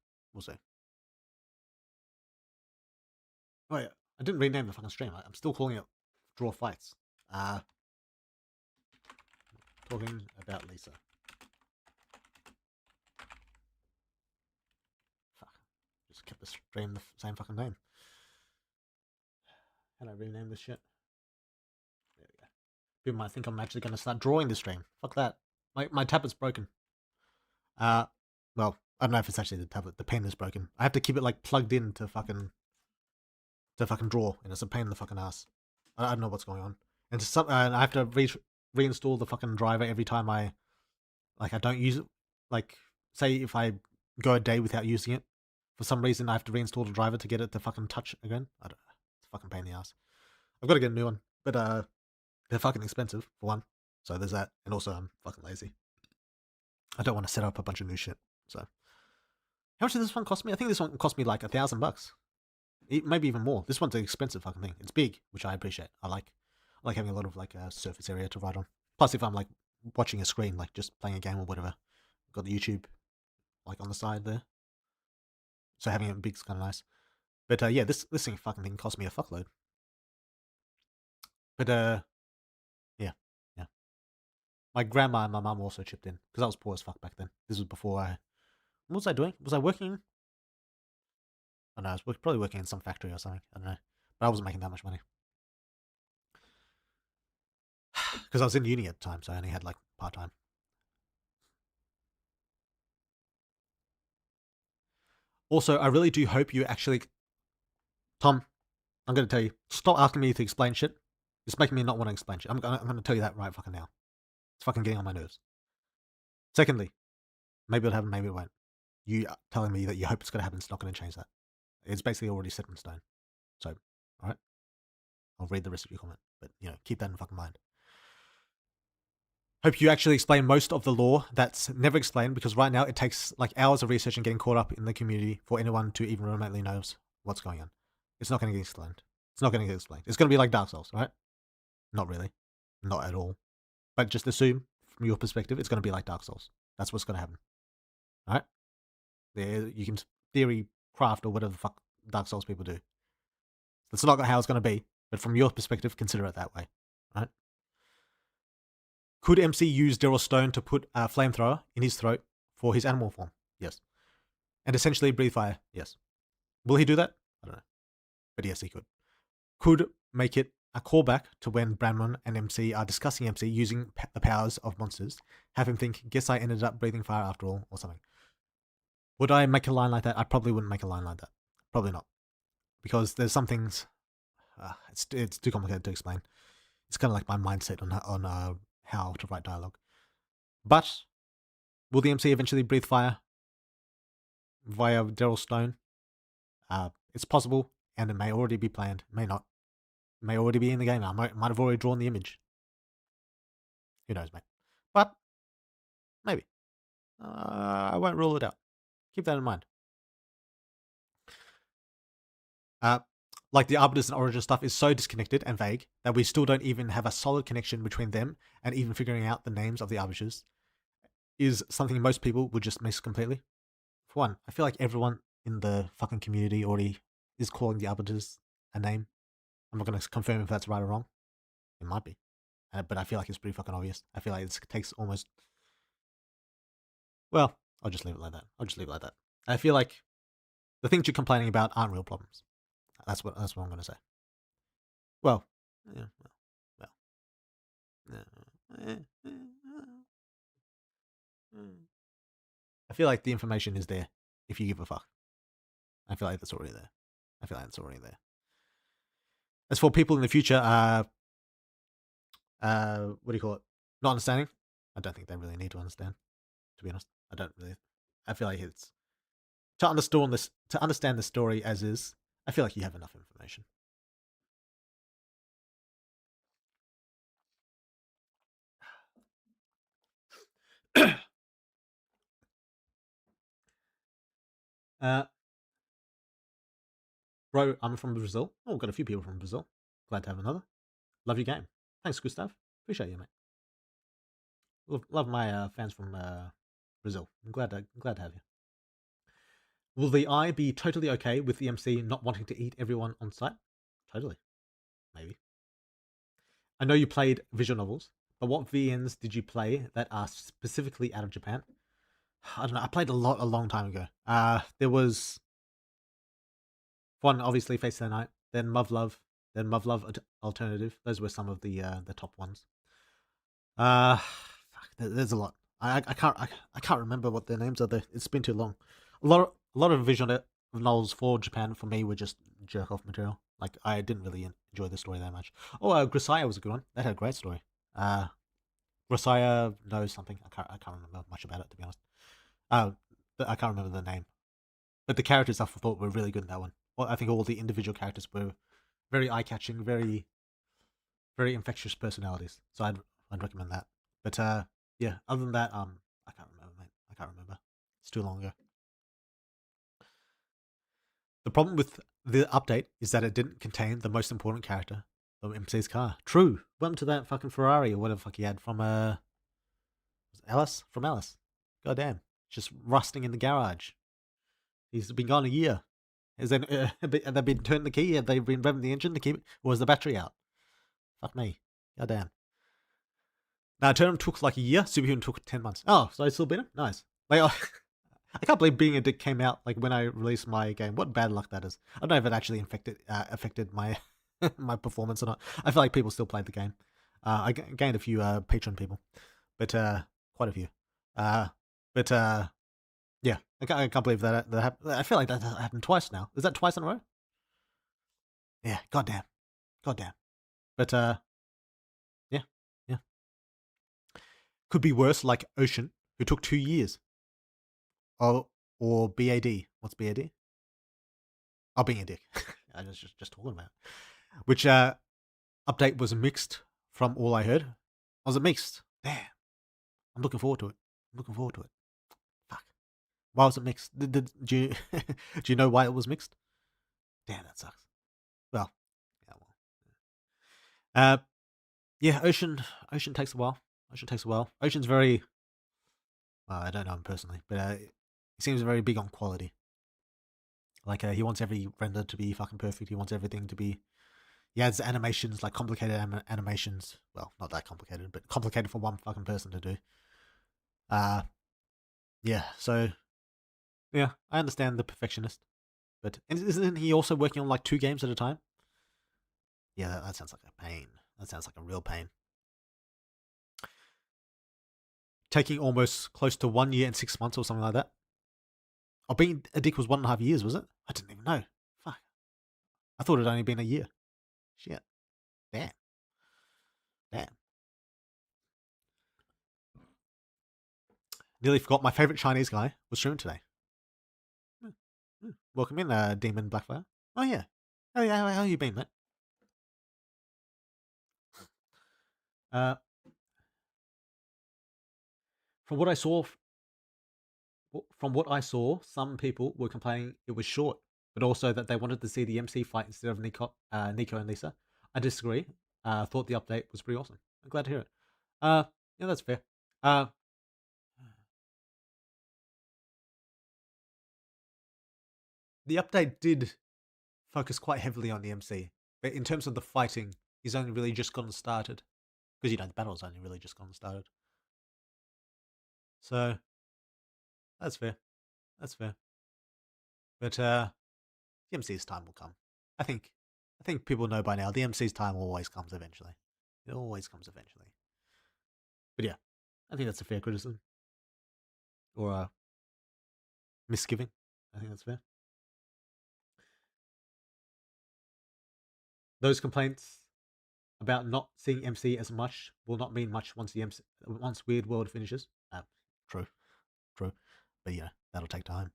Oh yeah, I didn't rename the fucking stream. I'm still calling it Draw Fights. Talking about Lisa. Fuck. Just kept the stream the same fucking name. How do I rename this shit? There we go. People might think I'm actually going to start drawing the stream. Fuck that. My tablet's broken. Well, I don't know if it's actually the tablet. The pen is broken. I have to keep it like plugged in to fucking draw, and it's a pain in the fucking ass. I don't know what's going on, and I have to reinstall the fucking driver every time I don't use it. Like, say if I go a day without using it, for some reason I have to reinstall the driver to get it to fucking touch again. I don't know. It's a fucking pain in the ass. I've got to get a new one, but they're fucking expensive for one. So there's that, and also I'm fucking lazy. I don't want to set up a bunch of new shit. So, how much did this one cost me? I think this one cost me like $1,000. Maybe even more. This one's an expensive fucking thing. It's big, which I appreciate. I like having a lot of like a surface area to write on. Plus, if I'm like watching a screen, like just playing a game or whatever, got the YouTube like on the side there. So having it big is kind of nice. But yeah, this fucking thing cost me a fuckload. But yeah. My grandma and my mum also chipped in because I was poor as fuck back then. This was before I. What was I doing? Was I working? I don't know. I was probably working in some factory or something. I don't know. But I wasn't making that much money because I was in uni at the time, so I only had like part time. Also, I really do hope you actually, Tom. I'm going to tell you, stop asking me to explain shit. It's making me not want to explain shit. I'm going to tell you that right fucking now. It's fucking getting on my nerves. Secondly, maybe it'll happen, maybe it won't. You telling me that you hope it's going to happen is not going to change that. It's basically already set in stone. So, all right, I'll read the rest of your comment, but keep that in fucking mind. Hope you actually explain most of the lore that's never explained, because right now it takes like hours of research and getting caught up in the community for anyone to even remotely knows what's going on. It's not going to get explained. It's not going to get explained. It's going to be like Dark Souls, right? Not really. Not at all. But just assume, from your perspective, it's going to be like Dark Souls. That's what's going to happen. Alright? You can theory craft or whatever the fuck Dark Souls people do. That's not how it's going to be, but from your perspective, consider it that way. Right? Could MC use Daryl Stone to put a flamethrower in his throat for his animal form? Yes. And essentially breathe fire? Yes. Will he do that? I don't know. But yes, he could. Could make it a callback to when Branman and MC are discussing MC using the powers of monsters. Have him think, guess I ended up breathing fire after all, or something. Would I make a line like that? I probably wouldn't make a line like that. Probably not. Because there's some things, it's too complicated to explain. It's kind of like my mindset on how to write dialogue. But will the MC eventually breathe fire via Daryl Stone? It's possible, and it may already be planned. May not. It may already be in the game. I might have already drawn the image. Who knows, mate? But maybe. I won't rule it out. Keep that in mind. Like the Arbiters and Origin stuff is so disconnected and vague that we still don't even have a solid connection between them, and even figuring out the names of the Arbiters is something most people would just miss completely. For one, I feel like everyone in the fucking community already is calling the Arbiters a name. I'm not going to confirm if that's right or wrong. It might be. But I feel like it's pretty fucking obvious. I feel like it takes almost... Well, I'll just leave it like that. I feel like the things you're complaining about aren't real problems. That's what I'm going to say. Well, yeah, I feel like the information is there if you give a fuck. I feel like that's already there. As for people in the future, what do you call it? Not understanding. I don't think they really need to understand. To be honest, I don't really. I feel like it's to understand the story as is. I feel like you have enough information. Bro, I'm from Brazil. Oh, got a few people from Brazil. Glad to have another. Love your game. Thanks, Gustav. Appreciate you, mate. Love my fans from Brazil. I'm glad to have you. Will the Eye be totally okay with the MC not wanting to eat everyone on site? Totally. Maybe. I know you played visual novels, but what VNs did you play that are specifically out of Japan? I don't know. I played a long time ago. There was one, obviously, Face of the Night, then Muv-Luv, then Muv-Luv Alternative. Those were some of the top ones. Fuck, there's a lot. I can't remember what their names are. It's been too long. A lot of visual novels for Japan for me were just jerk off material. Like I didn't really enjoy the story that much. Oh, Grisaya was a good one. That had a great story. Grisaya knows something. I can't remember much about it, to be honest. I can't remember the name, but the characters I thought were really good in that one. Well, I think all the individual characters were very eye catching, very very infectious personalities. So I'd recommend that. But yeah, other than that, I can't remember, mate. I can't remember. It's too long ago. The problem with the update is that it didn't contain the most important character of MC's car. True. What happened to that fucking Ferrari or whatever the fuck he had from Alice? From Alice. Goddamn. Just rusting in the garage. He's been gone a year. Has then have they been turning the key? Have they been revving the engine to keep it? Or is the battery out? Fuck me. Goddamn. Now, Eternum took like a year. Superhuman took 10 months. Oh, so I still beat him? Nice. Like, I can't believe Being a Dick came out like when I released my game. What bad luck that is. I don't know if it actually affected my my performance or not. I feel like people still played the game. I gained a few patron people, but quite a few. Yeah, I can't believe that happened. I feel like that happened twice now. Is that twice in a row? Yeah, goddamn. But yeah. Could be worse, like Ocean, who took 2 years. Oh, or BAD. What's BAD? Oh, Being a Dick. I was just talking about it. Which update was mixed from all I heard. Was it mixed? Damn. I'm looking forward to it. Fuck. Why was it mixed? Do you do you know why it was mixed? Damn, that sucks. Well, yeah. Ocean takes a while. Ocean's very. Well, I don't know him personally, but he seems very big on quality. Like he wants every render to be fucking perfect. He wants everything to be. He adds animations, like complicated animations. Well, not that complicated, but complicated for one fucking person to do. Yeah. So, yeah, I understand the perfectionist, but isn't he also working on like 2 games at a time? Yeah, that sounds like a pain. That sounds like a real pain. Taking almost close to 1 year and 6 months or something like that. Oh, Being a Dick was 1.5 years, was it? I didn't even know. Fuck. I thought it'd only been a year. Shit. Damn. Nearly forgot my favorite Chinese guy was streaming today. Welcome in, Demon Blackfire. Oh yeah. Oh yeah. How you been, mate? From what I saw, some people were complaining it was short, but also that they wanted to see the MC fight instead of Nico and Lisa. I disagree. Thought the update was pretty awesome. I'm glad to hear it. Yeah, that's fair. The update did focus quite heavily on the MC, but in terms of the fighting, he's only really just gotten started. Because, the battle's only really just gotten started. So, that's fair. But, the MC's time will come. I think people know by now, the MC's time always comes eventually. It always comes eventually. But yeah, I think that's a fair criticism. Or a misgiving. I think that's fair. Those complaints about not seeing MC as much will not mean much once Weird World finishes. True. But yeah, that'll take time.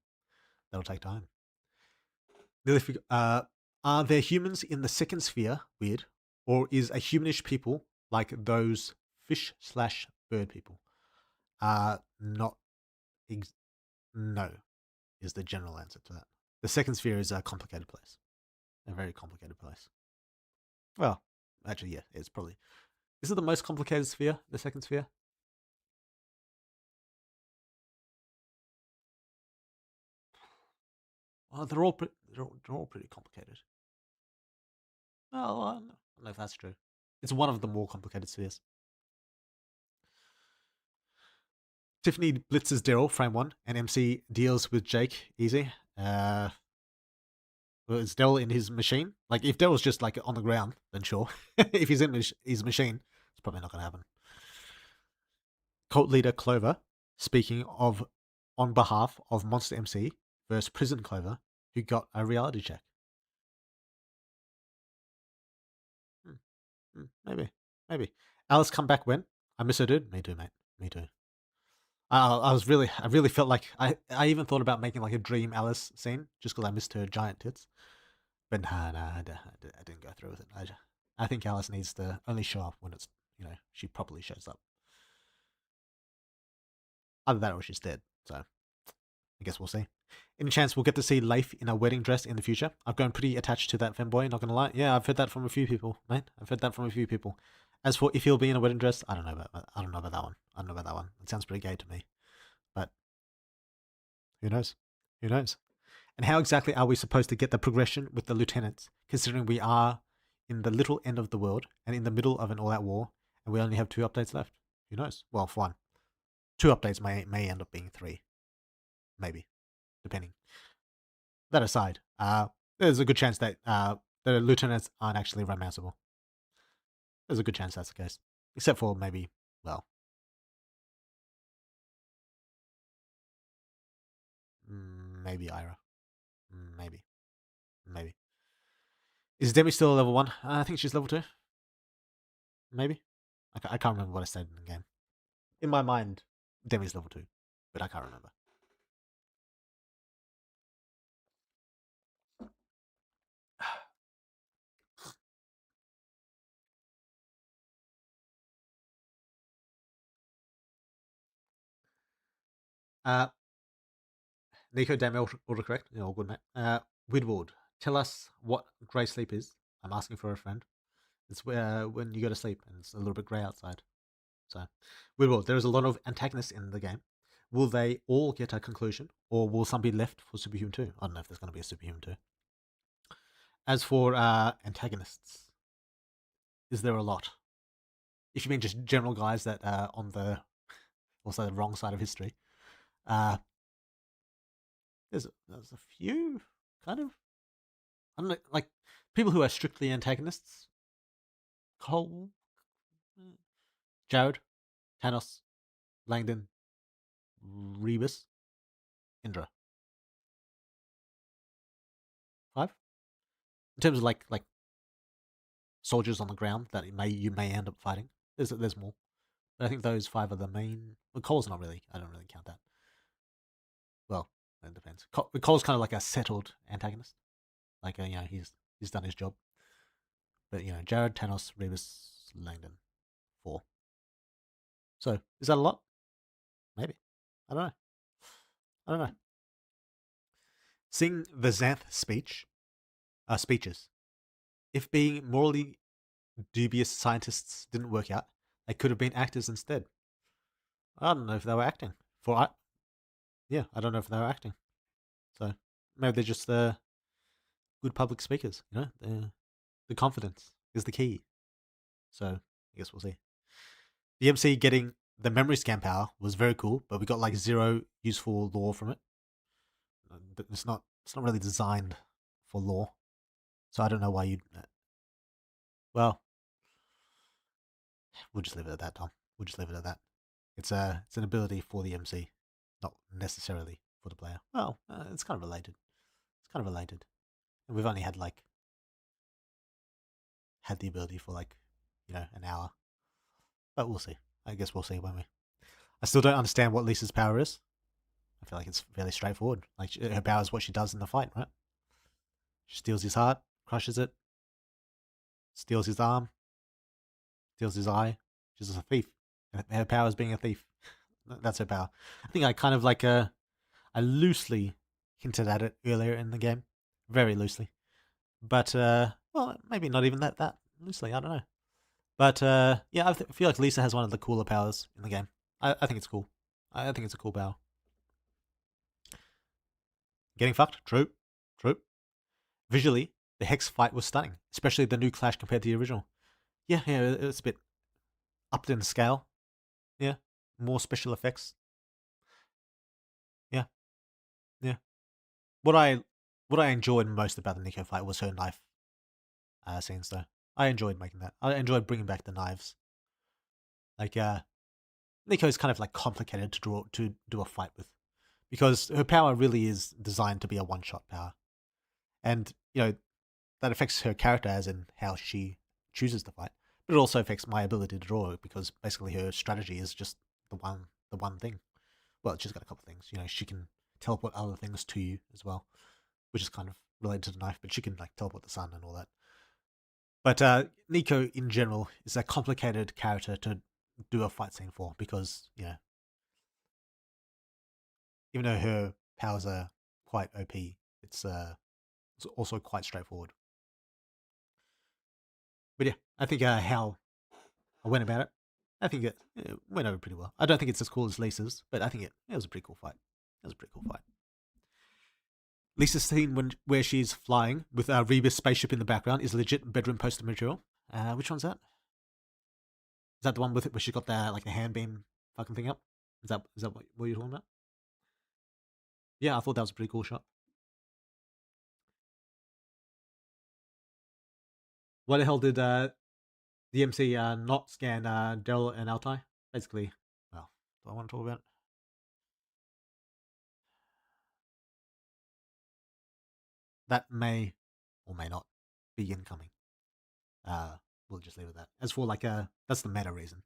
Are there humans in the second sphere? Weird. Or is a humanish people like those fish/bird people? Not. No, is the general answer to that. The second sphere is a complicated place. A very complicated place. Well, actually, yeah, it's probably. Is it the most complicated sphere? The second sphere? Well, they're all pretty complicated. Well, I don't know if that's true. It's one of the more complicated spheres. Tiffany blitzes Daryl, frame 1, and MC deals with Jake easy. Is Daryl in his machine? Like, if Daryl's just like on the ground, then sure. If he's in his machine, it's probably not going to happen. Cult leader Clover, speaking of on behalf of Monster MC versus Prison Clover, who got a reality check. Maybe. Alice come back when? I miss her, dude. Me too, mate. Me too. I really felt like I even thought about making like a dream Alice scene just because I missed her giant tits. But nah, I didn't go through with it. I think Alice needs to only show up when it's, she properly shows up. Either that or she's dead. So I guess we'll see. Any chance we'll get to see Leif in a wedding dress in the future? I've grown pretty attached to that femboy, not gonna lie. Yeah, I've heard that from a few people, mate. I've heard that from a few people. As for if he'll be in a wedding dress, I don't know about that. I don't know about that one. I don't know about that one. It sounds pretty gay to me. But who knows? Who knows? And how exactly are we supposed to get the progression with the lieutenants, considering we are in the little end of the world and in the middle of an all-out war, and we only have 2 updates left? Who knows? Well, for one, 2 updates may end up being 3, maybe, depending. That aside, there's a good chance that the lieutenants aren't actually romanceable. There's a good chance that's the case, except for maybe, well, maybe Ira, maybe. Is Demi still a level 1? I think she's level 2. Maybe. I can't remember what I said in the game. In my mind, Demi's level 2, but I can't remember. Nico, Demi, autocorrect. Yeah, all good, mate. Widward, tell us what grey sleep is. I'm asking for a friend. It's where when you go to sleep and it's a little bit grey outside. So, Widward, there is a lot of antagonists in the game. Will they all get a conclusion, or will some be left for Superhuman 2? I don't know if there's going to be a Superhuman 2. As for antagonists, is there a lot? If you mean just general guys that are on the also the wrong side of history, there's a few kind of. I don't know, like people who are strictly antagonists. Cole, Jared, Thanos, Langdon, Rebus, Indra. 5. In terms of like soldiers on the ground that you may end up fighting. There's more, but I think those 5 are the main. Well, Cole's not really. I don't really count that. Well, it depends. Cole's kind of like a settled antagonist. Like he's done his job. But Jared, Thanos, Rebus, Langdon, 4. So is that a lot? Maybe. I don't know. Seeing the Xanth speeches. If being morally dubious scientists didn't work out, they could have been actors instead. I don't know if they were acting. I don't know if they were acting. So maybe they're just good public speakers. The confidence is the key. So I guess we'll see. The MC getting the memory scan power was very cool, but we got like 0 useful lore from it. It's not really designed for lore, so I don't know why you'd. Well, we'll just leave it at that, Tom. We'll just leave it at that. It's an ability for the MC, not necessarily for the player. Well, it's kind of related. And we've only had the ability for an hour, but we'll see. I guess we'll see, won't we? I still don't understand what Lisa's power is. I feel like it's fairly straightforward. Like her power is what she does in the fight, right? She steals his heart, crushes it, steals his arm, steals his eye. She's just a thief. Her power is being a thief. That's her power. I think I kind of I loosely hinted at it earlier in the game, very loosely. But well, maybe not even that loosely. I don't know. But yeah, I feel like Lisa has one of the cooler powers in the game. I think it's cool. I think it's a cool power. Getting fucked? True. Visually, the Hex fight was stunning, especially the new Clash compared to the original. Yeah, it's a bit upped in scale. Yeah, more special effects. Yeah. What I enjoyed most about the Nico fight was her knife scenes, though. I enjoyed making that. I enjoyed bringing back the knives. Like, Nico is kind of like complicated to do a fight with, because her power really is designed to be a one-shot power, and that affects her character as in how she chooses to fight. But it also affects my ability to draw, because basically her strategy is just the one thing. Well, she's got a couple of things. She can teleport other things to you as well, which is kind of related to the knife, but she can teleport the sun and all that. But Nico in general is a complicated character to do a fight scene for, because even though her powers are quite OP, it's also quite straightforward. But yeah, I think how I went about it, I think it went over pretty well. I don't think it's as cool as Lisa's, but I think it was a pretty cool fight. It was a pretty cool fight. Lisa's scene where she's flying with Reba's spaceship in the background is legit bedroom poster material. Which one's that? Is that the one with it where she got the like the hand beam fucking thing up? Is that what you're talking about? Yeah, I thought that was a pretty cool shot. Why the hell did the MC not scan Daryl and Altai? Basically, well, do I want to talk about it? That may or may not be incoming. We'll just leave it at that. As for like that's the meta reason.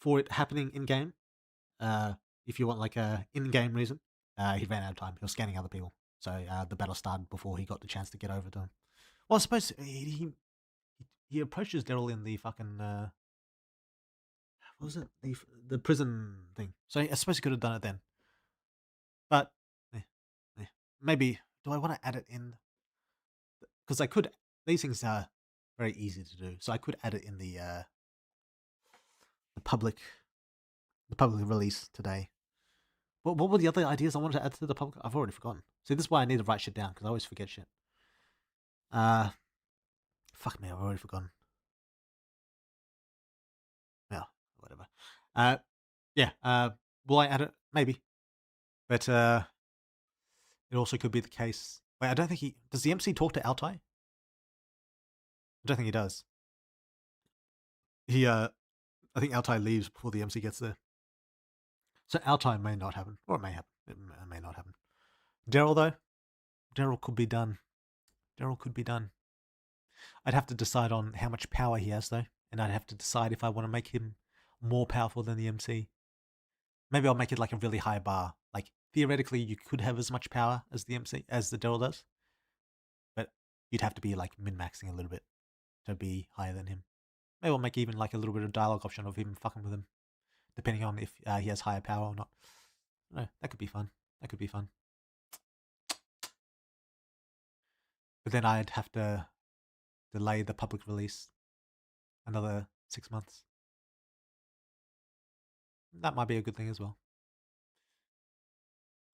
For it happening in game, if you want like a in-game reason, he ran out of time. He was scanning other people, so the battle started before he got the chance to get over to him. Well, I suppose he approaches Daryl in the fucking what was it, the prison thing. So I suppose he could have done it then, but eh, maybe do I want to add it in? Because I could. These things are very easy to do, so I could add it in the public release today. What were the other ideas I wanted to add to the public? I've already forgotten. See, this is why I need to write shit down because I always forget shit. Fuck me, I've already forgotten. Yeah, whatever. Yeah. Will I add it? Maybe, but it also could be the case. Wait, I don't think he does. The MC talk to Altai? I don't think he does. I think Altai leaves before the MC gets there. So Altai may not happen, or it may happen. It may not happen. Daryl though, Daryl could be done. Daryl could be done. I'd have to decide on how much power he has though, and I'd have to decide if I want to make him more powerful than the MC. Maybe I'll make it like a really high bar. Like theoretically, you could have as much power as the MC as the Daryl does, but you'd have to be like min-maxing a little bit to be higher than him. Maybe I'll make even like a little bit of dialogue option of him fucking with him, depending on if he has higher power or not. No, that could be fun. That could be fun. But then I'd have to delay the public release another 6 months. That might be a good thing as well.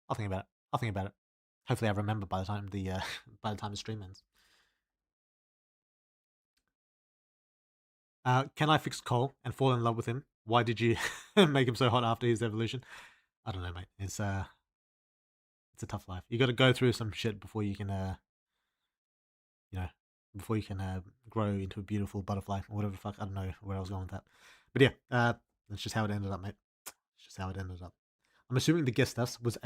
I'll think about it. I'll think about it. Hopefully, I remember by the time the stream ends. Can I fix Cole and fall in love with him? Why did you make him so hot after his evolution? I don't know, mate. It's a tough life. You got to go through some shit before you can, grow into a beautiful butterfly or whatever the fuck. I don't know where I was going with that, but yeah, that's just how it ended up, mate. It's just how it ended up. I'm assuming the Gestas was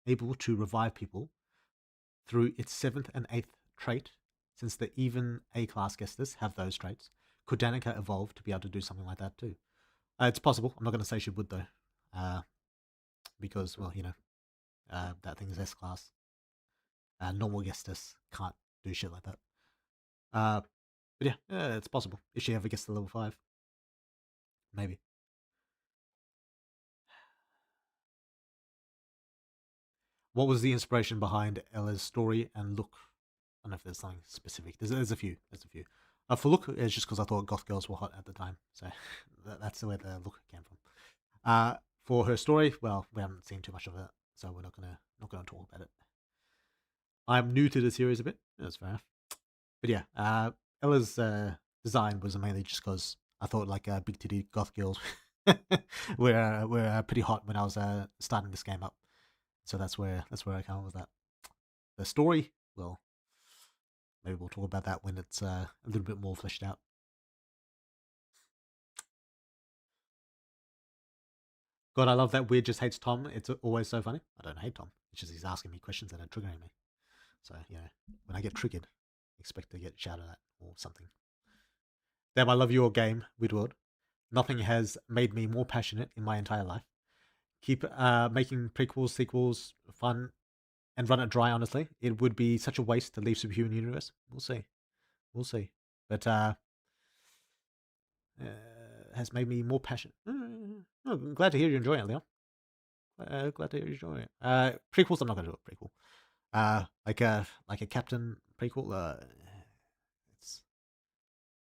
able to revive people through its 7th and 8th trait, since the even A-class Gestas have those traits. Could Danica evolve to be able to do something like that too? It's possible. I'm not going to say she would though, because well, that thing is S-class. Normal Gestas can't do shit like that. But yeah, it's possible if she ever gets to level 5, maybe. What was the inspiration behind Ella's story and look? I don't know if there's something specific. There's a few. For look, it's just because I thought goth girls were hot at the time, so that's where the look came from. For her story, well, we haven't seen too much of it, so we're not gonna talk about it. I'm new to the series a bit. That's fair enough. But yeah, Ella's design was mainly just because I thought like big titty goth girls were pretty hot when I was starting this game up. So that's where I come up with that. The story, well, maybe we'll talk about that when it's a little bit more fleshed out. God, I love that Weird just hates Tom. It's always so funny. I don't hate Tom. It's just he's asking me questions that are triggering me. So, when I get triggered, expect to get shouted at or something. Damn, I love your game, Weird. Nothing has made me more passionate in my entire life. Keep making prequels, sequels fun, and run it dry, honestly. It would be such a waste to leave Superhuman Universe. We'll see. But has made me more passionate. I'm glad to hear you enjoying it, Leon. Glad to hear you enjoy it. Prequels, I'm not going to do a prequel. Like a Captain prequel.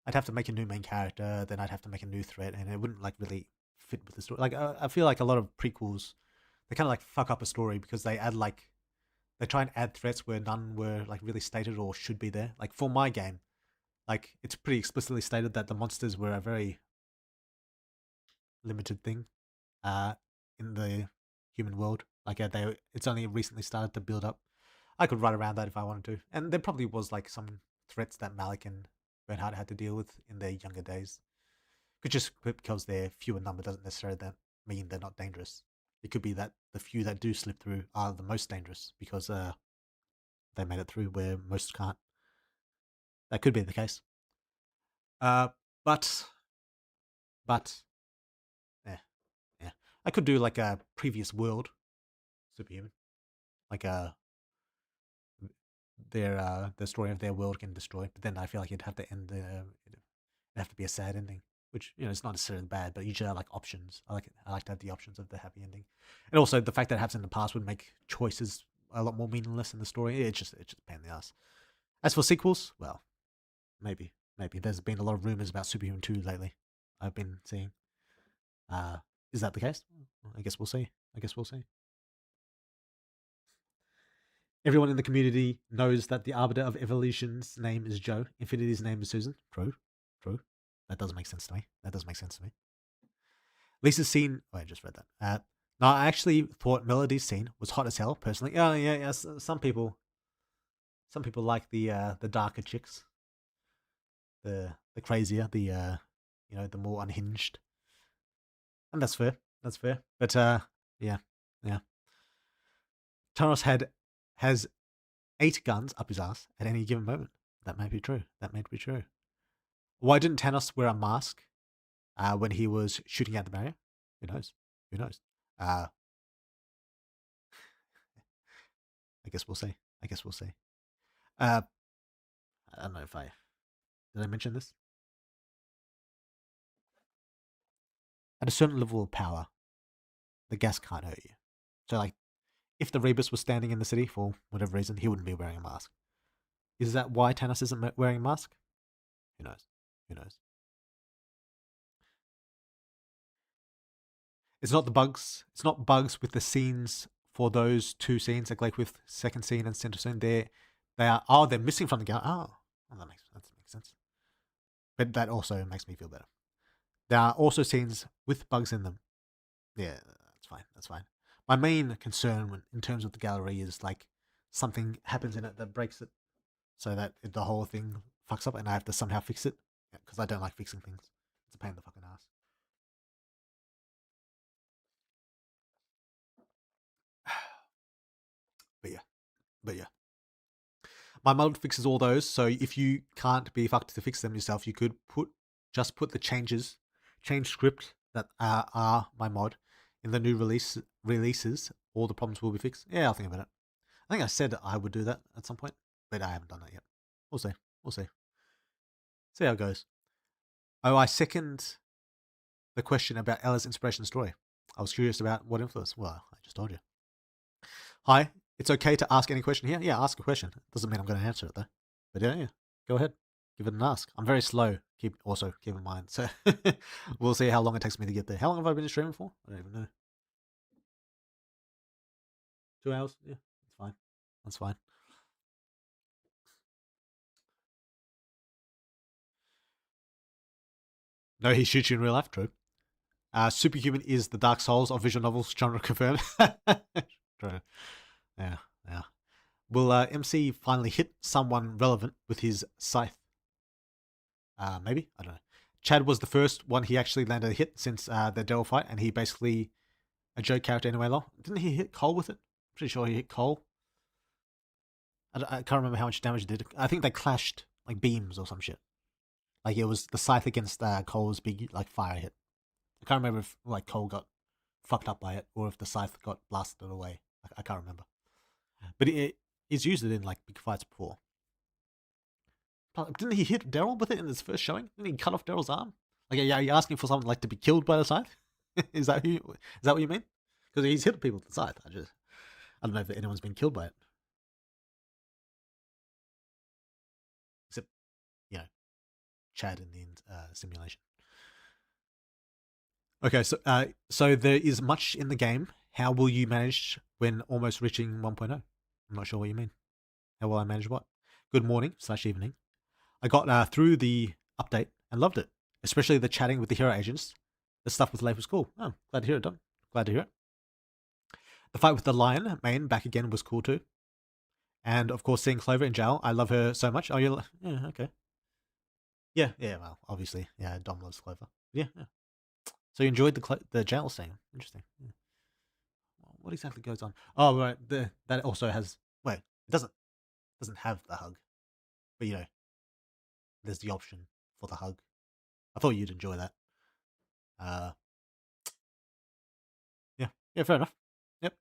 I'd have to make a new main character, then I'd have to make a new threat, and it wouldn't like really fit with the story. Like I feel like a lot of prequels, they kind of like fuck up a story because they try and add threats where none were like really stated or should be there. Like for my game, like it's pretty explicitly stated that the monsters were a very limited thing, in the human world. Like it's only recently started to build up. I could write around that if I wanted to, and there probably was like some threats that Malik and Bernhard had to deal with in their younger days. But just because they're few in number doesn't necessarily mean they're not dangerous. It could be that the few that do slip through are the most dangerous because they made it through where most can't. That could be the case. But yeah. I could do like a previous world superhuman, like the story of their world can destroy. But then I feel like it'd have to end. It'd have to be a sad ending, which it's not necessarily bad, but usually I like options. I like to have the options of the happy ending, and also the fact that it happens in the past would make choices a lot more meaningless in the story. It's just a pain in the ass. As for sequels, well, maybe there's been a lot of rumors about Superhuman 2 lately. I've been seeing. Is that the case? I guess we'll see. Everyone in the community knows that the Arbiter of Evolution's name is Joe. Infinity's name is Susan. True. That doesn't make sense to me. Lisa's scene. Oh, I just read that. No, I actually thought Melody's scene was hot as hell. Personally, oh yeah. Some people like the darker chicks, the crazier, the more unhinged, and that's fair. But yeah. Thanos has 8 guns up his ass at any given moment. That may be true. Why didn't Thanos wear a mask when he was shooting at the barrier? Who knows? I guess we'll see. I don't know if did I mention this? At a certain level of power, the gas can't hurt you. So, like, if the Rebus was standing in the city for whatever reason, he wouldn't be wearing a mask. Is that why Thanos isn't wearing a mask? Who knows? It's not bugs with the scenes for those 2 scenes, like with second scene and center scene. They're missing from the game. Oh, that makes sense. But that also makes me feel better. There are also scenes with bugs in them. Yeah, that's fine. My main concern in terms of the gallery is like something happens in it that breaks it, so that the whole thing fucks up, and I have to somehow fix it because I don't like fixing things. It's a pain in the fucking ass. But yeah. My mod fixes all those, so if you can't be fucked to fix them yourself, you could put the change script that are my mod in the new releases. All the problems will be fixed. Yeah, I'll think about it. I think I said I would do that at some point, but I haven't done that yet. We'll see. See how it goes. Oh, I second the question about Ella's inspiration story. I was curious about what influence. Well, I just told you. Hi, it's okay to ask any question here. Yeah, ask a question. Doesn't mean I'm going to answer it though. But yeah, go ahead. Give it an ask. I'm very slow. Keep in mind. So we'll see how long it takes me to get there. How long have I been streaming for? I don't even know. 2 hours? Yeah, that's fine. No, he shoots you in real life. True. Superhuman is the Dark Souls of visual novels. Genre confirmed. True. Yeah. Will MC finally hit someone relevant with his scythe? Maybe? I don't know. Chad was the first one he actually landed a hit since the Daryl fight, and he basically a joke character anyway. Didn't he hit Cole with it? Pretty sure he hit Cole. I can't remember how much damage it did. I think they clashed like beams or some shit. Like it was the scythe against Cole's big like fire hit. I can't remember if like Cole got fucked up by it or if the scythe got blasted away. I can't remember. But he's used it in like big fights before. Didn't he hit Daryl with it in his first showing? Didn't he cut off Daryl's arm? Like, are you asking for someone like to be killed by the scythe? Is that what you mean? because he's hit people with the scythe. I don't know if anyone's been killed by it, except Chad in the simulation. Okay, so there is much in the game. How will you manage when almost reaching 1.0? I'm not sure what you mean. How will I manage what? Good morning/evening. I got through the update and loved it, especially the chatting with the hero agents. The stuff with Leif was cool. Oh, glad to hear it, Don. Glad to hear it. The fight with the lion main back again was cool too. And of course, seeing Clover in jail, I love her so much. Oh, yeah, okay. Yeah, well, obviously, yeah, Dom loves Clover. Yeah. So you enjoyed the jail scene. Interesting. Yeah. What exactly goes on? Oh, right. That also has. Wait, it doesn't have the hug, but there's the option for the hug. I thought you'd enjoy that. Yeah, fair enough. Yep.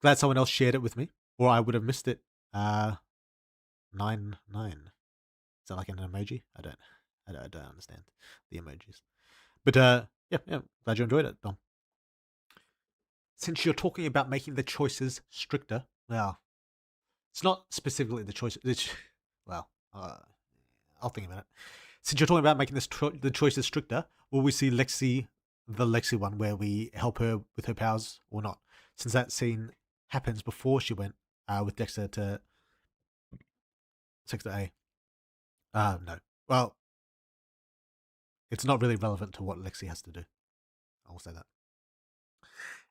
Glad someone else shared it with me, or I would have missed it. 9. Is that like an emoji? I don't understand the emojis. But yeah, glad you enjoyed it, Dom. Since you're talking about making the choices stricter, well, it's not specifically the choice. Well, I'll think about it. Since you're talking about making the choices stricter, will we see Lexi, the Lexi one, where we help her with her powers or not? Since that scene happens before she went with Dexter to Sector A. No. Well, it's not really relevant to what Lexi has to do. I will say that.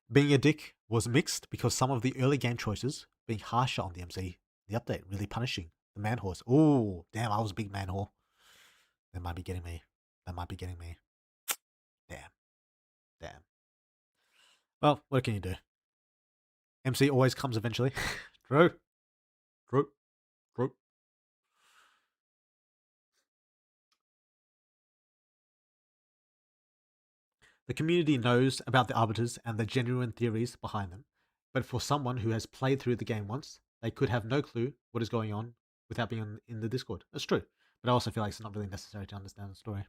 Being a dick was mixed because some of the early game choices being harsher on the MC, the update really punishing the man horse. Oh, damn, I was a big man whore. That might be getting me. Damn. Well, what can you do? MC always comes eventually. True. The community knows about the arbiters and the genuine theories behind them, but for someone who has played through the game once, they could have no clue what is going on without being in the Discord. That's true, but I also feel like it's not really necessary to understand the story.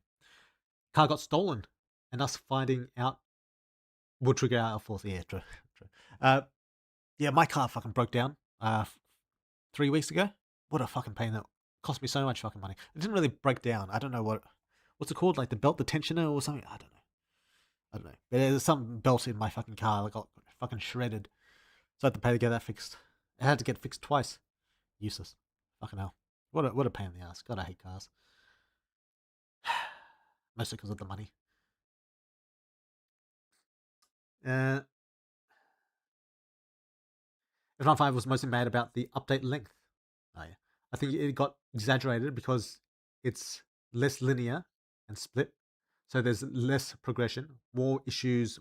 Car got stolen, and us finding out will trigger our fourth. Yeah, true. Yeah, my car fucking broke down 3 weeks ago. What a fucking pain. That cost me so much fucking money. It didn't really break down. I don't know what's it called, like the belt detentioner or something. I don't know. But there's some belt in my fucking car that got fucking shredded. So I had to pay to get that fixed. I had to get fixed twice. Useless. Fucking hell. What a pain in the ass. God, I hate cars. Mostly because of the money. F1 5 was mostly mad about the update length. Oh, yeah. I think it got exaggerated because it's less linear and split. So there's less progression. More issues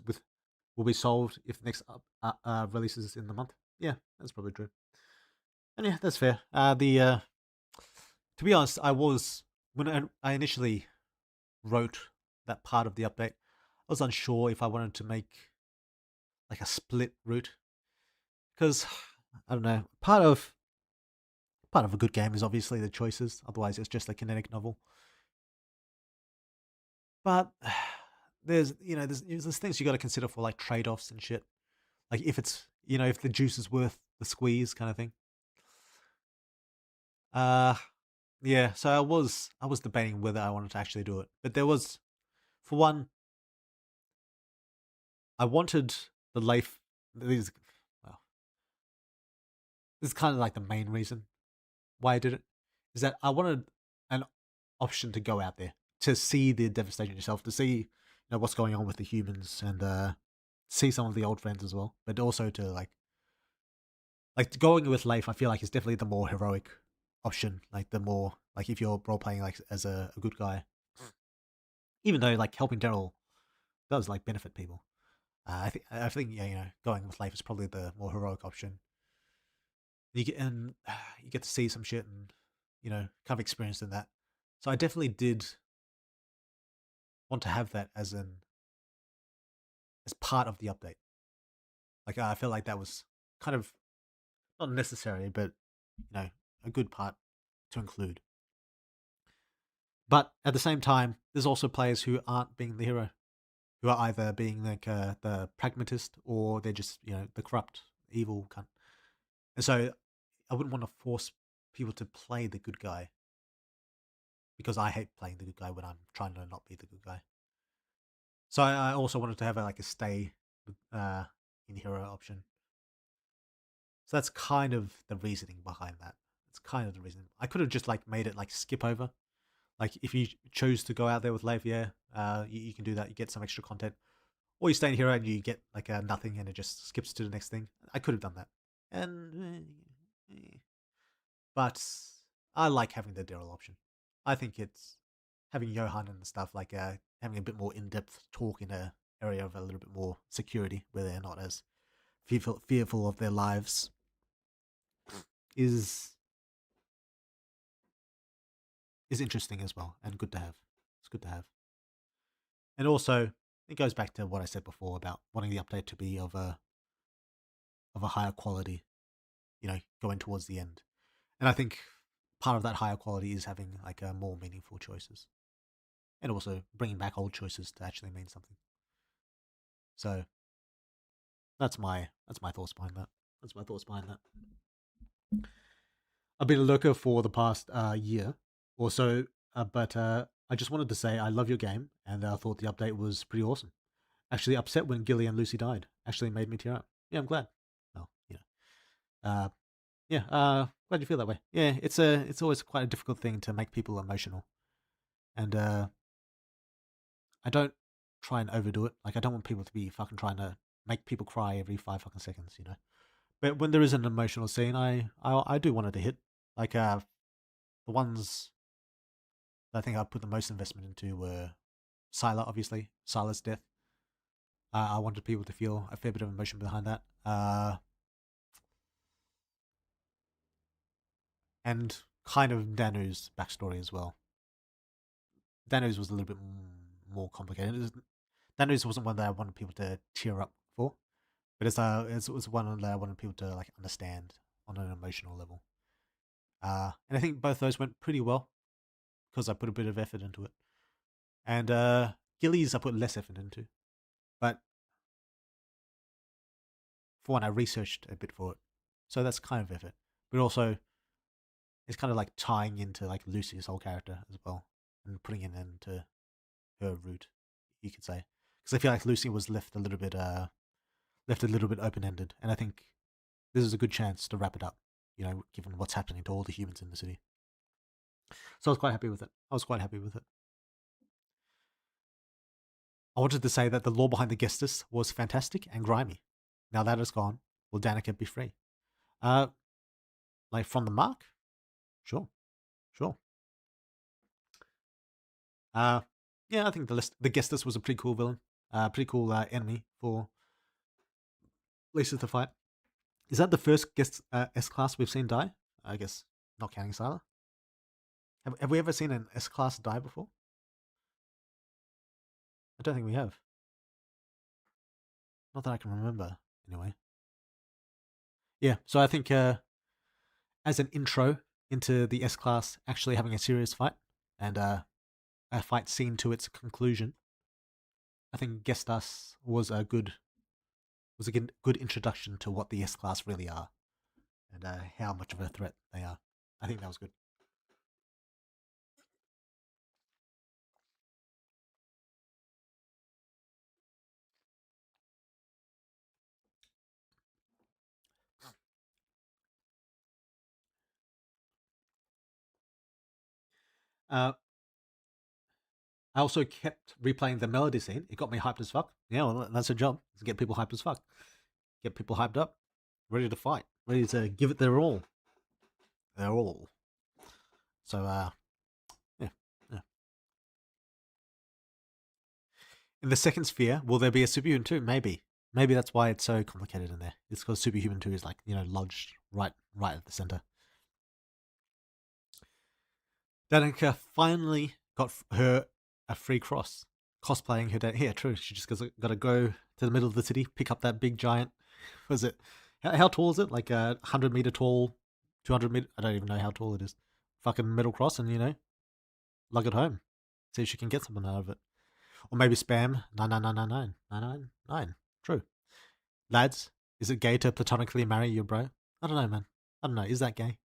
will be solved if the next releases in the month. Yeah, that's probably true. And yeah, that's fair. To be honest, when I initially wrote that part of the update, I was unsure if I wanted to make like a split route because I don't know. Part of a good game is obviously the choices. Otherwise, it's just a kinetic novel. But there's things you got to consider for like trade-offs and shit. Like if it's if the juice is worth the squeeze kind of thing. Yeah. So I was debating whether I wanted to actually do it, but there was, for one, I wanted the life. This is kind of like the main reason why I did it, is that I wanted an option to go out there to see the devastation yourself, to see what's going on with the humans, and see some of the old friends as well, but also to like going with Leif. I feel like is definitely the more heroic option, like the more like if you're role playing like as a good guy, even though like helping Daryl does like benefit people. I think yeah, going with Leif is probably the more heroic option. You get to see some shit and kind of experience in that. So I definitely did want to have that as part of the update. Like I feel like that was kind of not necessary, but a good part to include. But at the same time, there's also players who aren't being the hero. who are either being like the pragmatist or they're just the corrupt, evil cunt. And so I wouldn't want to force people to play the good guy because I hate playing the good guy when I'm trying to not be the good guy. So I also wanted to have a stay in hero option. So that's kind of the reasoning behind that. It's kind of the reason. I could have just made it skip over. Like if you chose to go out there with Levier, you can do that. You get some extra content, or you stay in hero and you get nothing, and it just skips to the next thing. I could have done that, but I like having the Daryl option. I think it's having Johan and stuff having a bit more in-depth talk in a area of a little bit more security, where they're not as fearful of their lives, is interesting as well, and good to have. It's good to have. And also, it goes back to what I said before about wanting the update to be of a higher quality, going towards the end. And I think part of that higher quality is having more meaningful choices, and also bringing back old choices to actually mean something. So that's my thoughts behind that. That's my thoughts behind that. I've been a lurker for the past year or so, but I just wanted to say I love your game, and I thought the update was pretty awesome. Actually upset when Gilly and Lucy died. Actually made me tear up. Yeah, I'm glad. Well, glad you feel that way. Yeah, it's always quite a difficult thing to make people emotional, and I don't try and overdo it. I don't want people to be fucking trying to make people cry every 5 fucking seconds, But when there is an emotional scene, I do want it to hit. The ones that I think I put the most investment into were Sylar, obviously. Sylar's death. I wanted people to feel a fair bit of emotion behind that. And kind of Danu's backstory as well. Danu's was a little bit more complicated. Danu's wasn't one that I wanted people to tear up for, but it was one that I wanted people to understand on an emotional level. And I think both those went pretty well because I put a bit of effort into it. And Gilly's I put less effort into, but for one, I researched a bit for it, so that's kind of effort. But also, it's kind of tying into Lucy's whole character as well, and putting it into her route, you could say, because I feel like Lucy was left a little bit open ended, and I think this is a good chance to wrap it up. Given what's happening to all the humans in the city. So I was quite happy with it. I wanted to say that the lore behind the Gestus was fantastic and grimy. Now that is gone, will Danica be free? From the mark? Sure. Yeah, I think the Gestus was a pretty cool villain. Pretty cool enemy for Lisa to fight. Is that the first S-Class we've seen die? I guess, not counting Sylar. Have we ever seen an S-Class die before? I don't think we have. Not that I can remember, anyway. Yeah, so I think as an intro into the S-Class actually having a serious fight, and a fight seen to its conclusion, I think Gestas was a good introduction to what the S-Class really are, and how much of a threat they are. I think that was good. I also kept replaying the melody scene. It got me hyped as fuck. Yeah, well, that's a job. To get people hyped as fuck. Get people hyped up. Ready to fight. Ready to give it their all. So, yeah. In the second sphere, will there be a Superhuman 2? Maybe. Maybe that's why it's so complicated in there. It's because Superhuman 2 is lodged right at the center. Danica finally got her a free cross. Cosplaying her dad. Yeah, true. She just got to go to the middle of the city, pick up that big giant. Was it? How tall is it? 100-meter tall, 200-meter. I don't even know how tall it is. Fucking metal cross, and lug it home. See if she can get something out of it. Or maybe spam 9999999. True. Lads, is it gay to platonically marry your bro? I don't know, man. I don't know. Is that gay?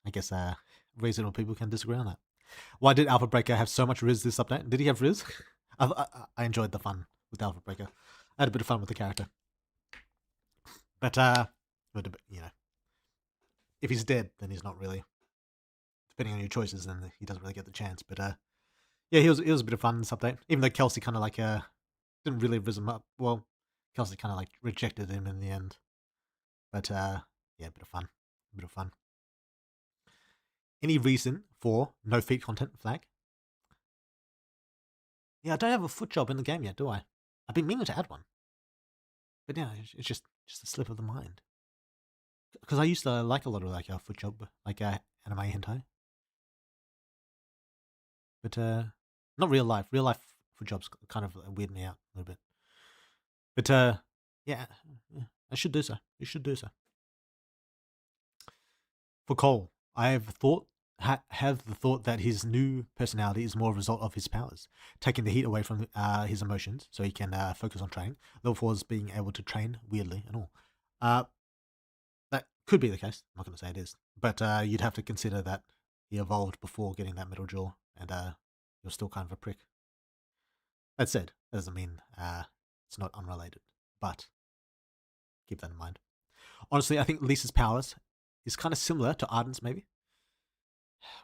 I guess reasonable people can disagree on that. Why did Alpha Breaker have so much Riz this update? Did he have Riz? I enjoyed the fun with Alpha Breaker. I had a bit of fun with the character. But, you know, if he's dead, then he's not really. Depending on your choices, then he doesn't really get the chance. But, yeah, it was a bit of fun this update. Even though Kelsey kind of like, didn't really riz him up. Well, Kelsey kind of like rejected him in the end. But, yeah, a bit of fun. A bit of fun. Any reason for no feet content flag? Yeah, I don't have a foot job in the game yet, do I? I've been meaning to add one. But yeah, it's just a slip of the mind. Because I used to like a lot of like foot job, like anime hentai. But not real life. Real life foot jobs kind of weird me out a little bit. But yeah, I should do so. You should do so. For Cole, I have the thought that his new personality is more a result of his powers, taking the heat away from his emotions, so he can focus on training. Level 4 is being able to train weirdly and all. That could be the case. I'm not going to say it is, but you'd have to consider that he evolved before getting that middle jaw, and you're still kind of a prick. That said, that doesn't mean it's not unrelated, but keep that in mind. Honestly, I think Lisa's powers is kind of similar to Arden's, maybe.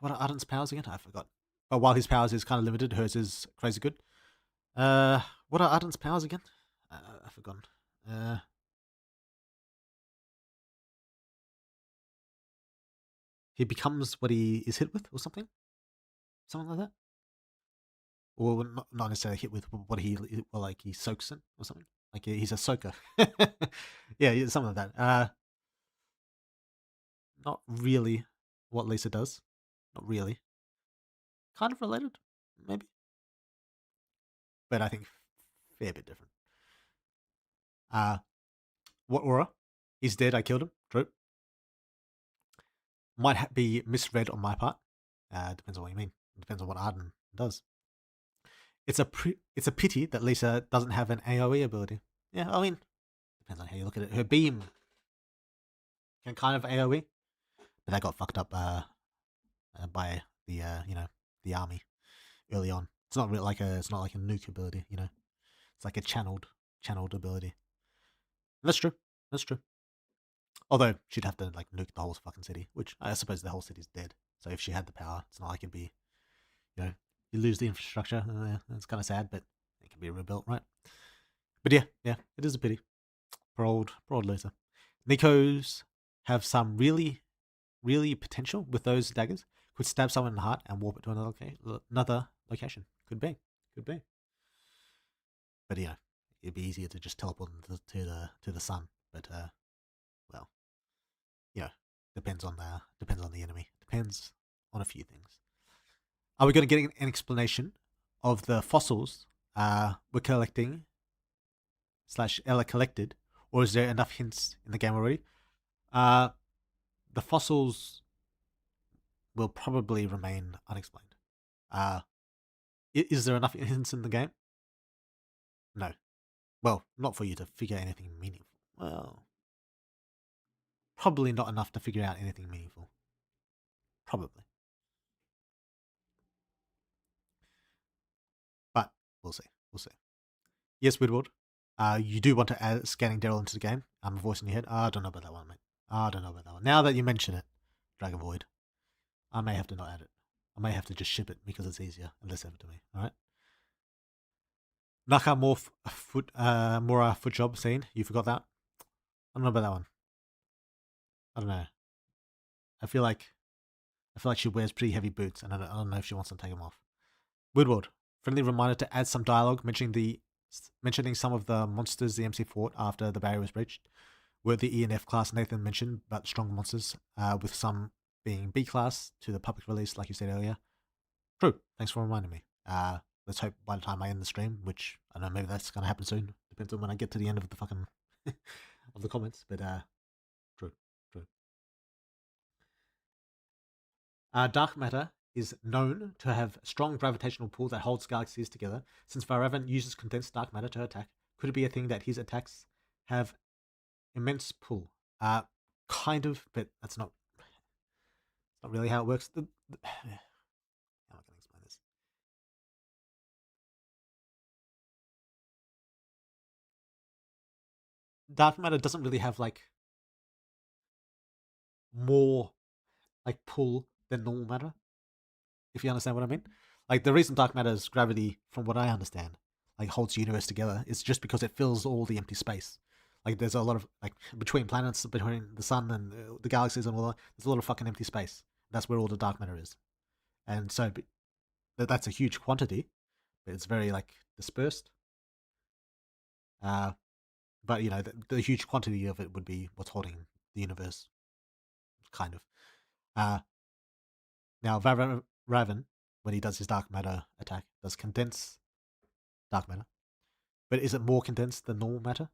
What are Arden's powers again? I forgot. But while his powers is kind of limited, hers is crazy good. What are Arden's powers again? I've forgotten. He becomes what he is hit with, or something like that. Or not necessarily hit with, but what he soaks in, or something. Like he's a soaker. Yeah, something like that. Not really what Lisa does. Not really. Kind of related, maybe. But I think fair bit different. What aura? He's dead, I killed him. True. Might be misread on my part. Depends on what you mean. Depends on what Arden does. It's a pity that Lisa doesn't have an AoE ability. Yeah, I mean, depends on how you look at it. Her beam can kind of AoE, but that got fucked up by the the army early on. It's not really like it's not like a nuke ability, you know. It's like a channeled ability. And that's true. That's true. Although she'd have to like nuke the whole fucking city, which I suppose the whole city's dead. So if she had the power, it's not like it'd be, you know, you lose the infrastructure. It's kind of sad, but it can be rebuilt, right? But yeah, it is a pity. Poor old Lisa. Nico's have some really potential with those daggers. Could stab someone in the heart and warp it to another location. Could be. But yeah, it'd be easier to just teleport them to the sun. But well, yeah, depends on the enemy. Depends on a few things. Are we going to get an explanation of the fossils we're collecting / Ella collected, or is there enough hints in the game already? The fossils will probably remain unexplained. Is there enough hints in the game? No. Well, not for you to figure out anything meaningful. Well, probably not enough to figure out anything meaningful. Probably. But we'll see. Yes, Woodward. You do want to add scanning Daryl into the game. I'm a voice in your head. I don't know about that one, mate. I don't know about that one. Now that you mention it, Dragon Void, I may have to not add it. I may have to just ship it because it's easier and less effort to me. Alright? Nakamorph Mora foot job scene. You forgot that? I don't know about that one. I don't know. I feel like she wears pretty heavy boots, and I don't know if she wants to take them off. Woodward, friendly reminder to add some dialogue mentioning some of the monsters the MC fought after the barrier was breached. Were the E and F class Nathan mentioned, but strong monsters, with some being B class to the public release, like you said earlier. True. Thanks for reminding me. Let's hope by the time I end the stream, which I don't know, maybe that's gonna happen soon. Depends on when I get to the end of the fucking of the comments. But true. Dark matter is known to have a strong gravitational pull that holds galaxies together. Since Varavan uses condensed dark matter to attack, could it be a thing that his attacks have immense pull? Kind of, but that's not really how it works. How am I going to explain this? Dark matter doesn't really have like more like pull than normal matter, if you understand what I mean. Like the reason dark matter's gravity, from what I understand, like holds the universe together is just because it fills all the empty space. Like there's a lot of like between planets, between the sun and the galaxies and all that. There's a lot of fucking empty space. That's where all the dark matter is, and so that's a huge quantity, but it's very like dispersed. But you know the huge quantity of it would be what's holding the universe, kind of. Now Raven, when he does his dark matter attack, does condense dark matter, but is it more condensed than normal matter?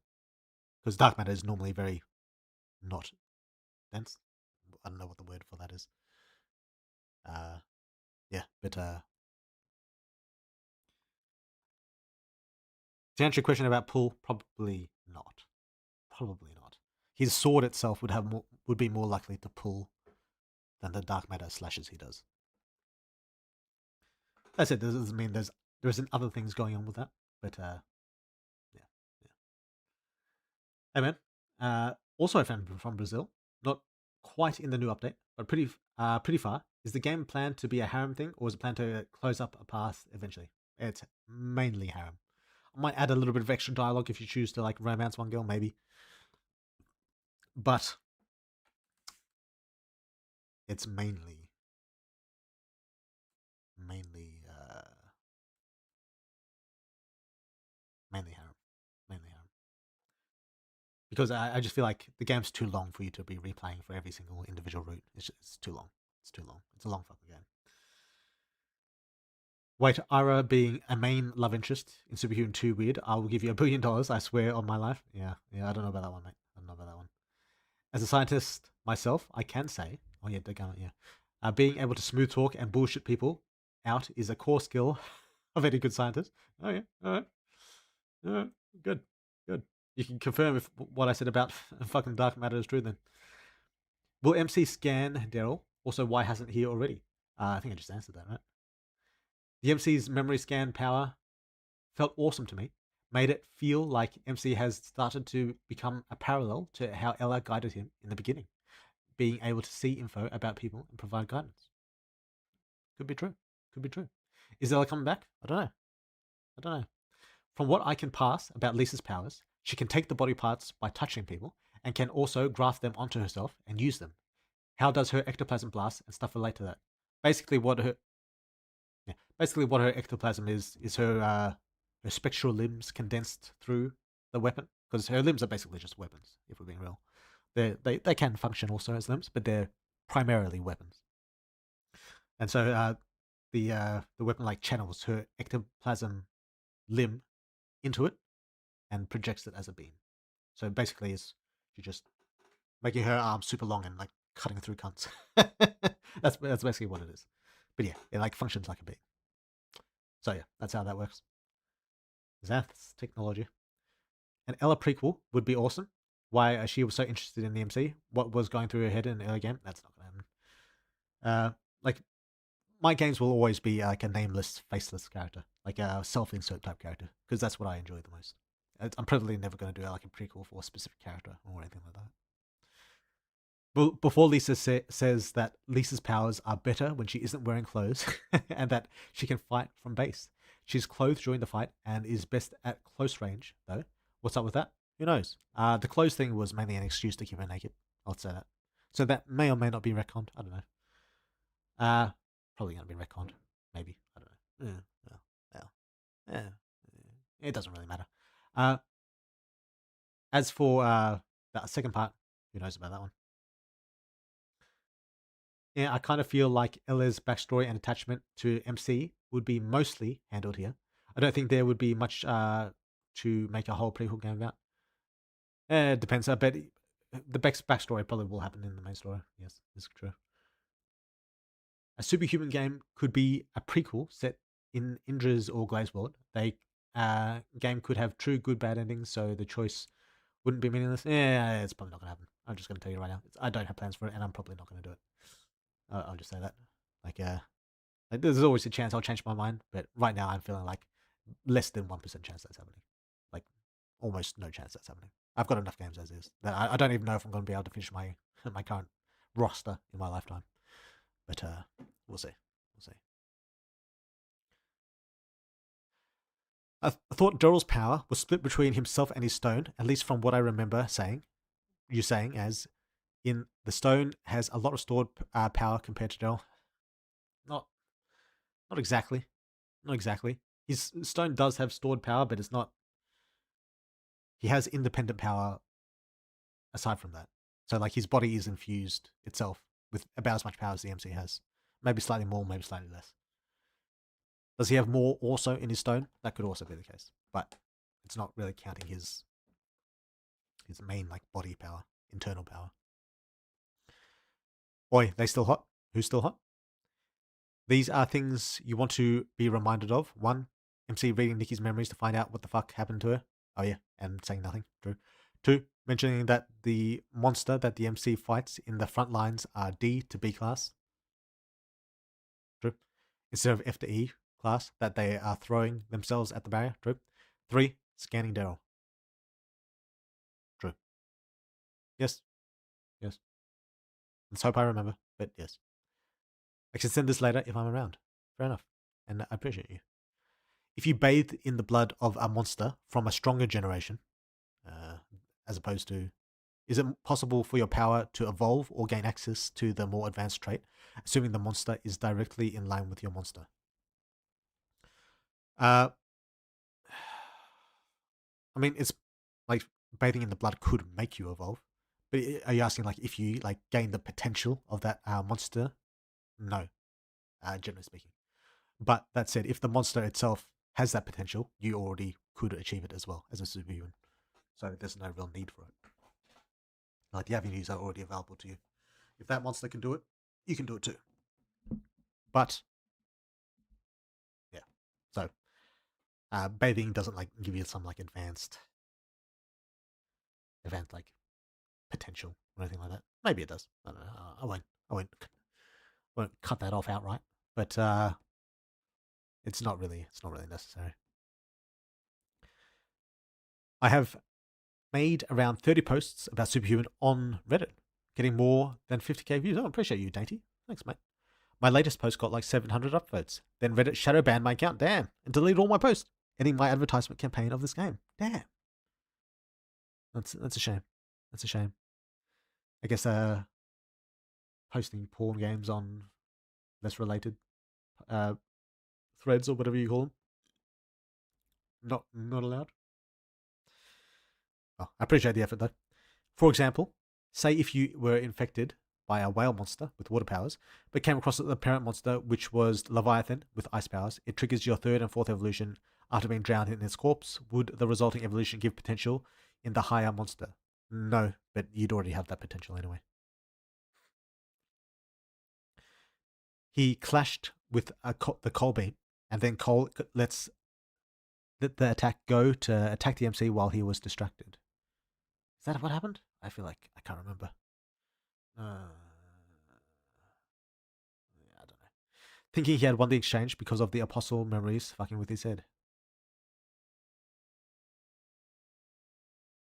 Because dark matter is normally very not dense. I don't know what the word for that is. Yeah, but to answer your question about pull, probably not. Probably not. His sword itself would be more likely to pull than the dark matter slashes he does. That's it. Doesn't mean there isn't other things going on with that, but yeah. Hey man. Also a fan from Brazil, not quite in the new update, but pretty far. Is the game planned to be a harem thing, or is it planned to close up a path eventually? It's mainly harem. I might add a little bit of extra dialogue if you choose to like romance one girl, maybe. But it's mainly harem. Mainly harem. Because I just feel like the game's too long for you to be replaying for every single individual route. It's too long. It's too long. It's a long fucking game. Wait, Ira being a main love interest in Superhuman 2 weird. I will give you $1 billion, I swear on my life. Yeah, I don't know about that one, mate. I don't know about that one. As a scientist myself, I can say, being able to smooth talk and bullshit people out is a core skill of any good scientist. Oh yeah, all right, good. You can confirm if what I said about fucking dark matter is true. Then, will MC scan Daryl? Also, why hasn't he already? I think I just answered that, right? The MC's memory scan power felt awesome to me. Made it feel like MC has started to become a parallel to how Ella guided him in the beginning, being able to see info about people and provide guidance. Could be true. Is Ella coming back? I don't know. From what I can pass about Lisa's powers, she can take the body parts by touching people and can also graft them onto herself and use them. How does her ectoplasm blast and stuff relate to that? Basically, what her ectoplasm is her spectral limbs condensed through the weapon, because her limbs are basically just weapons. If we're being real, they can function also as limbs, but they're primarily weapons. And so the weapon like channels her ectoplasm limb into it and projects it as a beam. So basically, it's you just making her arm super long and like cutting through cunts. That's basically what it is. But yeah, it like functions like a beam. So yeah, that's how that works. That's technology. An Ella prequel would be awesome. Why she was so interested in the MC, what was going through her head in the early game, that's not going to happen. Like, my games will always be like a nameless, faceless character, like a self-insert type character, because that's what I enjoy the most. I'm probably never going to do like a prequel for a specific character or anything like that. But before Lisa says that Lisa's powers are better when she isn't wearing clothes and that she can fight from base. She's clothed during the fight and is best at close range, though. What's up with that? Who knows? The clothes thing was mainly an excuse to keep her naked. I'll say that. So that may or may not be retconned. I don't know. Probably going to be retconned. Maybe. I don't know. It doesn't really matter. As for that second part, who knows about that one? Yeah, I kind of feel like Ella's backstory and attachment to MC would be mostly handled here. I don't think there would be much to make a whole prequel game about. It depends. I bet the backstory probably will happen in the main story. Yes, it's true. A Superhuman game could be a prequel set in Indra's or Glaze World. Game could have true good bad endings, so the choice wouldn't be meaningless. Yeah, it's probably not gonna happen. I'm just gonna tell you right now. I don't have plans for it, and I'm probably not gonna do it. I'll just say that. Like there's always a chance I'll change my mind, but right now I'm feeling like less than 1% chance that's happening. Like almost no chance that's happening. I've got enough games as is that I don't even know if I'm going to be able to finish my my current roster in my lifetime. But we'll see. We'll see. I thought Durrell's power was split between himself and his stone, at least from what I remember you saying, as in the stone has a lot of stored power compared to Durrell. Not exactly. Not exactly. His stone does have stored power, but it's not. He has independent power aside from that. So like his body is infused itself with about as much power as the MC has. Maybe slightly more, maybe slightly less. Does he have more also in his stone? That could also be the case. But it's not really counting his main like body power, internal power. Oi, they still hot? Who's still hot? These are things you want to be reminded of. 1, MC reading Nikki's memories to find out what the fuck happened to her. Oh yeah, and saying nothing. True. 2, mentioning that the monster that the MC fights in the front lines are D to B class. True. Instead of F to E class, that they are throwing themselves at the barrier. True. 3, scanning Daryl. True. Yes. Yes. Let's hope I remember, but yes. I can send this later if I'm around. Fair enough. And I appreciate you. If you bathe in the blood of a monster from a stronger generation, as opposed to, is it possible for your power to evolve or gain access to the more advanced trait, assuming the monster is directly in line with your monster? I mean, it's like bathing in the blood could make you evolve, but are you asking like if you like gain the potential of that monster? No, generally speaking. But that said, if the monster itself has that potential, you already could achieve it as well as a superhuman. So there's no real need for it. Like the avenues are already available to you. If that monster can do it, you can do it too. But yeah, so bathing doesn't like give you some like advanced like potential or anything like that. Maybe it does. I don't know. I won't cut that off outright. But it's not really necessary. I have made around 30 posts about Superhuman on Reddit, getting more than 50k views. I appreciate you, Dainty. Thanks, mate. My latest post got like 700 upvotes. Then Reddit shadow banned my account. Damn. And deleted all my posts, ending my advertisement campaign of this game. Damn. That's a shame. That's a shame. I guess posting porn games on less related threads or whatever you call them. Not allowed. Oh, I appreciate the effort though. For example, say if you were infected by a whale monster with water powers, but came across the parent monster, which was Leviathan with ice powers, it triggers your 3rd and 4th evolution after being drowned in its corpse. Would the resulting evolution give potential in the higher monster? No, but you'd already have that potential anyway. He clashed with the Coal Beam, and then Coal lets the attack go to attack the MC while he was distracted. Is that what happened? I feel like I can't remember. I don't know. Thinking he had won the exchange because of the apostle memories fucking with his head.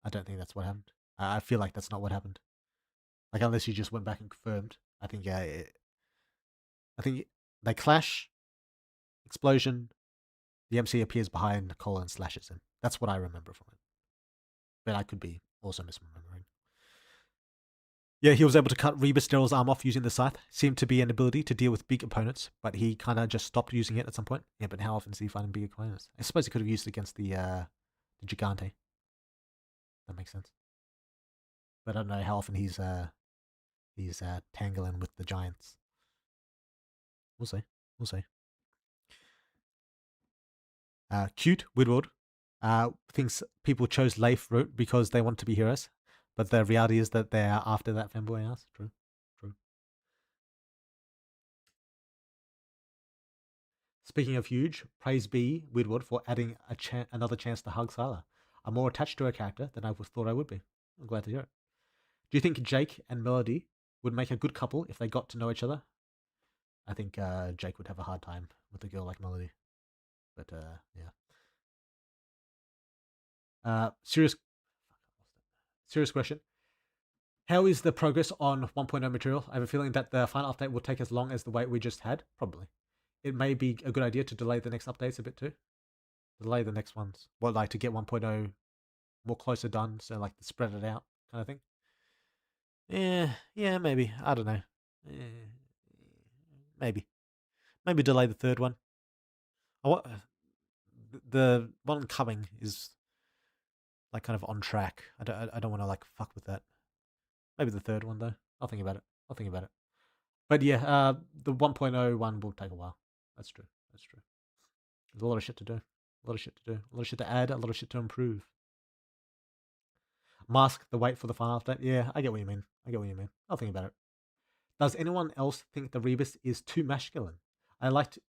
I don't think that's what happened. I feel like that's not what happened. Like unless you just went back and confirmed. I think I think they clash, explosion. The MC appears behind Cole and slashes him. That's what I remember from it. But I could be also misremembering. Yeah, he was able to cut Rebus Daryl's arm off using the scythe. Seemed to be an ability to deal with big opponents, but he kind of just stopped using it at some point. Yeah, but how often is he fighting big opponents? I suppose he could have used it against the Gigante. That makes sense. But I don't know how often he's tangling with the giants. We'll see. We'll see. Cute Woodward thinks people chose Leif route because they want to be heroes, but the reality is that they are after that femboy ass. True. Speaking of huge, praise be Widward for adding another chance to hug Sylar. I'm more attached to her character than I thought I would be. I'm glad to hear it. Do you think Jake and Melody would make a good couple if they got to know each other? I think Jake would have a hard time with a girl like Melody. But yeah. Serious question. How is the progress on 1.0 material? I have a feeling that the final update will take as long as the wait we just had. Probably. It may be a good idea to delay the next updates a bit too. Delay the next ones. Well, like to get 1.0 more closer done, so like to spread it out kind of thing. Yeah, maybe. I don't know. Maybe delay the third one. The one coming is like kind of on track. I don't want to like fuck with that. Maybe the third one though. I'll think about it. But yeah, the 1.0 one will take a while. That's true. There's a lot of shit to do. A lot of shit to add. A lot of shit to improve. Mask the wait for the final update. Yeah, I get what you mean. I'll think about it. Does anyone else think the Rebus is too masculine? I like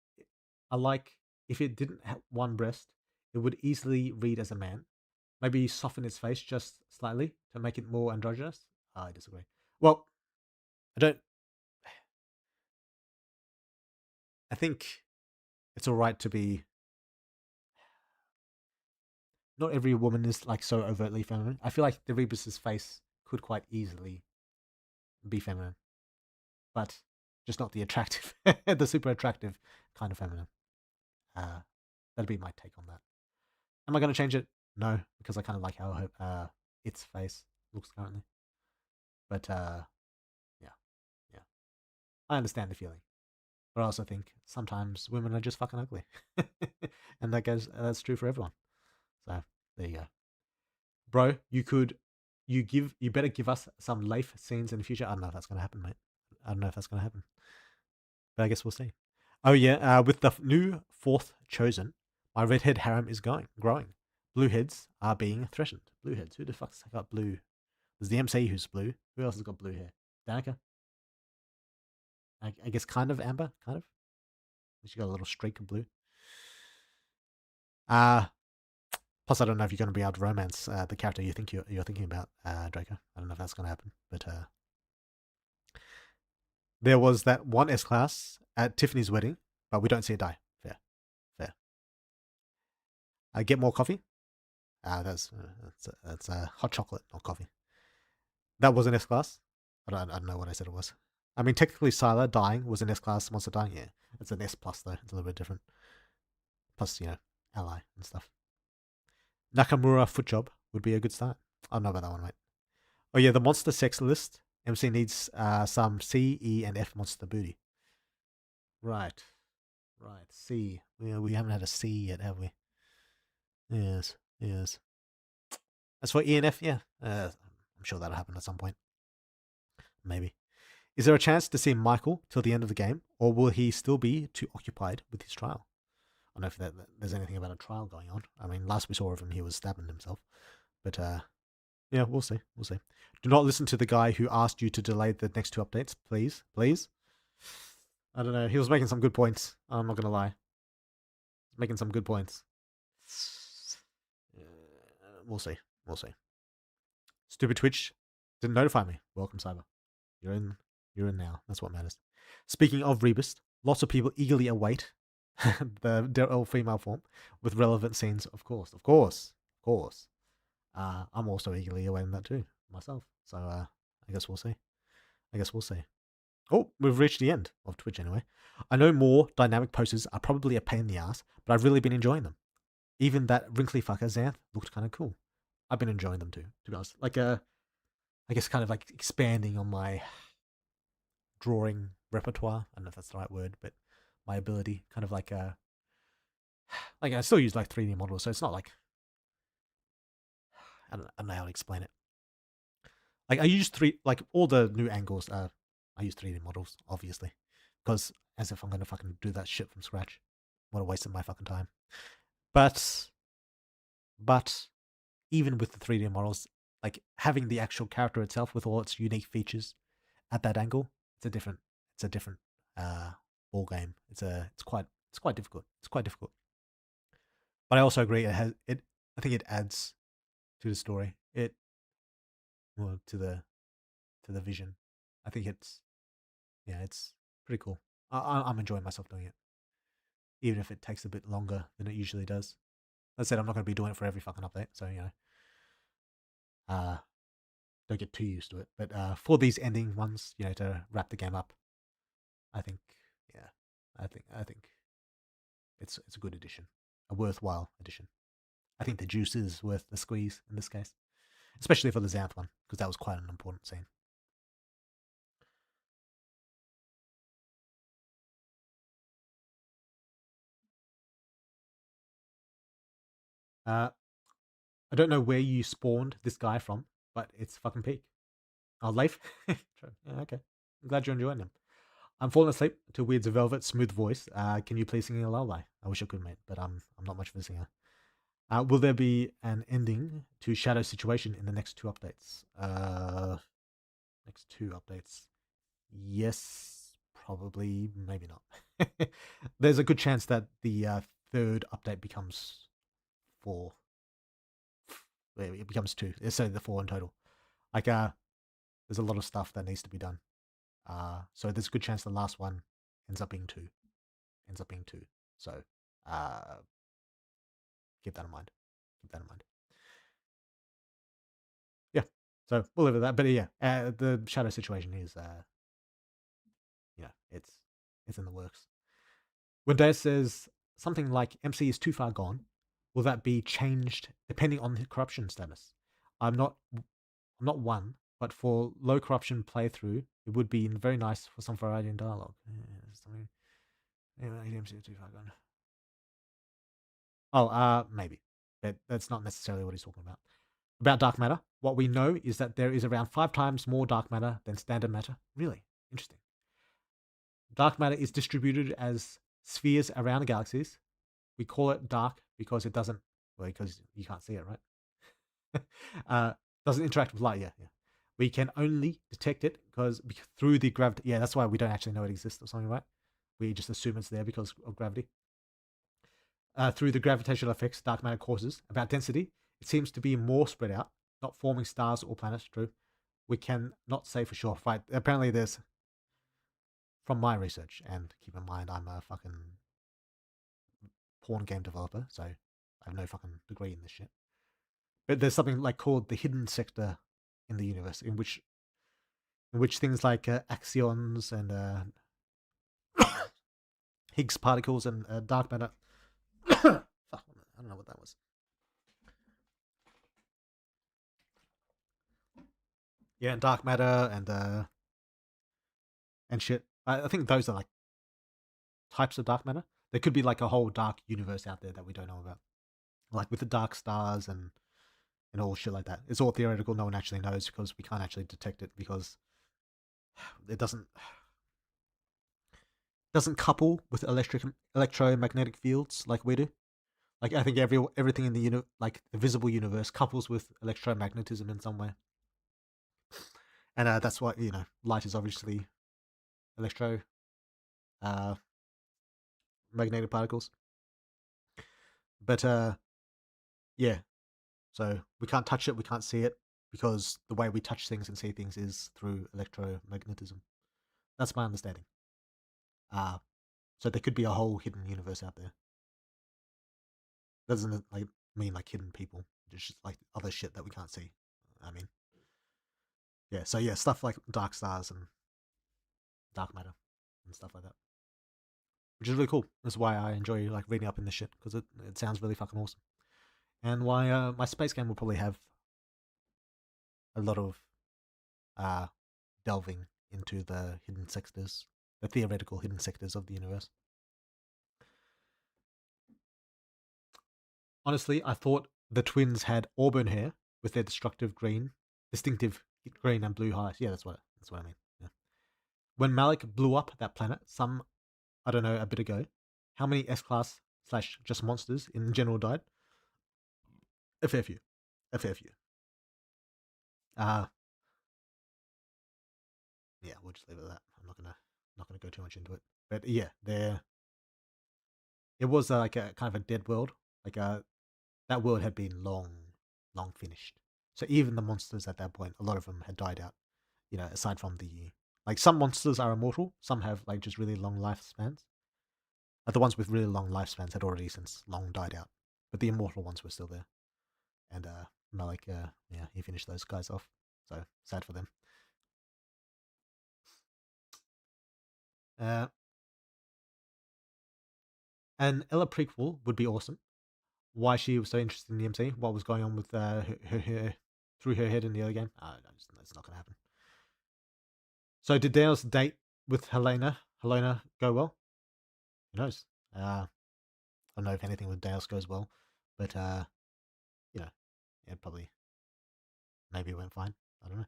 if it didn't have one breast, it would easily read as a man. Maybe soften its face just slightly to make it more androgynous. I disagree. Well, I think it's alright to be. Not every woman is like so overtly feminine. I feel like the Rebus's face could quite easily be feminine, but just not the attractive, the super attractive kind of feminine. That'd be my take on that. Am I going to change it? No, because I kind of like how its face looks currently. But yeah, I understand the feeling, but I also think sometimes women are just fucking ugly, and that's true for everyone. So there you go, bro. You better give us some life scenes in the future. I don't know if that's going to happen, mate. But I guess we'll see. Oh yeah, with the new 4th chosen, my redhead harem is growing. Blueheads are being threatened. Blueheads? Who the fuck's got blue? There's the MC who's blue. Who else has got blue hair? Danica? I guess kind of Amber, kind of. She got a little streak of blue. Plus, I don't know if you're going to be able to romance the character you're thinking about, Draco. I don't know if that's going to happen, but there was that one S-Class at Tiffany's wedding, but we don't see it die. Fair. Get more coffee. That's hot chocolate, not coffee. That was an S-Class. I don't know what I said it was. I mean, technically, Sylar dying was an S-Class monster dying. Yeah, it's an S+, though. It's a little bit different. Plus, ally and stuff. Nakamura foot job would be a good start. I don't know about that one, mate. Oh, yeah, the monster sex list. MC needs some C, E, and F monster booty. Right. C. We haven't had a C yet, have we? Yes. As for E and F, yeah. I'm sure that'll happen at some point. Maybe. Is there a chance to see Michael till the end of the game, or will he still be too occupied with his trial? I don't know if there's anything about a trial going on. I mean, last we saw of him, he was stabbing himself. But, yeah, we'll see. Do not listen to the guy who asked you to delay the next 2 updates, please. I don't know. He was making some good points. I'm not going to lie. He's making some good points. We'll see. Stupid Twitch didn't notify me. Welcome, Cyber. You're in now. That's what matters. Speaking of Rebus, lots of people eagerly await the Daryl female form with relevant scenes, of course. I'm also eagerly awaiting that too, myself. So I guess we'll see. Oh, we've reached the end of Twitch anyway. I know more dynamic posters are probably a pain in the ass, but I've really been enjoying them. Even that wrinkly fucker Xanth looked kind of cool. I've been enjoying them too, to be honest. Like I guess kind of like expanding on my drawing repertoire. I don't know if that's the right word, but my ability, kind of like I still use like 3D models, so it's not like I don't know how to explain it. Like I use all the new angles. I use 3D models, obviously, because as if I'm gonna fucking do that shit from scratch. What a waste of my fucking time. But even with the 3D models, like having the actual character itself with all its unique features at that angle, it's a different ball game. It's It's quite difficult. It's quite difficult. But I also agree. I think it adds to the story. Well, to the vision. I think it's pretty cool. I'm enjoying myself doing it, even if it takes a bit longer than it usually does. As I said, I'm not going to be doing it for every fucking update, so don't get too used to it. But for these ending ones, to wrap the game up, I think, I think it's a good addition, a worthwhile addition. I think the juice is worth the squeeze in this case, especially for the Xanth one, because that was quite an important scene. I don't know where you spawned this guy from, but it's fucking peak. Oh, Leif? Yeah, okay. I'm glad you're enjoying them. I'm falling asleep to Weird's velvet smooth voice. Can you please sing a lullaby? I wish I could, mate, but I'm not much of a singer. Will there be an ending to Shadow Situation in the next 2 updates? Next 2 updates. Yes, probably, maybe not. There's a good chance that the 3rd update becomes 4. It becomes 2. So the 4 in total. Like, there's a lot of stuff that needs to be done. So there's a good chance the last one ends up being 2. So, keep that in mind. Yeah. So we'll live with that. But yeah, the Shadow Situation is, it's in the works. When Dave says something like MC is too far gone, will that be changed depending on the corruption status? I'm not one, but for low corruption playthrough, it would be very nice for some variety in dialogue. MC is too far gone. Oh, maybe. But that's not necessarily what he's talking about. About dark matter, what we know is that there is around 5 times more dark matter than standard matter. Really interesting. Dark matter is distributed as spheres around the galaxies. We call it dark because it doesn't, because you can't see it, right? Doesn't interact with light. Yeah. We can only detect it because through the gravity. Yeah, that's why we don't actually know it exists or something, right? We just assume it's there because of gravity. Through the gravitational effects dark matter causes. About density, it seems to be more spread out, not forming stars or planets. True. We can not say for sure. Right. Apparently there's, from my research, and keep in mind I'm a fucking porn game developer, so I have no fucking degree in this shit. But there's something like called the hidden sector in the universe, in which things like axions and Higgs particles and dark matter. Fuck, I don't know what that was. Yeah, dark matter and shit. I think those are like types of dark matter. There could be like a whole dark universe out there that we don't know about, like with the dark stars and all shit like that. It's all theoretical. No one actually knows because we can't actually detect it because it doesn't couple with electromagnetic fields like we do. Like I think everything in the like the visible universe couples with electromagnetism in some way, and that's why light is obviously electro magnetic particles. But yeah, so we can't touch it, we can't see it because the way we touch things and see things is through electromagnetism. That's my understanding. So there could be a whole hidden universe out there. Doesn't like mean like hidden people, just like other shit that we can't see. I mean, yeah. So yeah, stuff like dark stars and dark matter and stuff like that, which is really cool. That's why I enjoy like reading up in this shit because it sounds really fucking awesome. And why my space game will probably have a lot of delving into the hidden sectors, the theoretical hidden sectors of the universe. Honestly, I thought the twins had auburn hair with their distinctive green and blue eyes. Yeah, that's what I mean. Yeah. When Malik blew up that planet, I don't know, a bit ago, how many S-class / just monsters in general died? A fair few. Yeah, we'll just leave it at that. I'm not gonna go too much into it. But yeah, it was like a kind of a dead world. Like that world had been long finished. So even the monsters at that point, a lot of them had died out. You know, aside from like some monsters are immortal, some have like just really long lifespans. But the ones with really long lifespans had already since long died out. But the immortal ones were still there. And Malik, yeah, he finished those guys off. So sad for them. An Ella prequel would be awesome. Why she was so interested in the MC, what was going on with her through her head in the other game. That's not going to happen. So did Dale's date with Helena go well? Who knows? I don't know if anything with Dale's goes well, but you know, yeah, probably maybe it went fine. I don't know.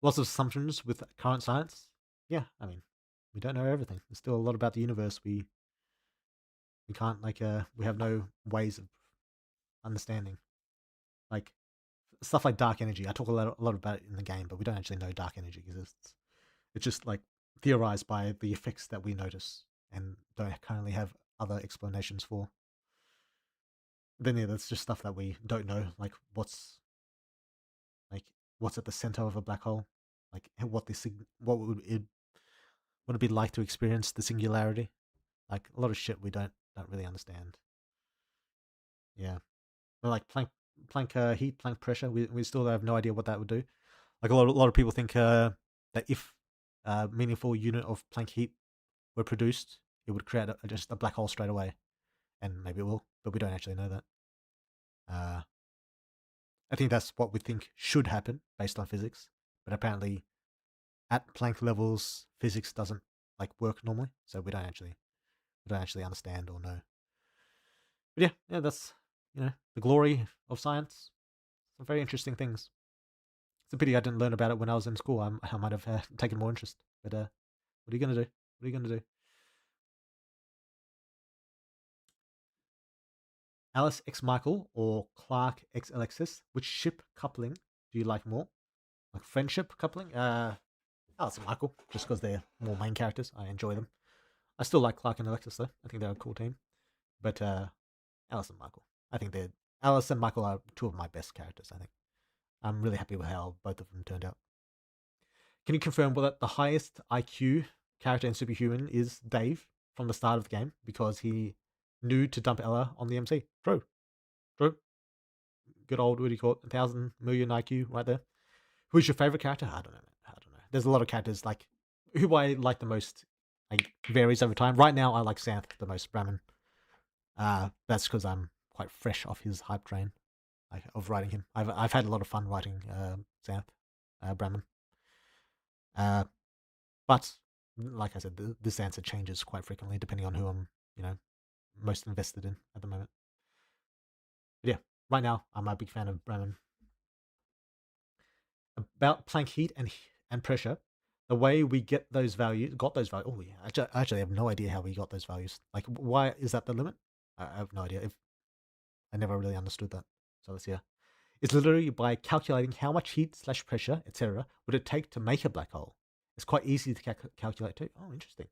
Lots of assumptions with current science. Yeah, I mean, we don't know everything. There's still a lot about the universe we can't we have no ways of understanding. Like stuff like dark energy. I talk a lot about it in the game, but we don't actually know dark energy exists. It's just like theorized by the effects that we notice and don't currently have other explanations for. Then yeah, that's just stuff that we don't know, like what's at the center of a black hole, like what would it be like to experience the singularity? Like a lot of shit we don't really understand. Yeah, but like Planck heat, Planck pressure, we still have no idea what that would do. Like a lot of people think that if a meaningful unit of Planck heat were produced, it would create just a black hole straight away, and maybe it will, but we don't actually know that. I think that's what we think should happen based on physics, but apparently at Planck levels, physics doesn't like work normally, so we don't actually understand or know. But yeah, that's the glory of science. Some very interesting things. It's a pity I didn't learn about it when I was in school. I might have taken more interest. But what are you gonna do? What are you gonna do? Alice X Michael or Clark X Alexis? Which ship coupling do you like more? Like friendship coupling? Alice and Michael, just because they're more main characters. I enjoy them. I still like Clark and Alexis though. I think they're a cool team. But Alice and Michael, I think Alice and Michael are two of my best characters. I think I'm really happy with how both of them turned out. Can you confirm whether the highest IQ character in Superhuman is Dave from the start of the game because he knew to dump Ella on the MC? True. Good old, what do you call it? 1,000 million IQ right there. Who's your favorite character? I don't know. There's a lot of characters like who I like the most. Like varies over time. Right now, I like Santh the most. Brahmin. That's because I'm quite fresh off his hype train, like of writing him. I've had a lot of fun writing Santh, Brahmin. But like I said, this answer changes quite frequently depending on who I'm, most invested in at the moment. But yeah, right now I'm a big fan of Brahmin. About Planck heat and pressure, the way we got those values. Oh yeah, I actually have no idea how we got those values. Like, why is that the limit? I have no idea. I never really understood that. So let's see. It's literally by calculating how much heat / pressure, etc., would it take to make a black hole. It's quite easy to calculate too. Oh, interesting.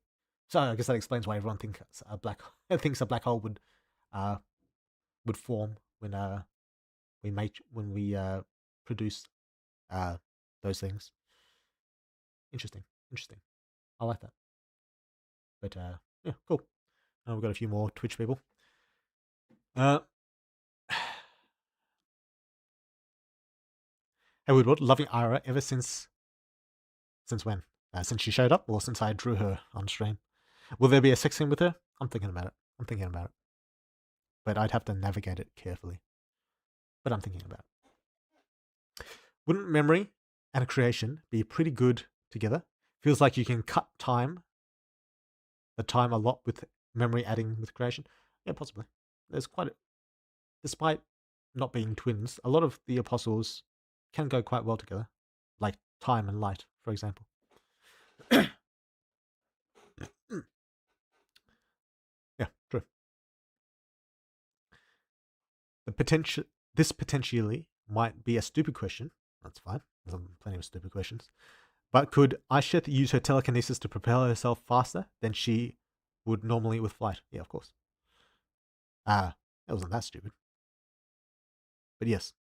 So I guess that explains why everyone thinks a black hole would form when we produce those things. Interesting. I like that. But yeah, cool. We've got a few more Twitch people. Hey Woodward, loving Ira ever since when? Since she showed up, or since I drew her on stream? Will there be a sex scene with her? I'm thinking about it. But I'd have to navigate it carefully. But I'm thinking about it. Wouldn't memory and creation be pretty good together? Feels like you can cut the time a lot with memory adding with creation. Yeah, possibly. There's despite not being twins, a lot of the apostles can go quite well together, like time and light, for example. Yeah, true. This potentially might be a stupid question. That's fine. There's plenty of stupid questions. But could Aisha use her telekinesis to propel herself faster than she would normally with flight? Yeah, of course. That wasn't that stupid. But yes.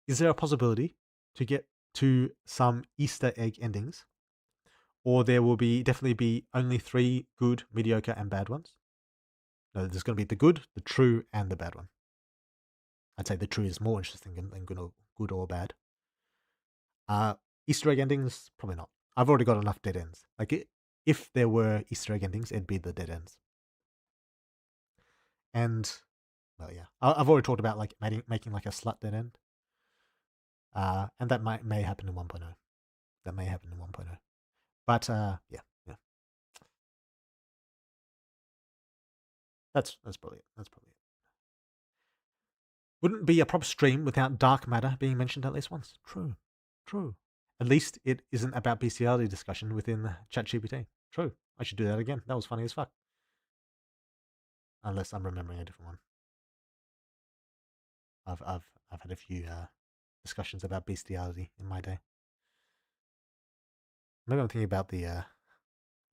Is there a possibility to get to some Easter egg endings? Or there will definitely be only 3 good, mediocre, and bad ones? No, there's going to be the good, the true, and the bad one. I'd say the true is more interesting than good or bad. Easter egg endings, probably not. I've already got enough dead ends. Like, if there were Easter egg endings, it'd be the dead ends. And, well, yeah, I've already talked about like making like a slut dead end. And that may happen in 1.0. That may happen in 1.0. But yeah. That's probably it. That's probably it. Wouldn't be a proper stream without dark matter being mentioned at least once. True. At least it isn't about bestiality discussion within ChatGPT. True. I should do that again. That was funny as fuck. Unless I'm remembering a different one. I've had a few discussions about bestiality in my day. Maybe I'm thinking about the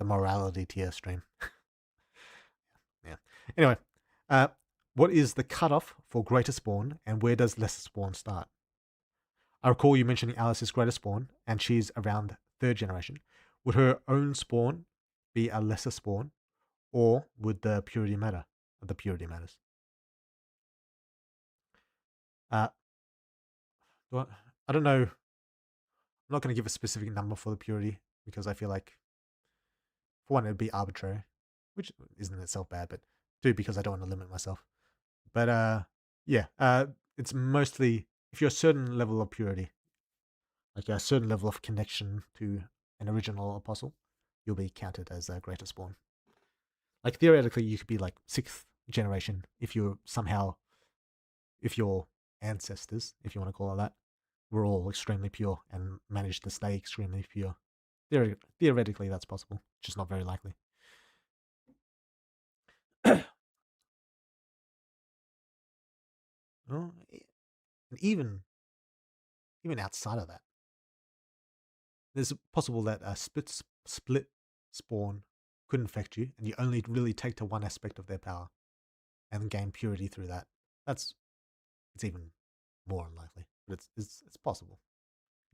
morality tier stream. Yeah. Anyway, what is the cutoff for greater spawn, and where does lesser spawn start? I recall you mentioning Alice's greater spawn, and she's around 3rd generation. Would her own spawn be a lesser spawn, or would the purity matter? The purity matters. I don't know. I'm not going to give a specific number for the purity because I feel like, for one, it'd be arbitrary, which isn't in itself bad, but 2, because I don't want to limit myself. But yeah, it's mostly if you're a certain level of purity, like a certain level of connection to an original apostle, you'll be counted as a greater spawn. Like theoretically, you could be like 6th generation if your ancestors, if you want to call it that, were all extremely pure and managed to stay extremely pure. Theoretically, that's possible, just not very likely. Well, and even outside of that, there's possible that a split spawn could infect you, and you only really take to one aspect of their power and gain purity through that. It's even more unlikely, but it's possible.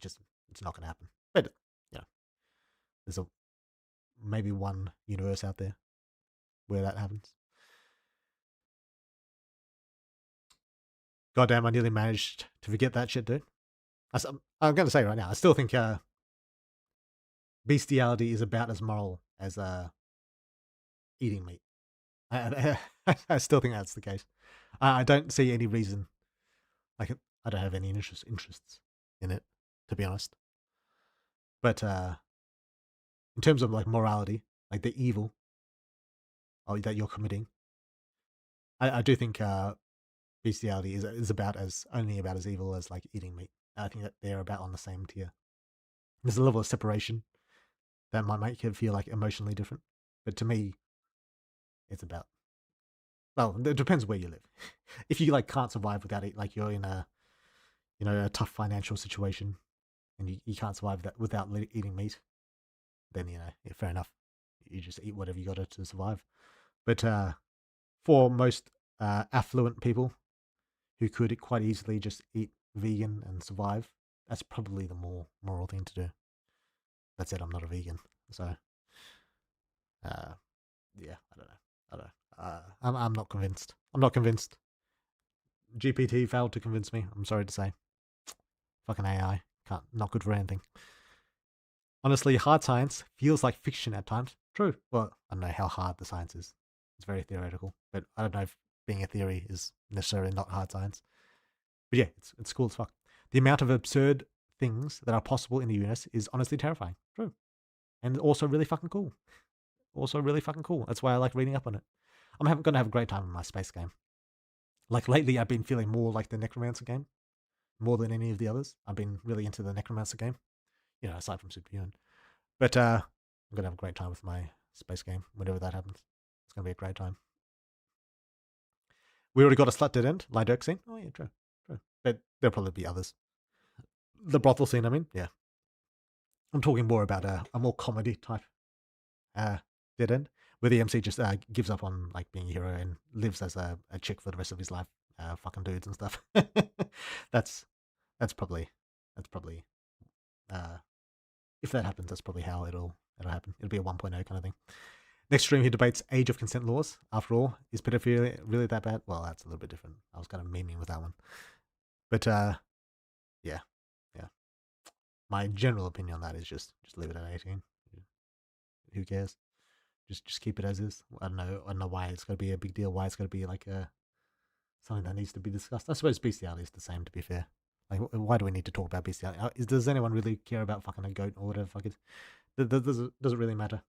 It's not going to happen. But yeah, there's maybe one universe out there where that happens. Goddamn, I nearly managed to forget that shit, dude. I'm going to say right now, I still think bestiality is about as moral as eating meat. I still think that's the case. I don't see any reason. Like, I don't have any interests in it, to be honest. But in terms of like morality, like the evil that you're committing, I do think bestiality is only about as evil as like eating meat. I think that they're about on the same tier. There's a level of separation that might make it feel like emotionally different, but to me, it's about. Well, it depends where you live. If you like can't survive without it, like you're in a tough financial situation, and you can't survive that without eating meat, then yeah, fair enough. You just eat whatever you got to survive. But for most affluent people who could quite easily just eat vegan and survive, that's probably the more moral thing to do. That said, I'm not a vegan, so yeah, I don't know. I'm not convinced. GPT failed to convince me. I'm sorry to say. Fucking AI, not good for anything. Honestly, hard science feels like fiction at times. True. Well, I don't know how hard the science is. It's very theoretical, but I don't know if being a theory is necessarily not hard science. But yeah, it's cool as fuck. The amount of absurd things that are possible in the universe is honestly terrifying. True. And also really fucking cool. That's why I like reading up on it. I'm going to have a great time in my space game. Like lately, I've been feeling more like the Necromancer game, more than any of the others. I've been really into the Necromancer game, aside from Superhuman. But I'm going to have a great time with my space game whenever that happens. It's going to be a great time. We already got a slut dead end, Lydirk scene. Oh yeah, true. But there'll probably be others. The brothel scene, I mean, yeah. I'm talking more about a more comedy type dead end. where the MC just gives up on like being a hero and lives as a chick for the rest of his life, fucking dudes and stuff. that's probably uh, if that happens, that's probably how it'll happen. It'll be a 1.0 kind of thing. Next stream, he debates age of consent laws. After all, is pedophilia really that bad? Well, that's a little bit different. I was kind of memeing with that one, but yeah. My general opinion on that is just leave it at 18. Who cares? Just keep it as is. I don't know why it's got to be a big deal. Why it's got to be like something that needs to be discussed. I suppose bestiality is the same. To be fair, like why do we need to talk about bestiality? Does anyone really care about fucking a goat or whatever? Fuck it. Does it really matter?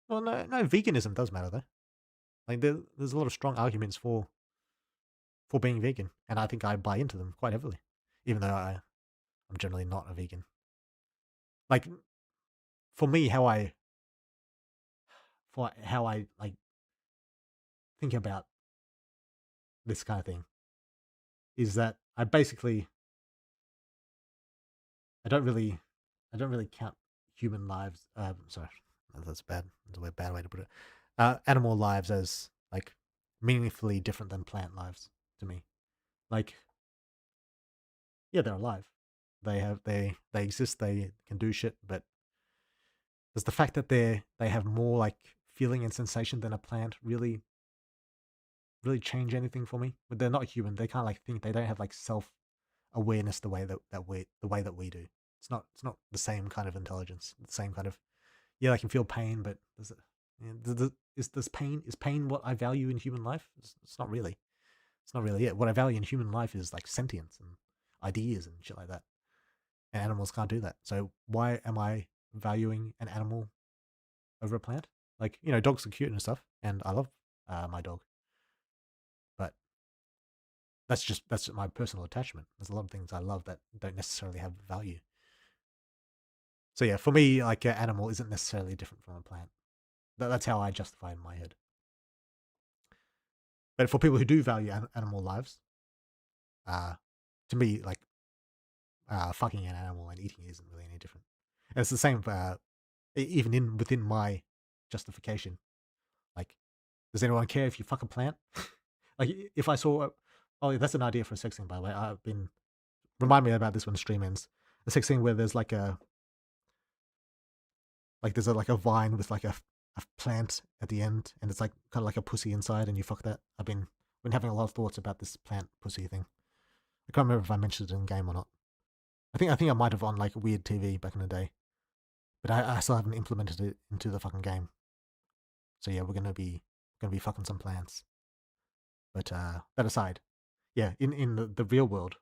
Well, no. Veganism does matter though. Like there's a lot of strong arguments for being vegan, and I think I buy into them quite heavily, even though I'm generally not a vegan. Like for me, how I like think about this kind of thing is that I don't really count human lives. Sorry, that's bad. That's a bad way to put it. Animal lives as like meaningfully different than plant lives to me. Like, yeah, they're alive. They exist. They can do shit. But does the fact that they have more like feeling and sensation than a plant really change anything for me? But they're not human. They can't like think. They don't have like self awareness the way that we do. It's not the same kind of intelligence. The same kind of they can feel pain, but does it? Is pain what I value in human life? It's not really. It's not really it. What I value in human life is like sentience and ideas and shit like that. And animals can't do that. So why am I valuing an animal over a plant? Like, dogs are cute and stuff, and I love my dog. But that's my personal attachment. There's a lot of things I love that don't necessarily have value. So yeah, for me, like an animal isn't necessarily different from a plant. That's how I justify it in my head. But for people who do value animal lives, to me, like fucking an animal and eating it isn't really any different. And it's the same even within my justification. Like, does anyone care if you fuck a plant? Like, if I saw, oh, that's an idea for a sex scene, by the way. Remind me about this when stream ends. A sex scene where there's like there's a vine with like a plant at the end, and it's like kind of like a pussy inside, and you fuck that. I've been having a lot of thoughts about this plant pussy thing. I can't remember if I mentioned it in game or not. I think I might have on like Weird TV back in the day, but I still haven't implemented it into the fucking game. So yeah, we're gonna be fucking some plants. But that aside, yeah, in the real world,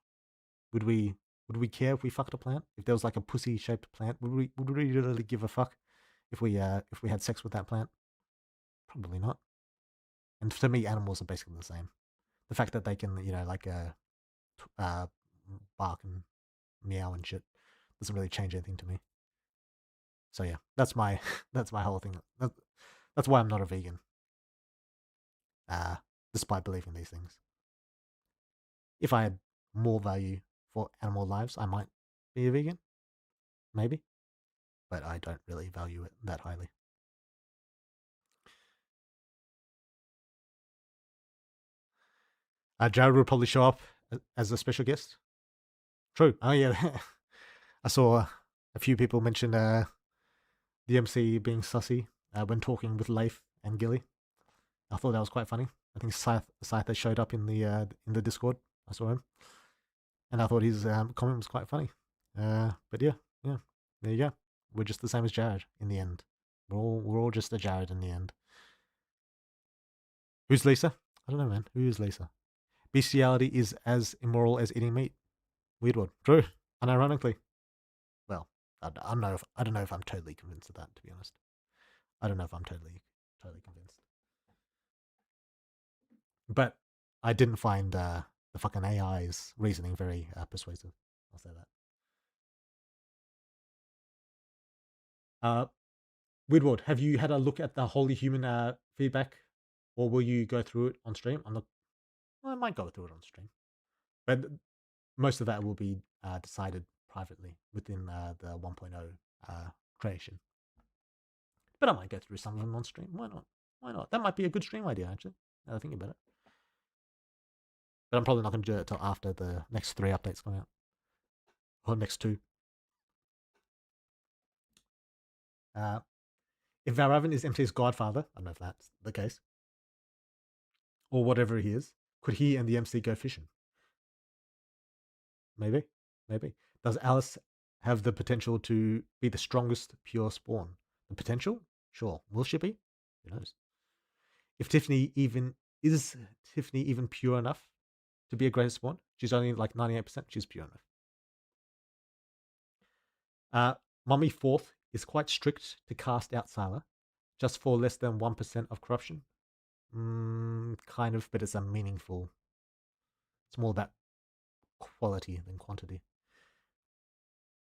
would we care if we fucked a plant? If there was like a pussy shaped plant, would we really give a fuck if we had sex with that plant? Probably not. And to me, animals are basically the same. The fact that they can, like bark and meow and shit doesn't really change anything to me. So yeah, that's my whole thing. That's why I'm not a vegan. Despite believing these things. If I had more value for animal lives, I might be a vegan. Maybe. But I don't really value it that highly. Jared will probably show up as a special guest. True. Oh yeah. I saw a few people mention the MC being sussy when talking with Leif and Gilly. I thought that was quite funny. I think Scyther showed up in the Discord. I saw him, and I thought his comment was quite funny. But yeah, there you go. We're just the same as Jared in the end. We're all just a Jared in the end. Who's Lisa? I don't know, man. Who is Lisa? Bestiality is as immoral as eating meat. Weird one. True. Unironically. Well, I don't know if I'm totally convinced of that, to be honest. I don't know if I'm totally convinced. But I didn't find the fucking AI's reasoning very persuasive. I'll say that. Widward, have you had a look at the Holy Human feedback, or will you go through it on stream? I might go through it on stream, but most of that will be decided privately within the 1.0 creation. But I might go through some of them on stream. Why not? Why not? That might be a good stream idea, actually, now that I think about it. But I'm probably not going to do it until after the next 3 updates come out. Or next 2. If Valravn is MC's godfather, I don't know if that's the case, or whatever he is, could he and the MC go fishing? Maybe. Does Alice have the potential to be the strongest pure spawn? The potential? Sure. Will she be? Who knows? Is Tiffany even pure enough to be a greater spawn? She's only like 98%. She's pure enough. Mummy Fourth is quite strict to cast out Sylar, just for less than 1% of corruption. Kind of, but it's a meaningful. It's more about quality than quantity.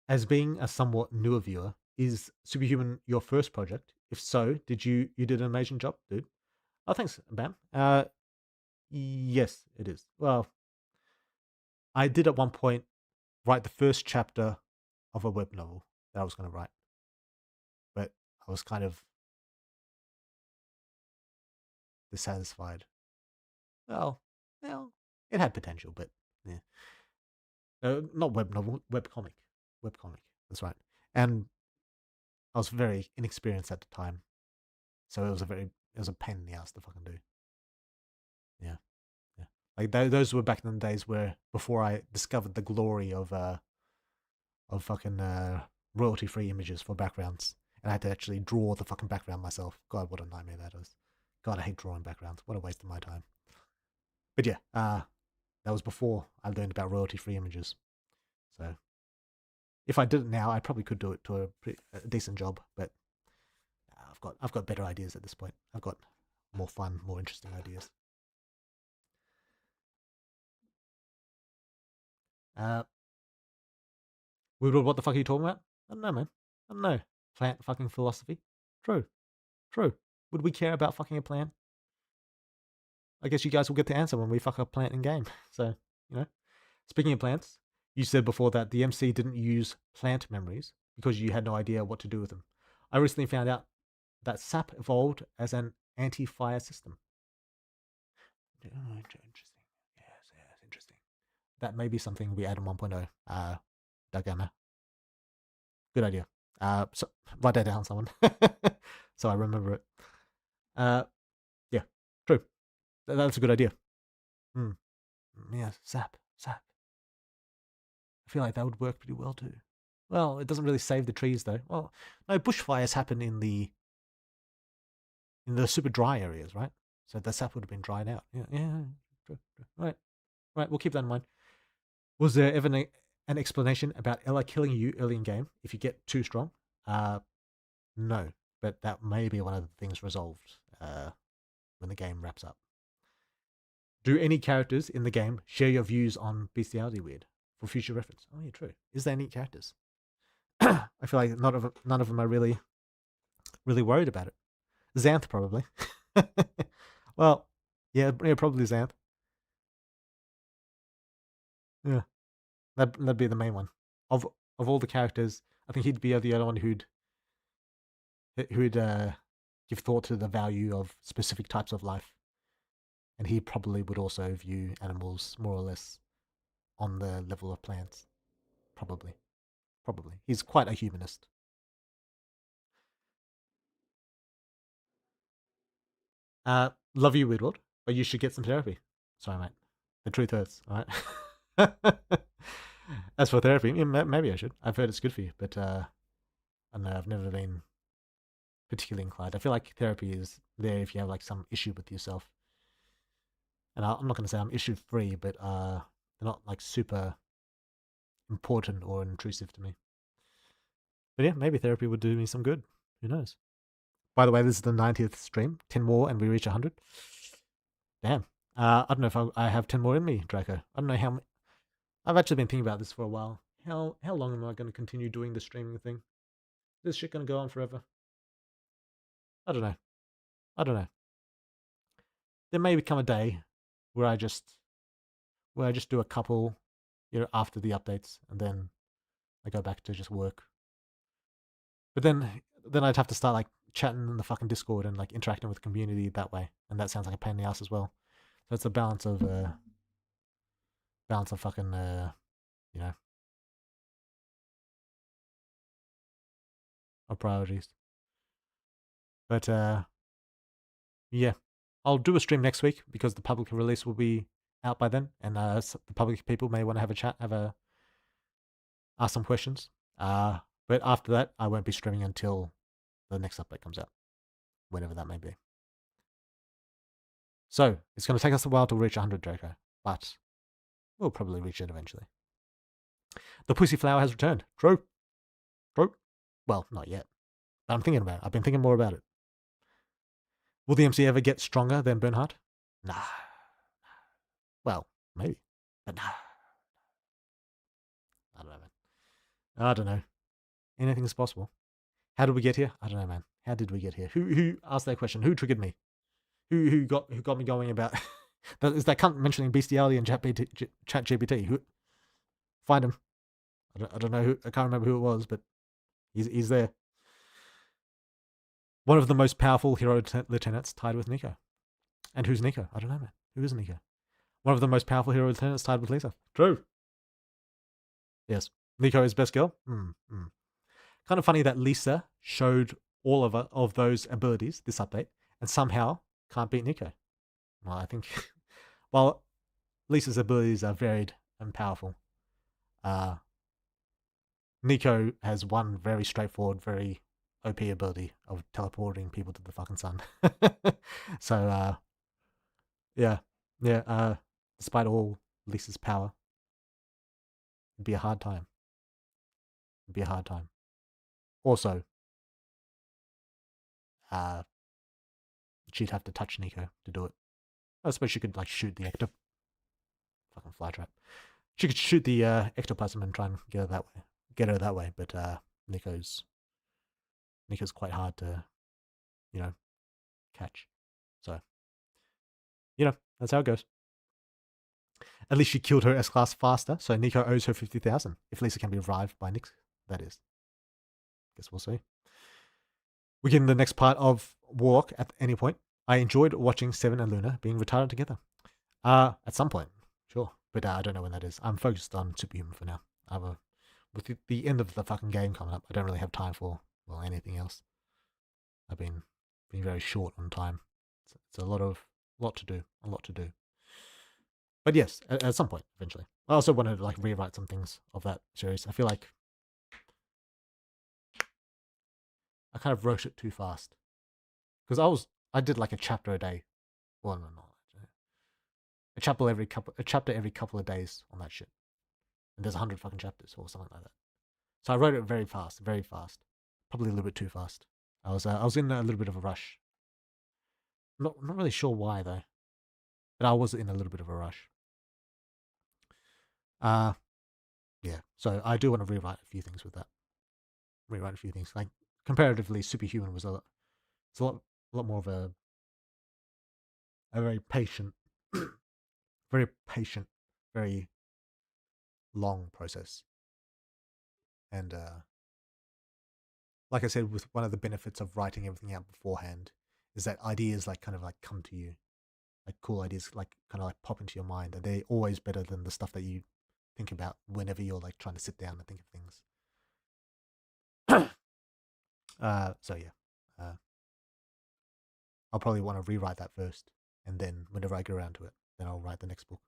As being a somewhat newer viewer, is Superhuman your first project? If so, you did an amazing job, dude. Oh, thanks, Bam. Yes, it is. Well, I did at one point write the first chapter of a web novel that I was going to write, but I was kind of dissatisfied. Well, it had potential, but yeah. Not web novel, web comic. That's right. And I was very inexperienced at the time, so it was a pain in the ass to fucking do. Yeah. Like those were back in the days where before I discovered the glory of fucking royalty-free images for backgrounds, and I had to actually draw the fucking background myself. God, what a nightmare that is. God, I hate drawing backgrounds. What a waste of my time. But yeah, that was before I learned about royalty-free images. So if I did it now, I probably could do it to a decent job. But I've got better ideas at this point. I've got more fun, more interesting ideas. What the fuck are you talking about? I don't know, man. I don't know. Plant fucking philosophy. True. Would we care about fucking a plant? I guess you guys will get to answer when we fuck a plant in game. So, Speaking of plants, you said before that the MC didn't use plant memories because you had no idea what to do with them. I recently found out that SAP evolved as an anti-fire system. Interesting. Yes, interesting. That may be something we add in 1.0. Dagana. Good idea. So write that down, someone, so I remember it. Yeah, true. That's a good idea. Yeah, SAP. I feel like that would work pretty well too. Well, it doesn't really save the trees though. Well, no, bushfires happen in the super dry areas, right? So the sap would have been dried out. Yeah. True. Right. We'll keep that in mind. Was there ever an explanation about Ela killing you early in game if you get too strong? No, but that may be one of the things resolved when the game wraps up. Do any characters in the game share your views on bestiality weird for future reference? Oh yeah, true. Is there any characters? I feel like none of them are really worried about it. Xanth probably. Well, yeah, probably Xanth. Yeah, that'd be the main one. Of all the characters, I think he'd be the other one who'd give thought to the value of specific types of life, and he probably would also view animals more or less on the level of plants. Probably. He's quite a humanist. Love you, Woodward, but you should get some therapy. Sorry, mate. The truth hurts, alright? As for therapy, maybe I should. I've heard it's good for you, but I don't know, I've never been particularly inclined. I feel like therapy is there if you have like some issue with yourself. And I'm not going to say I'm issue free, but they're not like super important or intrusive to me. But yeah, maybe therapy would do me some good. Who knows? By the way, this is the 90th stream. 10 more and we reach 100. Damn. I don't know if I have 10 more in me, Draco. I don't know how. I've actually been thinking about this for a while. How long am I going to continue doing the streaming thing? Is this shit going to go on forever? I don't know. There may become a day where I just do a couple, after the updates, and then I go back to just work. But then I'd have to start like chatting in the fucking Discord and like interacting with the community that way, and that sounds like a pain in the ass as well. So it's a balance of fucking you know, of priorities. But yeah, I'll do a stream next week because the public release will be out by then, and the public people may want to have a chat, ask some questions. But after that, I won't be streaming until the next update comes out, whenever that may be. So it's going to take us a while to reach 100 Draco, but we'll probably reach it eventually. The Pussy Flower has returned. True. Well, not yet, but I'm thinking about it. I've been thinking more about it. Will the MC ever get stronger than Bernhardt? Nah. Well, maybe, but nah. I don't know, man. I don't know. Anything's possible. How did we get here? I don't know, man. How did we get here? Who asked that question? Who triggered me? Who got me going about? Is that cunt mentioning bestiality and ChatGPT? Who? Find him. I don't know who. I can't remember who it was, but he's there. One of the most powerful hero lieutenants tied with Nico. And who's Nico? I don't know, man. Who is Nico? One of the most powerful hero lieutenants tied with Lisa. True. Yes. Nico is best girl. Kind of funny that Lisa showed all of those abilities this update and somehow can't beat Nico. Well, I think while Lisa's abilities are varied and powerful, Nico has one very straightforward, very OP ability of teleporting people to the fucking sun. So yeah. Despite all Lisa's power, it'd be a hard time. Also, she'd have to touch Nico to do it. I suppose she could like shoot the fucking flytrap. She could shoot the ectoplasm and try and get her that way. But Nico's quite hard to, catch. So, that's how it goes. At least she killed her S-Class faster, so Nico owes her 50,000. If Lisa can be revived by Nyx, that is. Guess we'll see. We get in the next part of Warlock at any point. I enjoyed watching Seven and Luna being retired together. At some point, sure. But I don't know when that is. I'm focused on Superhuman for now. With the end of the fucking game coming up, I don't really have time for, anything else. I've been very short on time. It's a lot to do. But yes, at some point, eventually. I also want to rewrite some things of that series. I feel like I kind of wrote it too fast. Because I did a chapter a day. Well, no. A chapter every couple of days on that shit. And there's 100 fucking chapters or something like that. So I wrote it very fast. Probably a little bit too fast. I was in a little bit of a rush. Not really sure why though. But I was in a little bit of a rush. Yeah. So I do want to rewrite a few things with that. Like comparatively, Superhuman was a lot more of a very patient, very long process. And like I said, with one of the benefits of writing everything out beforehand is that ideas come to you. Like cool ideas kind of pop into your mind, and they're always better than the stuff that you think about whenever you're trying to sit down and think of things. So yeah, I'll probably want to rewrite that first, and then whenever I get around to it, then I'll write the next book.